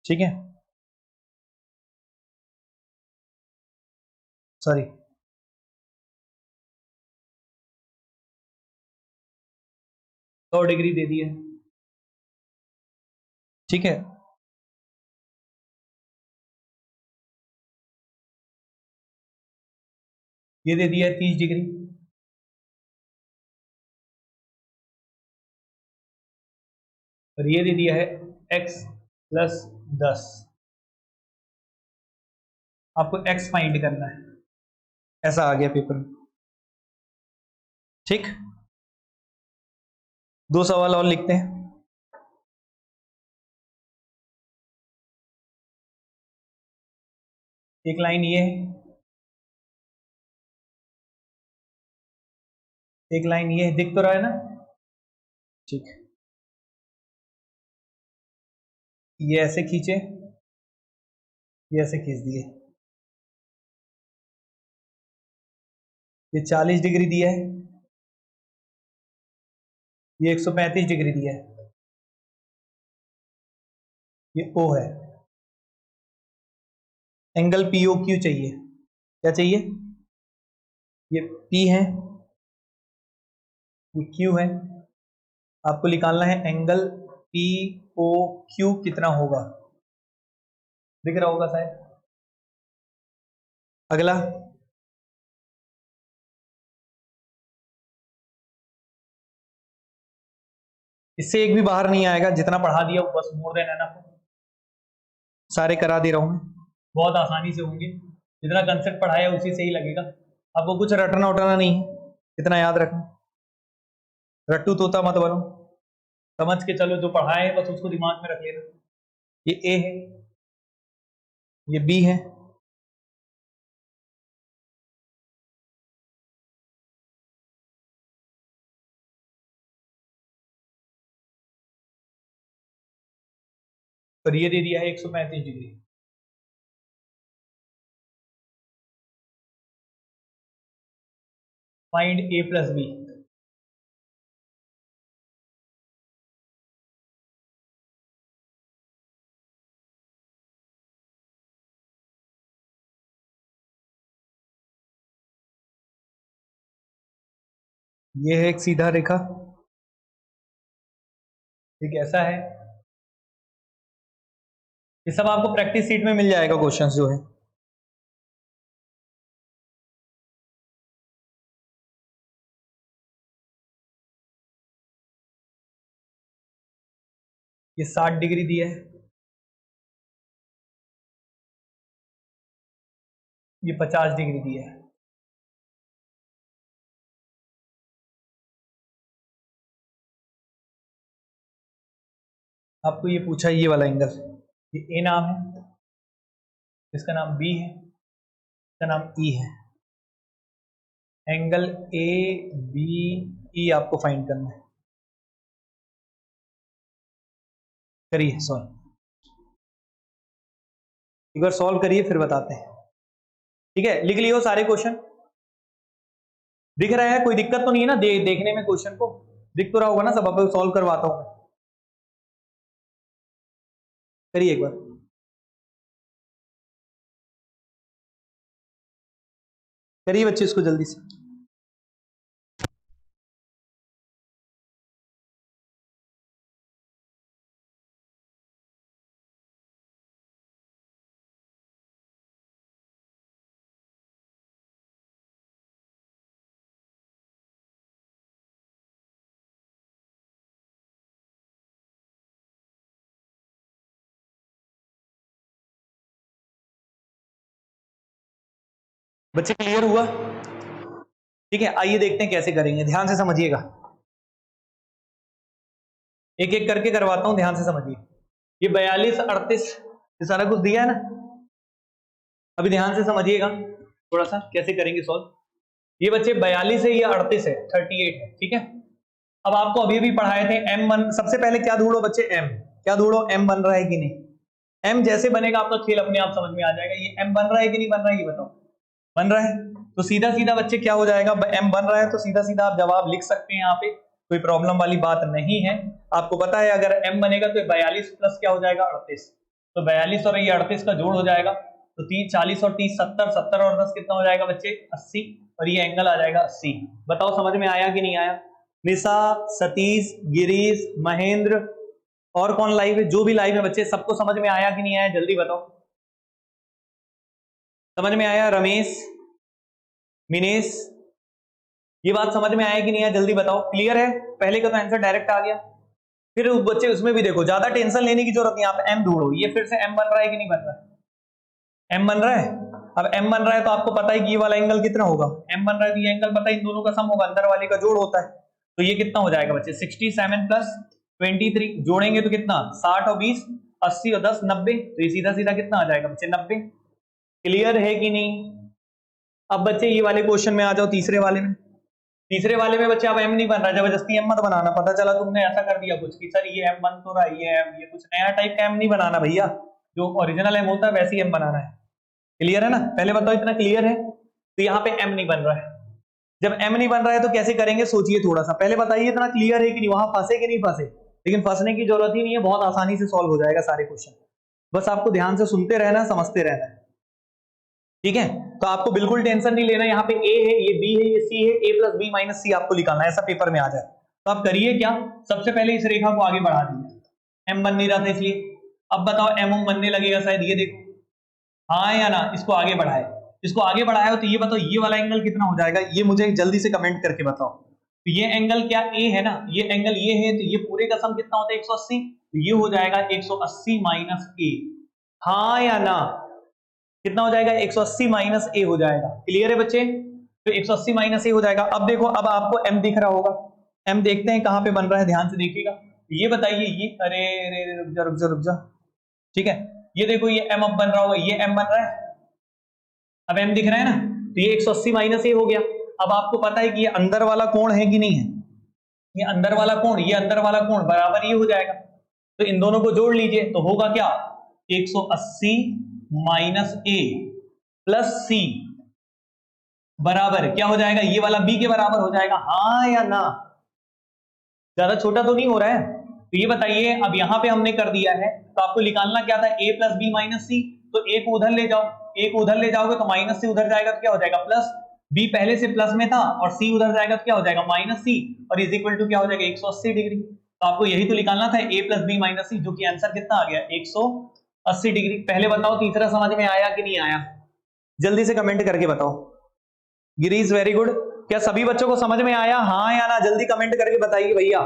ठीक है, सॉरी 100 डिग्री दे दिया। ठीक है, ये दे दिया है 30 डिग्री, और ये दे दिया है x प्लस 10। आपको x फाइंड करना है, ऐसा आ गया पेपर में। ठीक, 2 सवाल और लिखते हैं। एक लाइन ये है, एक लाइन ये है, दिख तो रहा है ना? ठीक है, ये ऐसे खींचे, ये ऐसे खींच दिए। ये 40 डिग्री दिया है, ये 135 डिग्री दिया है, ये O है। एंगल POQ चाहिए। क्या चाहिए? ये P है, ये Q है। आपको निकालना है एंगल POQ कितना होगा। दिख रहा होगा शायद। अगला, इससे एक भी बाहर नहीं आएगा, जितना पढ़ा दिया वो बस मोर देन एनफ। सारे करा दे रहा हूं मैं, बहुत आसानी से होंगे। जितना कंसेप्ट पढ़ाया उसी से ही लगेगा। आपको कुछ रटना उटना नहीं है, इतना याद रखना। रट्टू तोता मत बनो, समझ के चलो, जो पढ़ाए बस उसको दिमाग में रख लेना। ये ए है, ये बी है, और ये दे दिया है 135 डिग्री। फाइंड ए प्लस बी। ये है एक सीधा रेखा, ठीक ऐसा है। ये सब आपको प्रैक्टिस सीट में मिल जाएगा क्वेश्चंस जो है। ये 60 डिग्री दिया है, ये 50 डिग्री दिया है। आपको ये पूछा ये वाला एंगल, ये ए नाम है, इसका नाम बी है, इसका नाम ई है। एंगल ए बी ई आपको फाइंड करना है। करिए सॉल्व, एक बार सॉल्व करिए फिर बताते हैं। ठीक है, लिख लियो सारे क्वेश्चन। दिख रहा है, कोई दिक्कत तो नहीं है ना देखने में? क्वेश्चन को दिख तो रहा होगा ना सब? अब सॉल्व करवाता हूं। करिए एक बार। करिए बच्चे इसको जल्दी से। बच्चे क्लियर हुआ? ठीक है, आइए देखते हैं कैसे करेंगे, ध्यान से समझिएगा। एक एक करके करवाता हूं, ध्यान से समझिए। ये 42 38 ये सारा कुछ दिया है ना? अभी ध्यान से समझिएगा थोड़ा सा कैसे करेंगे सॉल्व। ये बच्चे 42 है, ये 38 है, 38 है। ठीक है, अब आपको अभी भी पढ़ाए थे M1। सबसे पहले क्या ढूंढो बच्चे? M। क्या ढूंढो? M बन रहा है कि नहीं। M जैसे बनेगा आपका खेल अपने आप समझ में आ जाएगा। ये M बन रहा है कि नहीं बन रहा है, ये बताओ। बन रहा है तो सीधा सीधा बच्चे क्या हो जाएगा? M बन रहा है तो सीधा सीधा आप जवाब लिख सकते हैं। यहाँ पे कोई प्रॉब्लम वाली बात नहीं है। आपको पता है अगर M बनेगा तो 42 प्लस क्या हो जाएगा? 38। तो 42 और ये 38 का जोड़ हो जाएगा तो 40 और 30 70, 70 और 10 कितना हो जाएगा बच्चे? 80। और ये एंगल आ जाएगा 80। बताओ समझ में आया कि नहीं आया? निशा, सतीश, गिरीश, महेंद्र और कौन लाइव है? जो भी लाइव है बच्चे, सबको समझ में आया कि नहीं आया? जल्दी बताओ। समझ में आया? रमेश, मिनेश, ये बात समझ में आया कि नहीं आया? जल्दी बताओ। क्लियर है? पहले का तो आंसर डायरेक्ट आ गया। फिर बच्चे उसमें भी देखो, ज्यादा टेंशन लेने की जरूरत नहीं। आप M ढूंढो। ये फिर से M बन रहा है कि नहीं बन रहा है? M बन रहा है। अब M बन रहा है तो आपको पता है कि ये वाला एंगल कितना होगा? M बन रहा है तो ये एंगल पता है, इन दोनों का सम होगा, अंदर वाले का जोड़ होता है। तो ये कितना हो जाएगा बच्चे? 67 प्लस 23 जोड़ेंगे तो कितना? 60 और 20 80 और 10 90। तो ये सीधा सीधा कितना आ जाएगा बच्चे? 90। क्लियर है कि नहीं? अब बच्चे ये वाले क्वेश्चन में आ जाओ, तीसरे वाले में। तीसरे वाले में बच्चे अब M नहीं बन रहा, जबरदस्ती M मत बनाना। पता चला तुमने ऐसा कर दिया कुछ कि सर ये M बन तो रहा है, ये M, ये कुछ नया टाइप का M नहीं बनाना भैया। जो ओरिजिनल M होता है वैसे ही M बनाना है। क्लियर है ना? पहले बताओ इतना क्लियर है? तो यहाँ पे M नहीं बन रहा है। जब M नहीं बन रहा है तो कैसे करेंगे? सोचिए थोड़ा सा। पहले बताइए इतना क्लियर है कि नहीं? वहां फंसे कि नहीं फंसे? लेकिन फंसने की जरूरत ही नहीं है, बहुत आसानी से सॉल्व हो जाएगा सारे क्वेश्चन। बस आपको ध्यान से सुनते रहना, समझते रहना है। ठीक है, तो आपको बिल्कुल टेंशन नहीं लेना। यहाँ पे A है, ये B है, ये C है, A plus B minus C आपको निकालना है, ऐसा पेपर में आ जाए। तो आप करिए क्या? सबसे पहले इस रेखा को आगे बढ़ा दीजिए। M बन नहीं रहा था इसलिए। अब बताओ M बनने लगेगा शायद, ये देखो, हाँ या ना? इसको आगे बढ़ाए, इसको आगे बढ़ाया हो तो ये बताओ ये वाला एंगल कितना हो जाएगा? ये मुझे जल्दी से कमेंट करके बताओ। तो ये एंगल क्या A है ना? ये एंगल ये है, तो ये पूरे का सम कितना होता है? 180। तो ये हो जाएगा 180 माइनस A। हाँ या ना? कितना हो जाएगा? 180 माइनस A हो जाएगा। क्लियर है बच्चे? तो 180 माइनस A हो जाएगा। अब देखो, अब आपको M दिख रहा होगा। M देखते हैं कहां पे बन रहा है, ध्यान से देखिएगा। ये बताइए, ये अरे रुक जा रुक जा रुक जा। ठीक है, ये देखो, ये M अब बन रहा होगा, ये M बन रहा है। अब M दिख रहा है ना? तो ये 180 माइनस A हो गया। अब आपको पता है कि ये अंदर वाला कोण है कि नहीं है? ये अंदर वाला कोण, ये अंदर वाला कोण बराबर ये हो जाएगा। तो इन दोनों को जोड़ लीजिए तो होगा क्या? 180 माइनस A प्लस C बराबर क्या हो जाएगा? ये वाला B के बराबर हो जाएगा। हाँ या ना? ज्यादा छोटा तो नहीं हो रहा है? तो ये बताइए, अब यहां पे हमने कर दिया है तो आपको निकालना क्या था? A plus B minus C। तो A को उधर ले जाओ, A को उधर ले जाओगे तो माइनस से उधर जाएगा तो क्या हो जाएगा? प्लस। बी पहले से प्लस में था और सी उधर जाएगा तो क्या हो जाएगा माइनस सी, और इज इक्वल टू क्या हो जाएगा 180 डिग्री। तो आपको यही तो निकालना था ए प्लस बी माइनस सी, जो कि आंसर कितना आ गया 180 डिग्री। पहले बताओ तीसरा समझ में आया कि नहीं आया, जल्दी से कमेंट करके बताओ। Girish very good. क्या सभी बच्चों को समझ में आया, हाँ या ना, जल्दी कमेंट करके बताइए भैया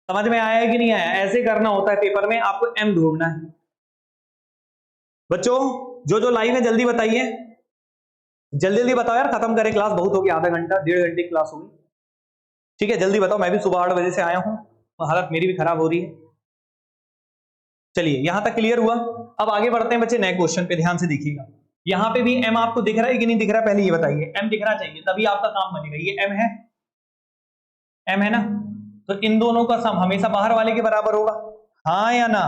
समझ में आया है कि नहीं आया। ऐसे करना होता है पेपर में, आपको एम ढूंढना है। बच्चों जो लाइव है जल्दी बताइए, जल्दी जल्दी बताओ यार, खत्म करें क्लास, बहुत हो गया, आधा घंटा 1.5 घंटे क्लास हो गई। ठीक है जल्दी बताओ, मैं भी सुबह 8 बजे से आया हूं, हालत मेरी भी खराब हो रही है। चलिए यहां तक क्लियर हुआ। अब आगे बढ़ते हैं बच्चे नए क्वेश्चन पे, ध्यान से देखिएगा। यहां पे भी एम आपको दिख रहा है कि नहीं दिख रहा है, पहले ये बताइए। एम दिखना चाहिए तभी आपका काम बनेगा। ये एम है, एम है ना, तो इन दोनों का सम हमेशा बाहर वाले के बराबर होगा, हाँ या ना।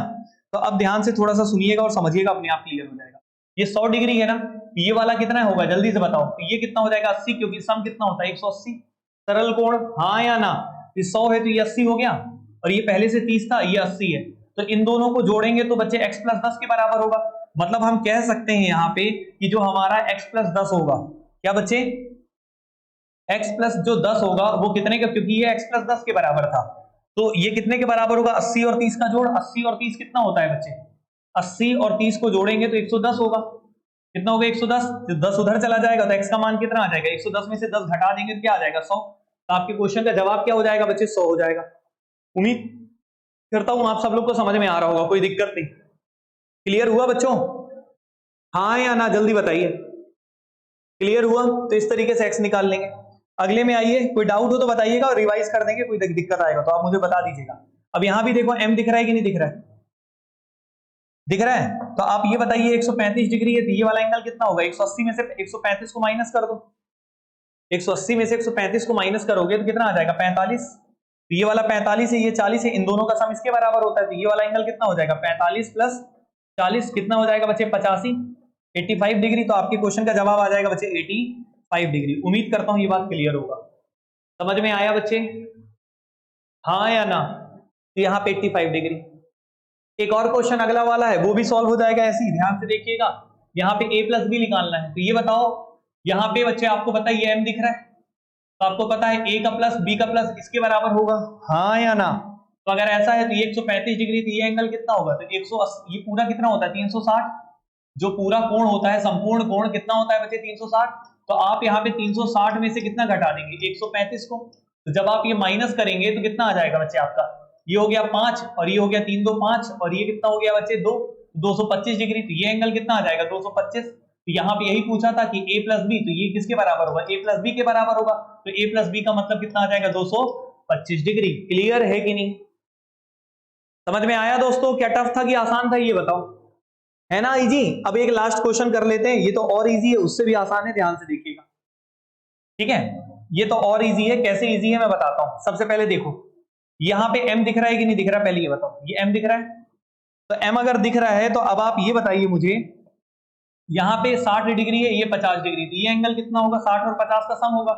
तो अब ध्यान से थोड़ा सा सुनिएगा और समझिएगा, अपने आप क्लियर हो जाएगा। ये 100 डिग्री है ना, ये वाला कितना होगा जल्दी से बताओ। तो ये कितना हो जाएगा 80, क्योंकि सम कितना होता है 180। सरल कोण, हाँ या ना। ये 100 है तो ये 80 हो गया, और ये पहले से 30 था, ये 80 है। तो इन दोनों को जोड़ेंगे तो बच्चे x प्लस 10 के बराबर होगा। मतलब हम कह सकते हैं यहाँ पे कि जो हमारा x प्लस 10 होगा, क्या बच्चे x प्लस जो 10 होगा वो कितने का, क्योंकि ये x प्लस 10 के बराबर था, तो ये कितने के बराबर होगा 80 और 30 का जोड़। 80 और 30 कितना होता है बच्चे, 80 और 30 को जोड़ेंगे तो 110 होगा। कितना होगा 110, तो 10 उधर चला जाएगा तो x का मान कितना आ जाएगा 110 में से 10 घटा देंगे तो क्या आ जाएगा 100। तो आपके क्वेश्चन का जवाब क्या हो जाएगा बच्चे 100 हो जाएगा। उम्मीद करता हूं आप सब लोग को समझ में आ रहा होगा, कोई दिक्कत नहीं। क्लियर हुआ बच्चों, हाँ या ना, जल्दी बताइए। क्लियर हुआ, तो इस तरीके से x निकाल लेंगे। अगले में आइए, कोई डाउट हो तो बताइएगा और रिवाइज कर देंगे, कोई दिक्कत आएगा तो आप मुझे बता दीजिएगा। अब यहां भी देखो m दिख रहा है कि नहीं दिख रहा है, दिख रहा है। तो आप ये बताइए 135 डिग्री है तो ये वाला एंगल कितना होगा, 180 में से 135 को माइनस कर दो। 180 में से 135 को माइनस करोगे तो कितना आ जाएगा 45। तो ये वाला 45 है, ये 40 है, इन दोनों का सम इसके बराबर होता है, तो ये वाला एंगल कितना हो जाएगा 45 प्लस 40 कितना हो जाएगा बच्चे 85, 85 डिग्री। तो आपके क्वेश्चन का जवाब आ जाएगा बच्चे 85 डिग्री। उम्मीद करता हूं ये बात क्लियर होगा, समझ में आया बच्चे, हाँ या ना। तो यहाँ पे 85 डिग्री। एक और क्वेश्चन अगला वाला है, वो भी सॉल्व हो जाएगा ऐसे ही, ध्यान से देखिएगा। यहाँ पे a प्लस बी निकालना है, तो ये बताओ यहाँ पे बच्चे आपको पता है ये m दिख रहा है, तो आपको पता है a का प्लस b का प्लस इसके बराबर होगा, हाँ या ना। तो अगर ऐसा है तो ये 135 डिग्री, तो ये एंगल कितना होगा, तो 180, ये पूरा कितना होता है 360। जो पूरा कोण होता है, संपूर्ण कोण कितना होता है बच्चे 360। तो आप यहाँ पे 360 में से कितना घटा देंगे 135 को। तो जब आप ये माइनस करेंगे तो कितना आ जाएगा बच्चे आपका, ये हो गया 5 और ये हो गया 3 2 5 और ये कितना हो गया बच्चे 2, 225 डिग्री। तो ये एंगल कितना आ जाएगा 225। तो यहाँ पे यही पूछा था कि a प्लस बी, तो ये किसके बराबर होगा a प्लस बी के बराबर होगा। तो a प्लस बी का मतलब कितना आ जाएगा 225 डिग्री। क्लियर है कि नहीं, समझ में आया दोस्तों। क्या टफ था कि आसान था ये बताओ, है ना इजी। अब एक लास्ट क्वेश्चन कर लेते हैं, ये तो और इजी है, उससे भी आसान है, ध्यान से देखिएगा। ठीक है, ये तो और इजी है, कैसे इजी है मैं बताता हूं। सबसे पहले देखो यहां पे m दिख रहा है कि नहीं दिख रहा, पहले ये बताओ। ये m दिख रहा है, तो m अगर दिख रहा है तो अब आप ये बताइए मुझे, यहाँ पे 60 डिग्री है, ये 50 डिग्री, तो ये एंगल कितना होगा 60 और 50 का सम होगा।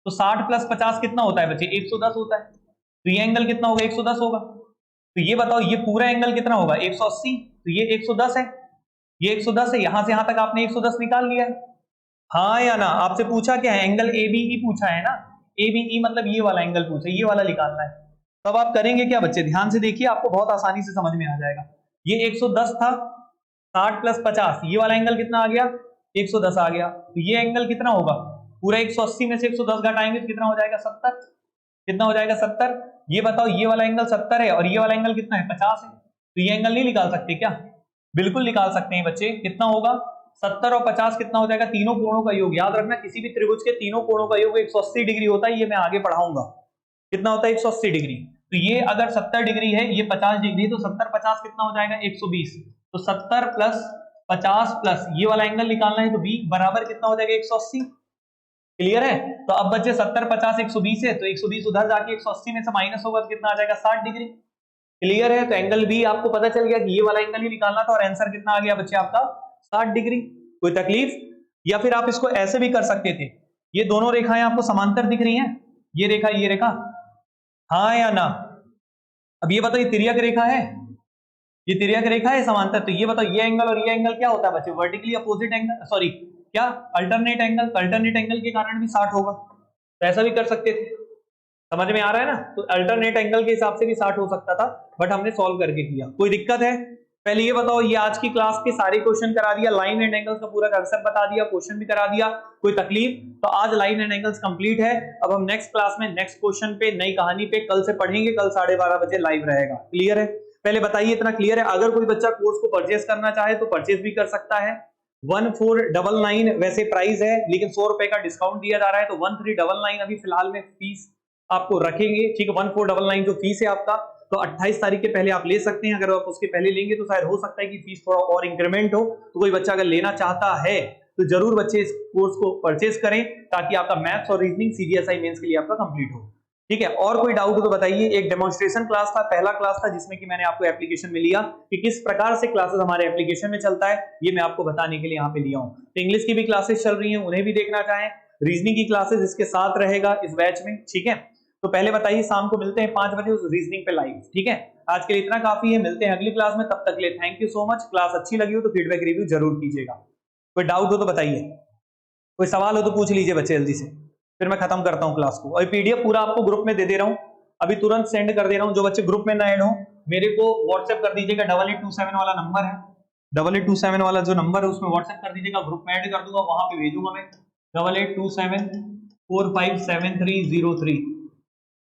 तो 60 प्लस 50 कितना होता है बच्चे 110 होता है, तो ये एंगल कितना होगा 110 होगा। तो ये बताओ ये पूरा एंगल कितना होगा 180, तो ये 110 है, ये 110 है, यहां से यहां तक आपने 110 निकाल लिया है, हाँ या ना। आपसे पूछा क्या है, एंगल ABE पूछा है ना, ABE मतलब ये वाला एंगल पूछा, ये वाला निकालना है। तब आप करेंगे क्या बच्चे, ध्यान से देखिए, आपको बहुत आसानी से समझ में आ जाएगा। ये 110 था, 60 प्लस 50, ये वाला एंगल कितना आ गया 110 आ गया। तो ये एंगल कितना होगा, पूरा 180 में से 110 घटाएंगे तो कितना हो जाएगा 70, कितना हो जाएगा 70। ये बताओ ये वाला एंगल 70 है और ये वाला एंगल कितना है 50 है, तो ये एंगल नहीं निकाल सकते क्या, बिल्कुल निकाल सकते हैं बच्चे। कितना होगा 70 और 50 कितना हो जाएगा, तीनों कोणों का योग। याद रखना किसी भी त्रिभुज के तीनों कोणों का योग 180 डिग्री होता है, ये मैं आगे पढ़ाऊंगा कितना होता है 180 डिग्री। तो ये अगर 70 डिग्री है, ये 50 डिग्री, तो 70 50 कितना हो जाएगा 120। तो 70 प्लस 50 प्लस ये वाला एंगल निकालना है, तो b बराबर कितना हो जाएगा 180। क्लियर है, तो अब बच्चे 70 50 120 है, तो 120 उधर जाके 180 में से माइनस होगा तो कितना आ जाएगा 60 डिग्री। क्लियर है, तो एंगल भी आपको पता चल गया कि ये वाला एंगल ही निकालना था, और आंसर कितना आ गया बच्चे आपका 60 डिग्री। कोई तकलीफ, या फिर आप इसको ऐसे भी कर सकते थे, ये दोनों रेखाएं आपको समांतर दिख रही हैं, ये रेखा ये रेखा, हाँ या ना। अब ये बताओ ये तिर्यक रेखा है, ये तिर्यक रेखा है समांतर, तो ये बताओ ये एंगल और ये एंगल क्या होता है बच्चे, वर्टिकली अपोजिट एंगल, सॉरी क्या अल्टरनेट एंगल, अल्टरनेट एंगल के कारण भी 60 होगा, तो ऐसा भी कर सकते थे। समझ में आ रहा है ना? तो अल्टरनेट एंगल के हिसाब से भी 60 हो सकता था, बट हमने सॉल्व करके किया। कोई दिक्कत है? पहले ये बताओ, ये आज की क्लास के सारे क्वेश्चन करा दिया, लाइन एंड एंगल्स का पूरा कंसेप्ट बता दिया, क्वेश्चन भी करा दिया, कोई तकलीफ? तो आज लाइन एंड एंगल्स कंप्लीट है। अब हम नेक्स्ट क्लास में नेक्स्ट क्वेश्चन पे, नई कहानी पे कल से पढ़ेंगे। कल 12:30 बजे लाइव रहेगा। क्लियर है? पहले बताइए इतना क्लियर है? अगर कोई बच्चा कोर्स को परचेज करना चाहे तो परचेज भी कर सकता है। 1499 वैसे प्राइस है, लेकिन 100 रुपए का डिस्काउंट दिया जा रहा है, तो 1399 अभी फिलहाल में फीस आपको रखेंगे। ठीक है, 1499 जो फीस है आपका, तो 28 तारीख के पहले आप ले सकते हैं। अगर आप उसके पहले लेंगे तो शायद हो सकता है कि फीस थोड़ा और इंक्रीमेंट हो। तो कोई बच्चा अगर लेना चाहता है तो जरूर बच्चे इस कोर्स को परचेज करें, ताकि आपका मैथ्स और रीजनिंग सीडीएसआई मेंस के लिए आपका कंप्लीट हो। ठीक है, और कोई डाउट हो तो बताइए। एक डेमोन्स्ट्रेशन क्लास था, पहला क्लास था, जिसमें कि मैंने आपको एप्लीकेशन में लिया कि किस प्रकार से क्लासेस हमारे एप्लीकेशन में चलता है, ये मैं आपको बताने के लिए यहाँ पे लिया हूँ। तो इंग्लिश की भी क्लासेस चल रही हैं, उन्हें भी देखना चाहें। रीजनिंग की क्लासेस इसके साथ रहेगा इस बैच में। ठीक है, तो पहले बताइए, शाम को मिलते हैं 5 बजे उस रीजनिंग पे लाइव। ठीक है, आज के लिए इतना काफी है, मिलते हैं अगली क्लास में। तब तक के लिए thank you so much. Class अच्छी लगी हो तो फीडबैक रिव्यू जरूर कीजिएगा। कोई डाउट हो तो बताइए, कोई सवाल हो तो पूछ लीजिए बच्चे जल्दी से, फिर मैं खत्म करता हूँ क्लास को। और पीडीएफ पूरा आपको ग्रुप में दे दे रहा हूँ, अभी तुरंत सेंड कर दे रहा हूँ। जो बच्चे ग्रुप में ना ऐड हो, मेरे को व्हाट्सएप कर दीजिएगा। 8827 वाला नंबर है, 8827 वाला जो नंबर है उसमें व्हाट्सएप कर दीजिएगा, ग्रुप में ऐड कर दूंगा, वहां पे भेजूंगा मैं। 8827457303।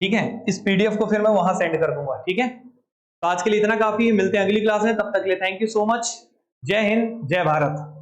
ठीक है, इस पीडीएफ को फिर मैं वहां सेंड कर दूंगा। ठीक है, तो आज के लिए इतना काफी है, मिलते हैं अगली क्लास में। तब तक के लिए थैंक यू सो मच। जय हिंद, जय भारत।